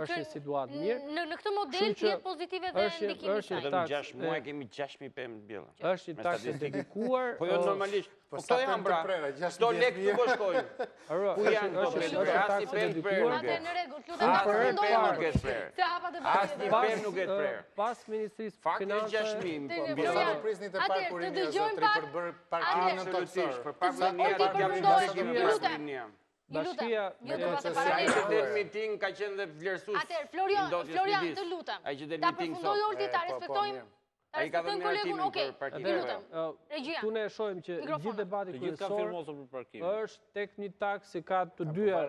është një situatë mirë. Në këtë model jetë pozitive dhe ndikimi i saj. Vetëm 6 muaj kemi 6.000 pemë të mbjellën. Është një taks e dedikuar. Po jo normalisht. Po këto janë pra. Këto lekë nuk po shkojnë. Ku janë këto pemë? Asnjë pemë të prerë. Atë në rregull, lutem ta përfundojmë. Se hapa debatin. Asnjë pemë nuk e prerë. Pas Ministrisë Financave 6.000. Do prisni të parkurimin e zotëri për bërë parkimin në toksor. Për parkimin Bashkia miting ka qenë dhe vlerësues. Atëherë Florian, të lutem. Ta përfundoj Olti, ta respektojmë. Ai ka dhënë kolegun, okej. Të lutem. Regjia. Tu ne shohim që gjithë debati kryesor është tek një taks që ka të dyja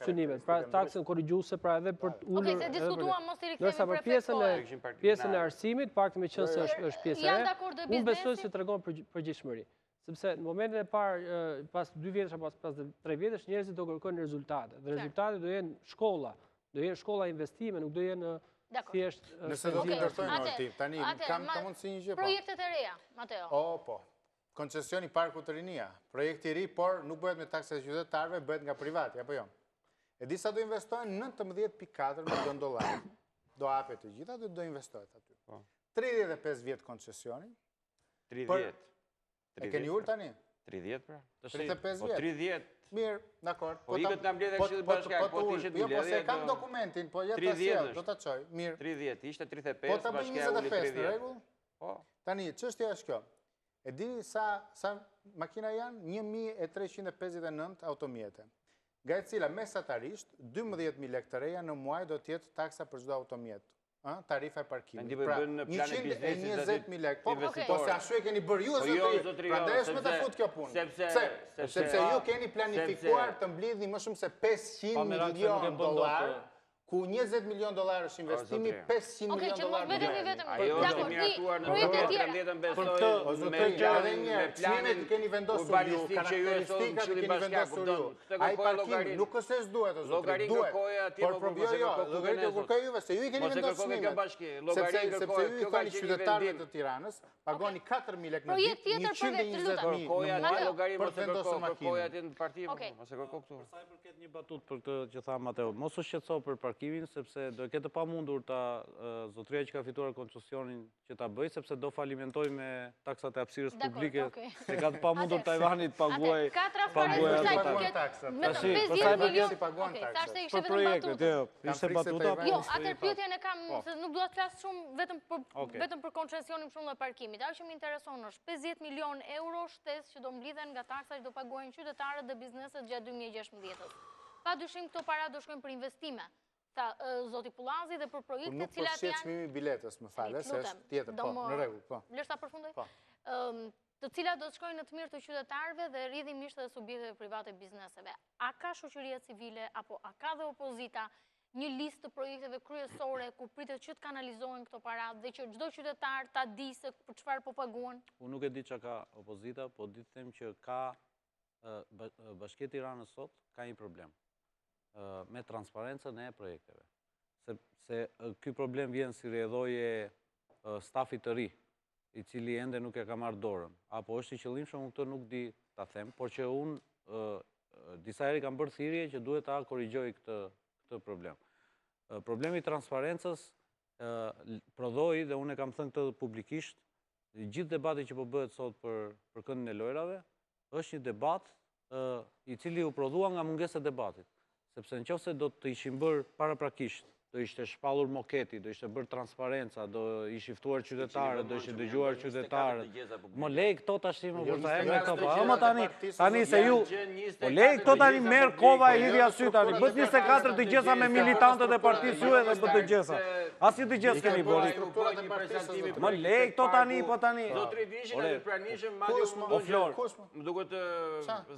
synimet. Pra taksën korrigjuese, pra edhe për të ulur. Okej, se diskutuam mos i rikthehemi për pjesën e arsimit, pak më qenë se është pjesë e re. Unë besoj se tregon përgjegjësimë. Sepse në momentin e parë, pas 2 vjetësh apo pas 3 vjetësh, njerëzit do kërkojnë rezultate. Dhe rezultatet do jenë shkolla. Do jenë shkolla investime, nuk do jenë thjesht... Nëse do t'i ndërtojnë Olti, tani kam mundësi një gjë. Projektet e reja, Mateo. Po. Koncesioni Parku të Rinia. Projekti i ri, por nuk bëhet me taksa e qytetarëve, bëhet nga privati, apo jo? E di sa do investojnë 19.4 milion dollar. Do hapet të gjitha, do investohet aty. 35 vjetë koncesioni. 30. E keni ullë tani? 30 pra? 35 vjetë. 30. Mirë, dakord. Po ikët në mbledhe këshillit bashkiak, po t'ishet mbledhe... Jo, po se kam dokumentin, po jetë të sjellë, do t'a qoj. Mirë. 30, ishte 35, po t'a bëj 25, në regull? Po. Tani, çështja është kjo. E dini sa makina janë? 1359 automjete. nga e cila mesatarisht 12.000 lekë të reja në muaj do tjetë taksa për çdo automjet. Tarifa e parkimit. Pra, 120.000 lekë. Po se ashtu e keni bërë ju, zotri, pra ndaj është me të fut kjo punë. Sepse ju keni planifikuar të mblidhni më shumë se $500 milion, ku $20 milion është investimi, $500 milion. Ajo është miratuar në projekte me planet keni vendosur ju, karakteristikat keni vendosur ju. Ai parkimi nuk është se s'duhet, zotri, duhet. Por problemi jo, llogaritë kërkoj juve se ju i keni vendosur çmimet. Sepse ju i thoni qytetarëve të Tiranës, pagoni 4.000 lekë në ditë, 120.000 në muaj për të vendosur makinë. Mos e kërko këtu. Sa i përket një batut për këtë që tha Mateo, mos u shqetëso për parkimin, sepse do ketë pamundur ta zotria që ka fituar koncesionin që ta bëj, sepse do falimentoj me taksat e hapësirës publike. Se ka të pamundur Tajvanit paguaj taksat. Për projektet, jo, ishte batuta. Jo, atër pyetjen e kam, se nuk duhet të flasë shumë vetëm për koncesionin shumë dhe parkimit. Ajo që më intereson është 50 milion euro shtesë që do mblidhen nga taksa që do paguajnë qytetarët dhe bizneset gjatë 2016. Pa dyshim këto para do shkojnë për investime. Zoti Pullazi dhe për projekte cilat janë... Nuk për shqetë çmimi biletës, më fale, se është tjetër, po, në rregull, po. Lësht ta përfundoj? Të cilat do të shkojnë në të mirë të qytetarëve dhe rrjedhimisht dhe subjekteve private bizneseve. A ka shoqëria civile, apo a ka dhe opozita një listë të projekteve kryesore ku pritet që të kanalizohen këto para dhe që çdo qytetar ta di se për çfarë po paguan? Unë nuk e di çka ka opozita, po di të them që ka Bashkia e Tiranës sot ka një problem me transparencën e projekteve. Sepse ky problem vjen si rrjedhoje stafit të ri, i cili ende nuk e ka marrë dorën. Apo është i qëllimshëm, unë këtë nuk di ta them, por që unë disa herë kam bërë thirrje që duhet ta korrigjoj këtë problem. Problemi i transparencës prodhoi dhe unë e kam thënë këtë publikisht, gjithë debati që po bëhet sot për këndin e lojrave është një debat i cili u prodhua nga mungesa e debatit. Sepse nëse do të ishin bërë paraprakisht, do ishte shpallur moketi, do ishte bërë transparenca, do ishin ftuar qytetarët, do ishin dëgjuar qytetarët. Mo lej këto tash më për ta me këto po. Ama tani se ju po lej këto tani merr kova e hidhi asy tani. Bët 24 dëgjesa me militantët e partisë juaj dhe bët dëgjesa. As një dëgjes keni bërë. Mo lej këto tani po tani. Zotri Vishin është i pranishëm, madje më duket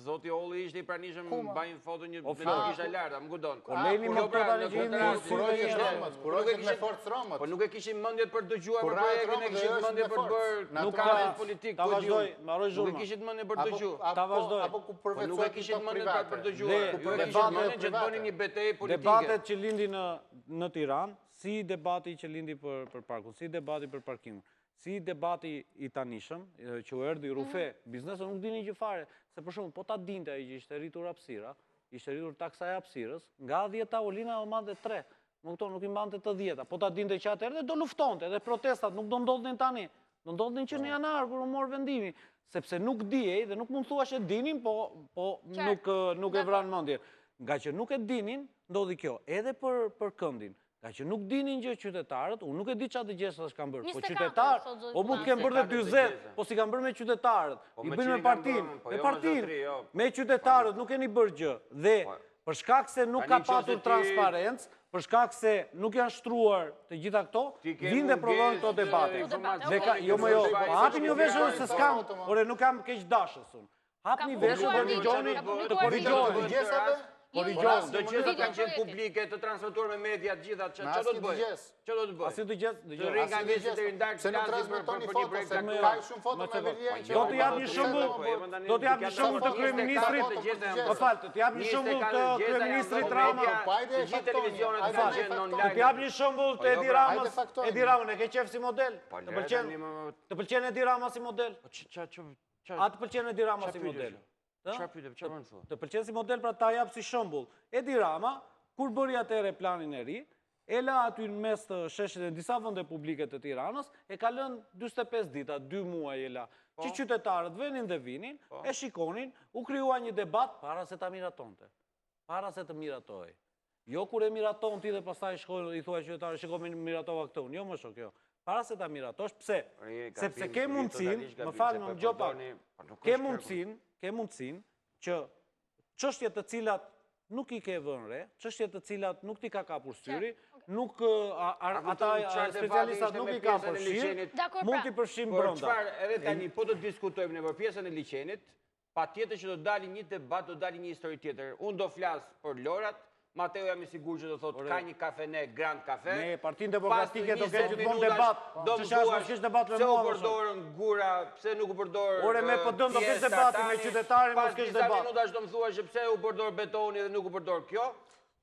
zoti Olli ishte i pranishëm, mbajnë foto një kisha lart, më kujton. Po lejni më këto tani që Po nuk e kishin mendjet për dëgjuar për projektin, e kishin mendje për bërë nuk ka politik. Ta vazhdoj, mbaroj zhurma. Nuk e kishin mendje për dëgjuar. Ta vazhdoj. Apo ku përveçohet nuk e kishin mendje për dëgjuar. Ju e kishin mendje që të bënin një betejë politike. Debatet që lindi në Tiranë, si debati që lindi për parkun, si debati për parkimin, si debati i tanishëm, që u erdhi rufe biznesën, nuk dini gjë fare, se për shembull po ta dinte ai që ishte rritur hapësira, ishte rritur taksa e hapësirës, nga 10 tavolina u mande 3. Nuk i mbante të 10, po ta dinte që atëherë dhe do luftonte, dhe protestat nuk do ndodhin tani, do ndodhin që në janar kur u mor vendimi, sepse nuk dijej dhe nuk mund thuash e dinin, po nuk e vran mendjen. Nga që nuk e dinin, ndodhi kjo, edhe për këndin. Nga që nuk dinin gjë qytetarët, unë nuk e di çfarë dëgjesa kanë bërë, po qytetarët, o mund të kenë bërë dhe 40, po si kanë bërë me qytetarët, i bëjnë me partinë, me qytetarët nuk keni bërë gjë, dhe për shkak se nuk ka patur transparencë, për shkak se nuk janë shtruar të gjitha këto, vinë dhe prodhojnë këto debate. Jo më jo, hapin një veshën se s'kam, ore nuk kam keq dashës unë. Hapin një veshën të korrigjoni. Dëgjesat kanë qenë publike, të transmetuar me media të gjitha, që do të bëjë? Që do të bëjë? Asi dëgjes, të rinë nga vjesit të rindarë se nuk transmetoni foto, se ka shumë foto me Velien. Do të jap një shembull të kryeministrit. Po fal, të jap një shembull të kryeministrit Rama. Të gjithë televizionet kanë qenë online. Të jap një shembull të Edi Ramës. Edi Ramën e ke qef si model? Të pëlqen Edi Rama si model? A të pëlqen Edi Rama si model? Të pëlqen si model, pra ta jap si shembull. Edi Rama, kur bëri atëherë planin e ri, e la aty në mes të sheshit e disa vende publike të Tiranës, e ka lënë 45 dita, 2 muaj e la, që qytetarët venin dhe vinin, e shikonin, u krijua një debat para se ta miratonte. Para se të miratoj. Jo kur e miraton ti dhe pastaj shkoj i thua qytetarët, shikoj me miratova këtë unë, jo më shok, jo. Para se ta miratosh, pse? Sepse ke mundësin, më falë më gjopa, ke mundësin që çështjet të cilat nuk i ke vënë re, çështje të cilat nuk ti ka kapur syri, nuk ata specialistat nuk i ka përfshirë, mund t'i përfshim brenda. Çfarë edhe tani po të diskutojmë në për pjesën e liçenit, patjetër që do dalë një debat, do dalë një histori tjetër. Unë do flas për lorat, Mateo jam i sigurt që do thotë ka një kafene Grand Cafe. Ne Partinë Demokratike do ketë gjithmonë debat. Ç'është nuk kish debat me mua. Pse u përdorën gura, pse nuk u përdor? Ore me po do kesh debati me qytetarin, mos kesh debat. Minuta do më thuash pse u përdor betoni dhe nuk u përdor kjo?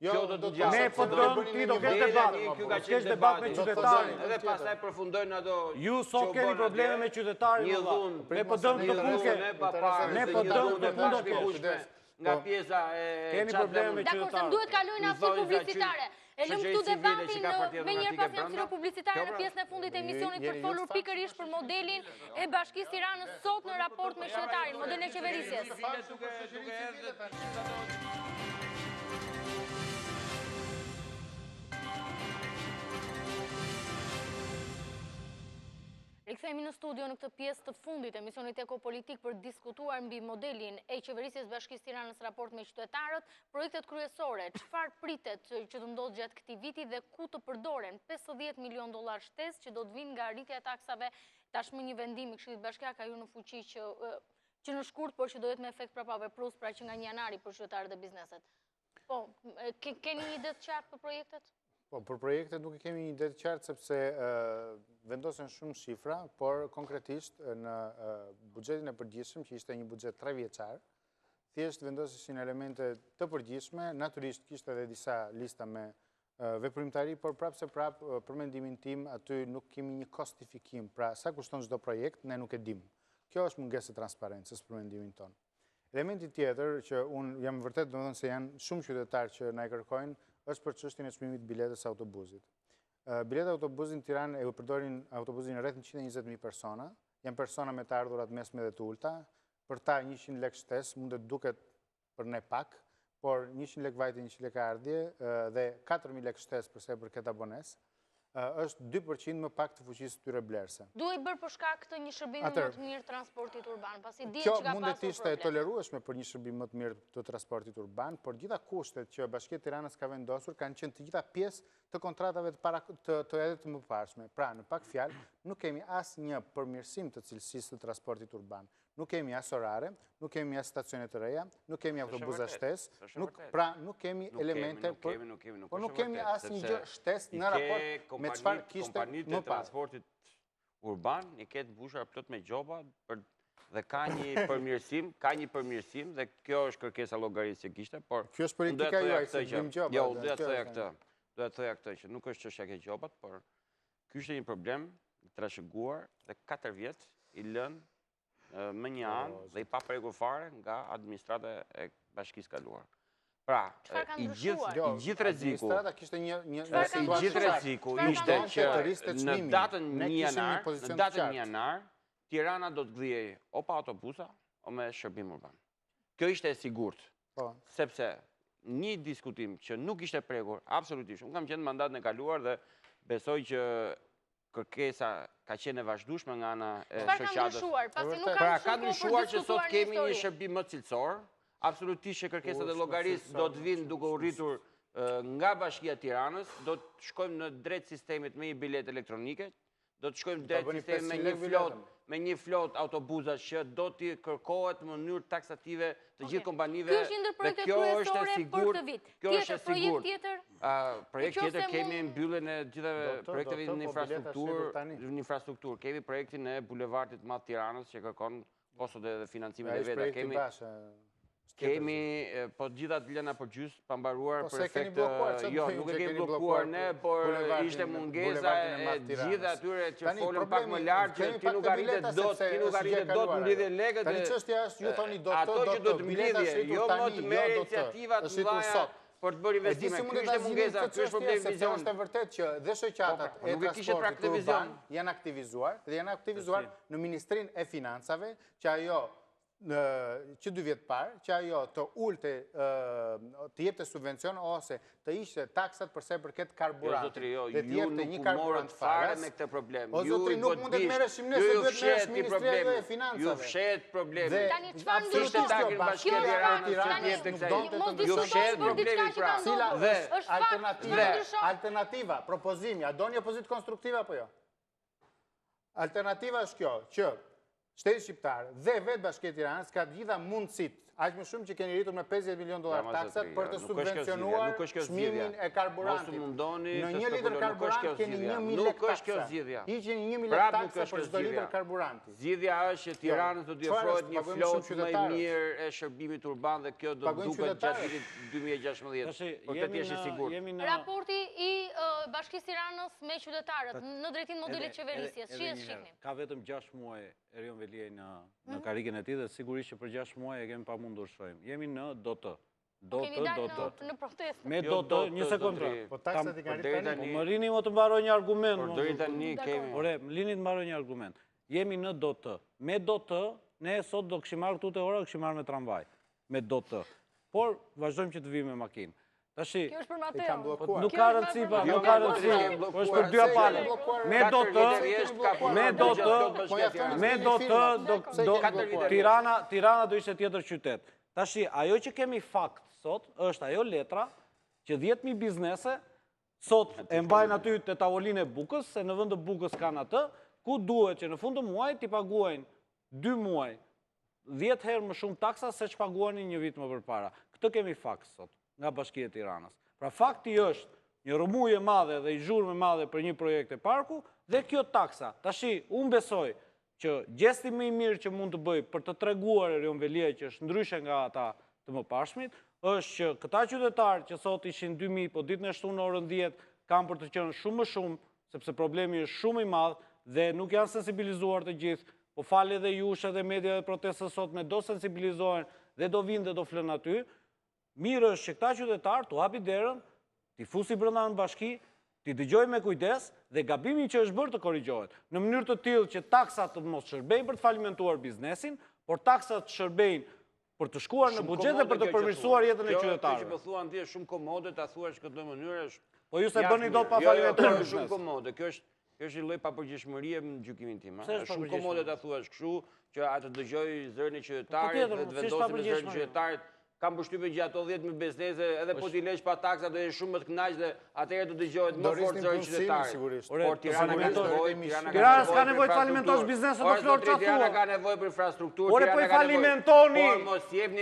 Jo, do të ne po ti do kesh debat. Kesh debat me qytetarin. Edhe pastaj përfundojnë ato. Ju sot keni probleme me qytetarin. Ne po dëm të punë. Ne po dëm të punë. Nga pjesa e... Keni probleme me qytetarë. Dakor, se duhet kalojnë aftësi publicitare. E lëmë këtu debatin me njërë pas një aftësi publicitare në pjesën e fundit e emisionit për të folur pikërisht për modelin e Bashkisë Tiranës sot në raport me qytetarin, modelin e qeverisjes. Rikthehemi në studio në këtë pjesë të fundit e emisionit Ekopolitik për diskutuar mbi modelin e qeverisjes Bashkisë Tiranës raport me qytetarët, projektet kryesore, çfarë pritet që të ndodhë gjatë këtij viti dhe ku të përdoren 50 milion dollar shtesë që do të vinë nga rritja e taksave. Tashmë një vendim i Këshillit Bashkiak ka hyrë në fuqi që në shkurt, por që do jetë me efekt prapaveprues pra që nga 1 janari për qytetarët dhe bizneset. Po, keni një ide të qartë për projektet? Po, për projektet nuk kemi një ide të qartë sepse vendosen shumë shifra, por konkretisht në buxhetin e përgjithshëm, që ishte një buxhet 3 vjeçar, thjesht vendoseshin elemente të përgjithshme, natyrisht kishte edhe disa lista me veprimtari, por prapë se prapë për mendimin tim aty nuk kemi një kostifikim, pra sa kushton çdo projekt, ne nuk e dim. Kjo është mungesë e transparencës për mendimin tonë. Elementi tjetër që unë jam vërtet domethënë se janë shumë qytetarë që na e kërkojnë është për çështjen e çmimit të biletës autobusit. Bileta autobusit në Tiranë e përdorin autobusin rreth 120.000 persona, janë persona me të ardhurat mesme dhe të ulta, për ta 100 lekë shtesë mund të duket për ne pak, por 100 lekë vajtje, 100 lekë ardhje dhe 4.000 lekë shtesë përse për këtë abonesë, është 2% më pak të fuqisë tyre blerëse. Duhet bërë për shkak të një shërbimi më të mirë transportit urban, pasi dihet kjo që ka pasur mundet ishte e problem. tolerueshme për një shërbim më të mirë të transportit urban, por gjitha kushtet që Bashkia e Tiranës ka vendosur kanë qenë të gjitha pjesë të kontratave të edhe të mëparshme. Pra, në pak fjalë, nuk kemi asnjë përmirësim të cilësisë të transportit urban. Nuk kemi as orare, nuk kemi as stacione të reja, nuk kemi autobuza shtesë, pra nuk kemi elemente për... Po nuk kemi as një gjë shtesë në raport me çfarë kishte më pas. Transportit urban i ketë mbushur plot me gjoba dhe ka një përmirësim dhe kjo është kërkesa llogarisë që kishte, por kjo është politika juaj se vim gjoba. Jo, do të thoya këtë që nuk është çështja e gjobat, por ky është një problem i trashëguar dhe 4 vjet i lënë më një anë dhe i paprekur fare nga administrata e Bashkisë kaluar. Pra, i gjithë rreziku ishte që në datën 1 janar, Tirana do të kthihej o pa autobusa o me shërbim urban. Kjo ishte e sigurt, sepse një diskutim që nuk ishte prekur, absolutisht, unë kam qenë mandatin e kaluar dhe besoj që kërkesa ka qenë e vazhdueshme nga ana e shoqatës. Ka ndryshuar që sot kemi një shërbim më cilësor, absolutisht që kërkesat e llogarisë do të vinë duke u rritur nga Bashkia e Tiranës, do të shkojmë në drejt sistemit me një biletë elektronike, do të shkojmë drejt sistemit me një flot autobuzash që do t'i kërkohet në mënyrë taksative të gjithë kompanive. Kjo është një ndër projektet kryesore për këtë vit. Tjetër, projekt tjetër? Projekt tjetër kemi mbylljen e gjitha projekteve në infrastrukturë. Kemi projektin e bulevardit Madh Tiranës që kërkon kostot e financimit e veta. Kemi, po gjitha të lëna për gjysë, pambaruar për efekt, jo, nuk e kemi blokuar ne, por ishte mungesa e gjitha atyre që folën pak më lartë, që ti nuk arritet dot në mblidhje legët, ato që do të mblidhje, jo më të merë iniciativat në vaja për të bërë investime. Kjo ishte mungesa, kjo është problemi vizion. Është e vërtet që dhe shoqatat e transportit urban janë aktivizuar në Ministrinë e Financave, që ajo që 2 vjet parë, që ajo të ulte, të jepte subvencion ose të ishte taksat përse përket karburantit. Dhe të jepte një karburant fare me këtë problem. O zotri, nuk mund të të mereshim ne, se duhet meresh Ministria e Financave. Ju fshet problemi. Tani çfarë ndryshon? Ju fshet problemi pra. Dhe alternativa, propozimi, a do një opozit konstruktive apo jo? Alternativa është kjo, që Shteti shqiptar dhe vetë Bashkia e Tiranës ka të gjitha mundësit, aq më shumë që keni rritur me $50 milion taksat për të subvencionuar çmimin e karburantit. Në 1 litër karburant keni 1.000 lek taksa. Hiqeni 1.000 lek taksa për çdo litër karburanti. Zgjidhja është që Tiranës do t'i ofrohet një flotë më e mirë e shërbimit urban dhe kjo do të duket gjatë vitit 2016. Por këtë është i sigurt. Raporti i Bashkisë Tiranës me qytetarët në drejtim modelit qeverisjes, shihni. Ka vetëm 6 muaj Erion Veliaj në karikën e tij dhe sigurisht që për 6 muaj e kemi pamundur shojmë. Jemi në do të. Kemi dalë në protestë. Me do të, një sekondë. Po taksat i kanë rritur tani. Më rini më të mbaroj një argument. Por deri tani kemi. Ore, më lini të mbaroj një argument. Jemi në do të. Me do të, ne sot do kishim marrë këtu te ora, kishim marrë me tramvaj. Me do të. Por vazhdojmë që të vijmë me makinë. Tashi, kjo është për Mateo. Nuk ka rëndësi pa, nuk ka rëndësi. Po është për 2 palë. Tirana do ishte tjetër qytet. Tashi, ajo që kemi fakt sot, është ajo letra që 10.000 biznese sot e mbajnë aty të tavolinë e Bukës, se në vend të Bukës kanë atë, ku duhet që në fund të muajit t'i paguajnë 2 muaj 10 herë më shumë taksa se që paguani një vit më përpara. Këtë kemi fakt sot nga Bashkia e Tiranës. Pra fakti është një rëmujë e madhe dhe i zhurmë e madhe për një projekt e parku dhe kjo taksa. Tashi, unë besoj që gjesti më i mirë që mund të bëj për të treguar Erion Veliaj që është ndryshe nga ata të mëparshmit, është që këta qytetarë që sot ishin 2.000, po ditën e shtunë në orën 10, kanë për të qenë shumë më shumë, sepse problemi është shumë i madh dhe nuk janë sensibilizuar të gjithë, po fali dhe jush edhe media dhe protestës sot me do sensibilizohen dhe do vinë dhe do flënë aty. Mirë është që këta qytetarë të hapi derën, t'i fusi brenda në bashki, t'i dëgjoj me kujdes dhe gabimin që është bërë të korrigjohet. Në mënyrë të tillë që taksat të mos shërbejnë për të falimentuar biznesin, por taksat të shërbejnë për të shkuar në buxhet dhe për të përmirësuar jetën e qytetarëve. Kjo që po thuan ti është shumë komode, ta thuash këtë mënyrë është. Po ju se bëni dot pa falimentuar biznes. Shumë komode. Kjo është një lloj papërgjithshmërie në gjykimin tim. Është shumë komode ta thuash kështu që atë dëgjoj zërin e qytetarit dhe të vendosim në zërin e qytetarit. Kam përshtypjen që ato 10.000 biznese, edhe po t'i lesh pa taksa do jenë shumë më të kënaqë dhe atëherë do dëgjohet më fort zëri qytetarit. Por Tirana ka nevojë të falimentosh bizneset të florë çfarë thua? Tirana ka nevojë për infrastrukturë. Ore po i falimentoni.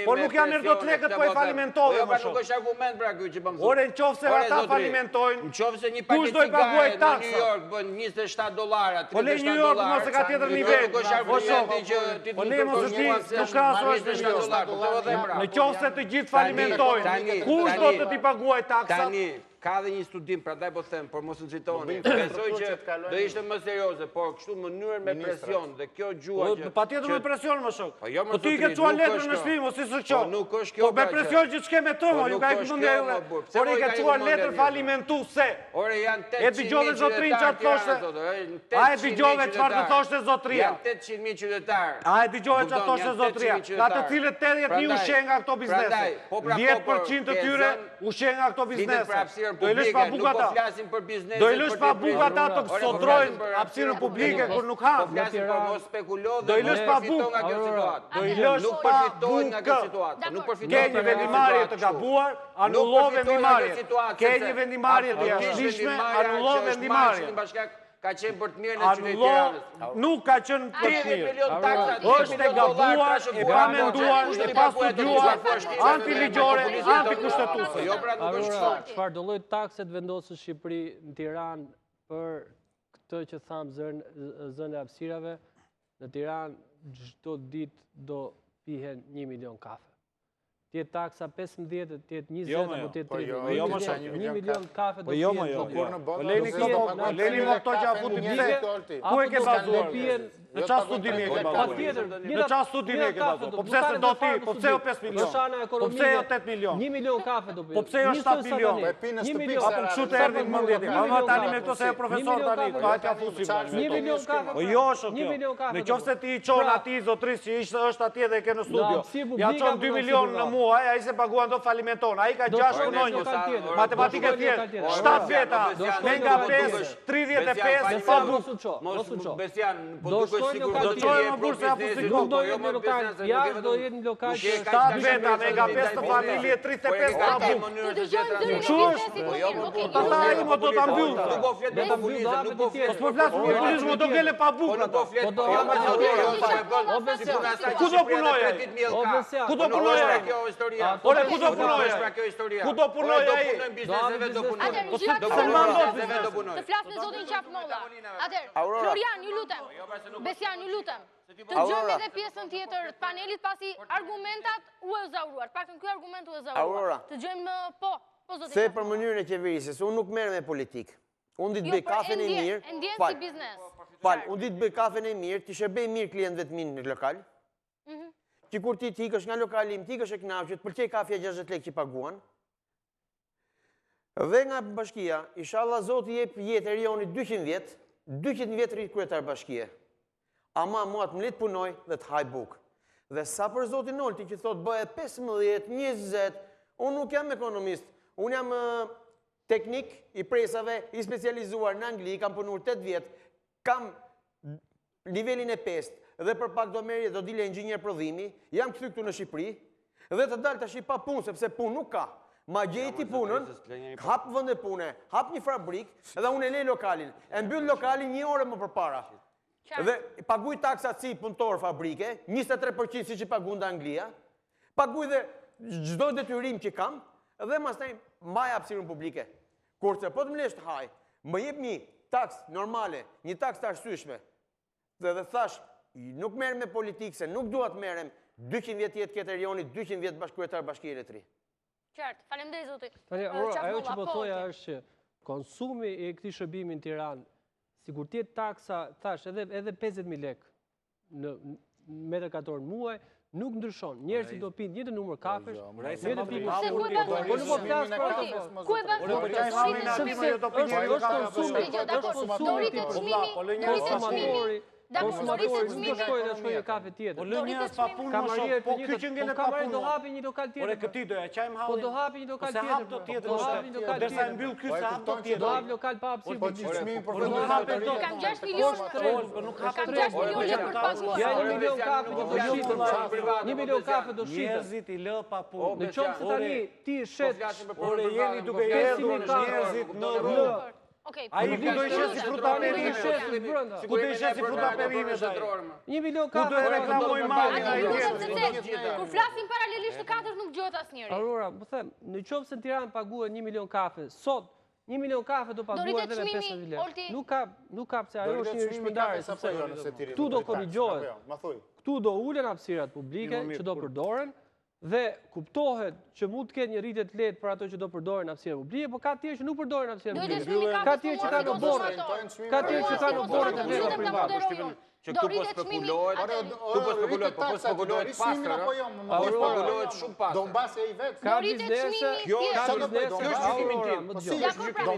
Po nuk janë dot lekët po i falimentove më shumë. Nuk është argument pra ky që po më. Ore nëse ata falimentojnë, nëse një paketë cigare në New York bën $27, $37. Po le New York mos e ka tjetër nivel. Nuk është argumenti që ti po le mos e nuk ka $27. Në qoftë se të gjithë falimentojnë, kush do të t'i paguaj taksat? Tani, ka dhe një studim, prandaj po them, por mos nxitoni. Besoj që do ishte më serioze, por kështu mënyrë me presion dhe kjo gjua që patjetër me presion më shok. Po ti ke nuk çuar është letrën në kjo. shtëpi, mos i sërqo. Po nuk është kjo. Po me presion që ç'ke me të, ju ka mundë juve. Por i ke çuar letër falimentuese. Ore janë 800.000. E dëgjove zotrin çfarë thoshte? A e dëgjove çfarë të thoshte zotria? Janë 800.000 qytetarë. A e dëgjove çfarë thoshte zotria? Nga të cilët 80.000 ushqen nga këto biznese. 10% të tyre ushqen nga këto biznese. Do i lësh pa bukata. Do i lësh pa bukata të sotrojnë hapësirën publike kur nuk ha. Do i lësh pa bukë. Do i lësh pa bukë. Ke një vendimarrje të gabuar, anullon vendimarrjet. Ke një vendimarrje të jashtëligjshme, anullon vendimarrjet. Ka qenë për të mirën e qytetit Tiranës. Nuk ka qenë për të mirë. Është e gabuar, e pa menduar, e pa studiuar, antiligjore, antikushtetuese. Çfarë do lloj takse të vendosë Shqipëri në Tiranë për këtë që thamë zënë e hapësirave? Në Tiranë çdo ditë do pihen 1 milion kafe. tjetë taksa 15, tjetë 20, apo tjetë 30. 1 milion kafe do pijen. Leni më këto që a futi pse? Ku e ke bazuar? Në qa studimi e ke bazuar? Në qa studimi e ke bazuar? Po pse se do ti? Po pse jo 5 milion? Po pse jo 8 milion? 1 milion kafe do pijen. Po pse jo 7 milion? Apo kështu të erdhin mëndjeti. Ama tani me këto se e profesor tani, ka hajtja fusim. 1 milion kafe. Po jo shokjo. Në qofë se ti i qonë ati zotris që është atje dhe ke në studio. Ja qonë 2 milion në muaj, a i se paguan do falimenton. A i ka 6 punonjës. Matematike thjesht. 7 veta. Me nga 5, 35, pa buk. Do qojë më burë se a fusikon. Do jetë në lokal, jashtë do jetë në lokal. 7 veta, me nga 5 të familje, 35 pa buk. Kështu është? Ta ta e më do të ambyllë. Do të ambyllë, do apet i tjetë. Po flasë më populizmu, do gele pa buk. Ku do punoj e? Ku do punoj e? Ore, ku do punoj e? Ku do punoj e? Të flasë në zotin qafë molla. Atër, Florian, ju lutem. Besian, ju lutem. Të gjëmë edhe pjesën tjetër të panelit pasi argumentat u e zauruar. Paktën kjo argument u e zauruar. Të gjëmë po zotin qafë. Se për mënyrën e qeverisës, unë nuk merë me politikë. Unë ditë bëj kafen e mirë. E ndjenë si biznes. Unë ditë bëj kafen e mirë, ti shërbej mirë klientëve të minë në lokal. Që kur ti t'ikësh nga lokali im, t'ikësh e knaqët, përqej kafja 60 lek që paguan. Dhe nga bashkia, inshallah Zoti jep jetë e rionit 200 vjetë, 200 vjetë rritë kryetar bashkie. Ama mua të mlitë punoj dhe të haj buk. Dhe sa për Zotin Olti që thot bëhe 15, 20, unë nuk jam ekonomist, unë jam teknik i presave, i specializuar në Angli, kam punur 8 vjetë, kam nivelin e 5, dhe për pak do merje do dile inxhinier prodhimi, jam këthy këtu në Shqipëri, dhe të dalë të shi pa punë, sepse punë nuk ka. Ma gjeti punën, hap vënd e pune, hap një fabrik, edhe unë e lej lokalin. E mbyll lokalin 1 orë më përpara. Dhe paguj taksa si punëtor fabrike, 23% si që pagun dhe Anglia, paguj dhe gjdo detyrim që kam, dhe mas taj maj hapësirën publike. Kurse po të mlesht haj, më jep një taks normale, një taks të arsyeshme, dhe thash, nuk merem me politikë, se nuk duat merem 200 vjetë jetë këtë rionit, 200 vjetë bashkëkryetar bashkije e 3. Qartë, falemdej zoti. Ajo që po thoja është që konsumi e këtij shërbimi në Tiranë, sikur të jetë taksa, thash, edhe 50.000 lek në metër katror në muaj, nuk ndryshon. Njerëzit do pinë njëtë numër kafesh, njëtë pinë po nuk po flas për atë. Ku e konsumatori nuk shkojnë dhe shkojnë kafe tjetër. Po lë njërës pa punë më shumë, po kjo që ngele pa punë. Do hapi një lokal tjetër. Ore këti doja, qajmë halin. Po do hapi një lokal tjetër. Se hap do tjetër. Dersa e mbyll ky se hap do tjetër. Do hap lokal pa hapësirë. Po që çmimi për nuk hapet do. Kam 6 milion. Kam 6 milion lekë për paguar. Ja 1 milion kafe që do shitën. 1 milion kafe do shitën. Njerëzit i lë pa punë. Në qoftë se tani ti shet. Ore jeni duke erdhur njerëzit në rrugë. A i ku do ishe si fruta perime? Ku do ishe si fruta perime? 1 milion kafe. Ku do e reklamoj malin a i tjetër? Kur flasim paralelisht të katërt nuk gjot asnjëri. Aurora, më them, në qoftë se në Tiranë paguhet 1 milion kafe, sot 1 milion kafe do paguhet edhe me 500.000 lekë. Nuk ka pse, ajo është një rishpëndarje. Këtu do korrigjohet. Këtu do ulen hapësirat publike që do përdoren. Dhe kuptohet që mund të ketë një rritje të lehtë për ato që do përdoren hapësira publike, por ka tjerë që nuk përdoren hapësira publike. Ka tjerë që kanë oborre. Ka tjerë që kanë oborre të veta private. Që këtu po spekulohet, po spekulohet pastra, po spekulohet shumë pastra. Donbasi i vetë. Ka biznese, kjo është gjykimin tim.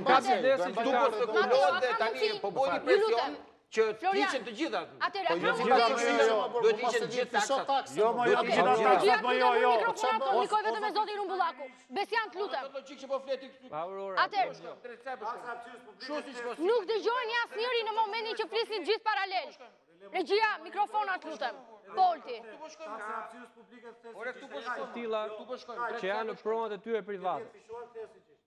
Ka biznese që këtu po spekulohet dhe tani po bëni presion që t'hiqen të gjitha. Atëherë, duhet t'hiqen të gjitha taksat. Jo, më jo, t'hiqen të taksat, më jo. Komunikoj vetëm me zotin Rumbullaku. Besian, të lutem. Atëherë, nuk dëgjojnë asnjëri në momentin që flisnin gjithë paralel. Regjia, mikrofonat lutem. Polti. Tilla që janë në pronat e tyre private.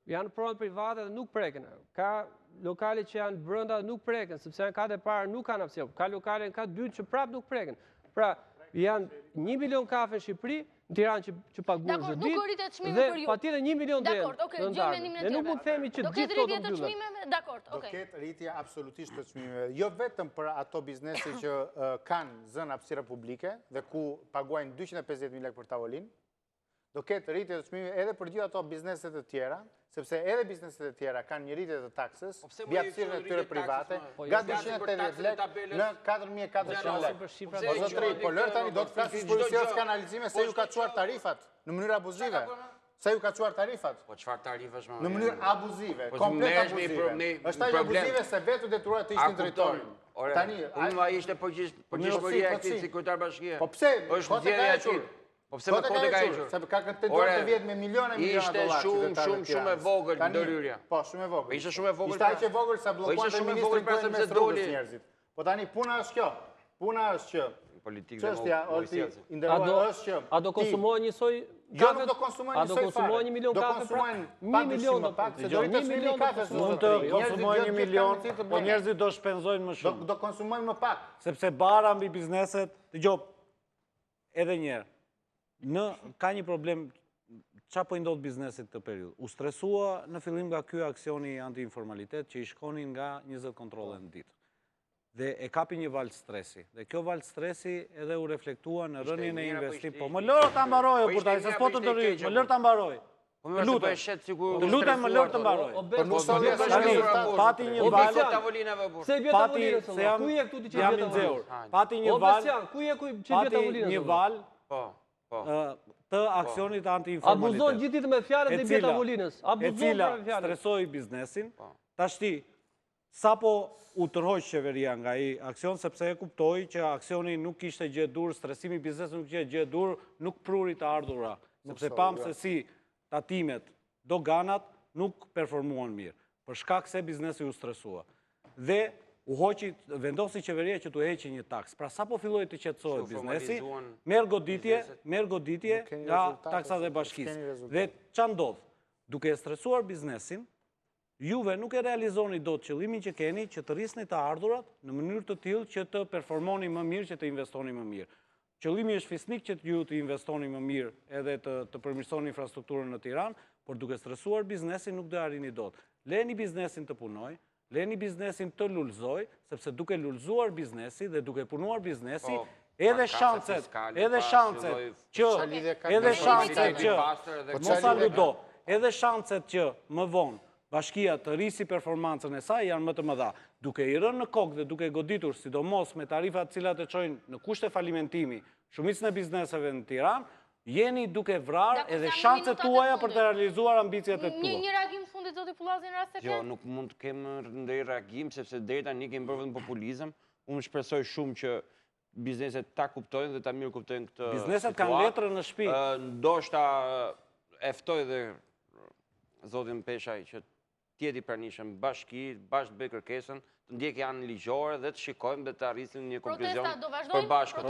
Janë pronat private dhe nuk preken. Ka lokale që janë brenda dhe nuk preken, sepse janë katë e parë nuk kanë hapësirë. Ka lokale në katë dytë që prapë nuk preken. Pra, janë 1 milion kafe në Shqipëri, në Tiranë që paguën çdo ditë, dhe patjetër 1 milion deri në ndarje. Ne nuk mund të themi që gjithë këto do mbyllen. Do ketë rritje absolutisht të çmimeve, jo vetëm për ato biznese që kanë zënë hapësira publike dhe ku paguajnë 250.000 lekë për tavolinë, do ketë rritje të çmimeve edhe për gjithë ato bizneset e tjera, sepse edhe bizneset e tjera kanë një rritje të taksës, mbi hapësirën e tyre private, nga 280 lekë në 4.400 lekë. Po zotëri, po lërë tani do të flasë policia s'ka analizime se ju ka çuar tarifat në mënyrë abuzive. Se ju ka çuar tarifat? Po çfarë tarifash më? Në mënyrë abuzive, komplet abuzive. Është ajo abuzive se vetë detyruar të ishin drejtori. Tani, unë ai ishte përgjithësia e këtij kryetar bashkie. Po pse? Është vjedhja e tij. Po pse më kote ka hequr? Se ka tentuar të vjetë me miliona dollar. Ishte shumë e vogël ndërhyrja. Po, shumë e vogël. Ishte shumë e vogël. Ishte aq e vogël sa bllokuante ministrin për mes rrugës njerëzit. Po tani puna është kjo. Puna është që politikë çështja i nderuar është që a do konsumohen njësoj jo nuk do konsumohen njësoj fare. A do konsumohen 1 milion kafe? Do konsumohen 1 milion do pak, se do rritë 1 milion kafe. Mund të konsumojnë 1 milion, po njerëzit do shpenzojnë më shumë. Do konsumojnë më pak. Sepse bara mbi bizneset, dëgjoj, edhe një herë, ka një problem, qa po i ndodh biznesit të periudhë? U stresua në fillim nga ky aksioni anti-informalitet që i shkonin nga 20 kontrole në ditë. Dhe e kapi një valë stresi. Dhe kjo valë stresi edhe u reflektua në rënien e investim. Po më lërë të mbaroj, o burtaj, se s'po të ndërryjë, më lërë të mbaroj. Lutem, më lërë të mbaroj. Pati një valë, të aksionit anti-informalitet. Abuzon gjithit me fjallet dhe bje tavolinës. E cila stresoj biznesin, tashti, sa po u tërhoq qeveria nga i aksion, sepse e kuptoj që aksioni nuk ishte gjë dur, stresimi biznes nuk ishte gjë dur, nuk pruri të ardhura. Sepse pam se si tatimet, doganat, nuk performuan mirë. Për shkak se biznesi u stresua. Dhe u hoqi, vendosi qeveria që t'u heqi një taks. Pra sa po filloj të qetësohet biznesi, merë goditje nga taksa dhe bashkisë. Dhe qa ndodh? Duke e stresuar biznesin, juve nuk e realizoni do të qëllimin që keni që të rrisni të ardhurat në mënyrë të tillë që të performoni më mirë, që të investoni më mirë. Qëllimi është fisnik që ju të investoni më mirë edhe të përmirësoni infrastrukturën në Tiranë, por duke stresuar biznesin nuk do arrini dot. Leni biznesin të punoj, leni biznesin të lulëzoj, sepse duke lulëzuar biznesi dhe duke punuar biznesi, edhe shancet që më vonë bashkia të rrisi performancën e saj janë më të mëdha. Duke i rënë në kokë dhe duke goditur, sidomos me tarifat cilat e çojnë në kushte falimentimi, shumicën e bizneseve në Tiranë, jeni duke vrarë edhe shanset tuaja për të realizuar ambicjet e tua. Një reagim fundit, zoti Pullazi, në rast se Jo, nuk mund të kemë ndonjë reagim, sepse deri tani kemi bërë vetëm populizëm. Unë shpresoj shumë që bizneset ta kuptojnë dhe ta mirë kuptojnë këtë. Bizneset kanë letrën në shtëpi. Ndoshta e ftoj dhe zotin Peshaj që tjeti pranishëm bashki, bashkë të bëjë kërkesën, të ndjekë janë ligjore dhe të shikojmë dhe të arrisim një konkluzion për bashkët.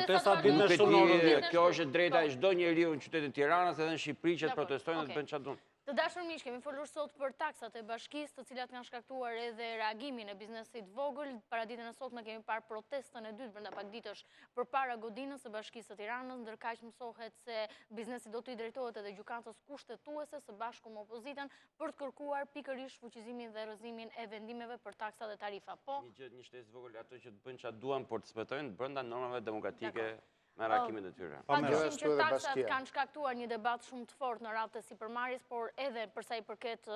Kjo është drejta e çdo njeriu në qytetin e Tiranës edhe në Shqipëri që të protestojnë dhe të bëjnë çfarë duan. Të dashur miq, kemi folur sot për taksat e bashkisë, të cilat kanë shkaktuar edhe reagimin e biznesit vogël. Para ditën e sotme kemi parë protestën e dytë brenda pak ditësh përpara godinës së Bashkisë së Tiranës, ndërkaq mësohet se biznesi do të i drejtohet edhe gjykatës kushtetuese së bashku me opozitën për të kërkuar pikërisht fuqizimin dhe rrëzimin e vendimeve për taksa dhe tarifa. Po. Një shtesë vogël ato që të bëjnë çfarë duan, por të spetojnë brenda normave demokratike. Me rakimin e tyre. Padyshim që taksat kanë shkaktuar një debat shumë të fortë në radhë të sipërmarrjes, por edhe përsa i përket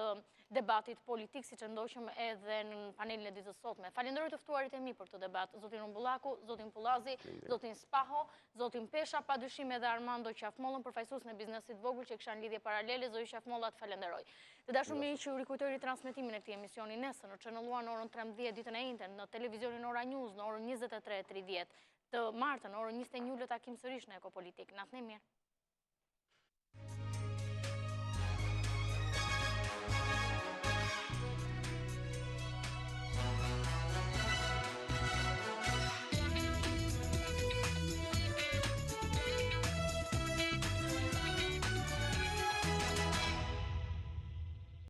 debatit politik, siç e ndoqëm edhe në panelin e ditës sotme. Falenderoj të ftuarit e mi për këtë debat, zotin Rumbullaku, zotin Pullazi, zotin Spaho, zotin Pesha, padyshim edhe Armando Qafmollën, përfaqësues në biznesit vogël që kishan lidhje paralele, zoti Qafmolla, të falenderoj. Të dashur miq, ju rikujtoj transmetimin e këtij emisioni nesër në Channel One në orën 13 ditën e njëjtën, në televizionin Ora News në orën 23:30. Të martën, orën 21 takim sërish në Ekopolitik. Natën e mirë.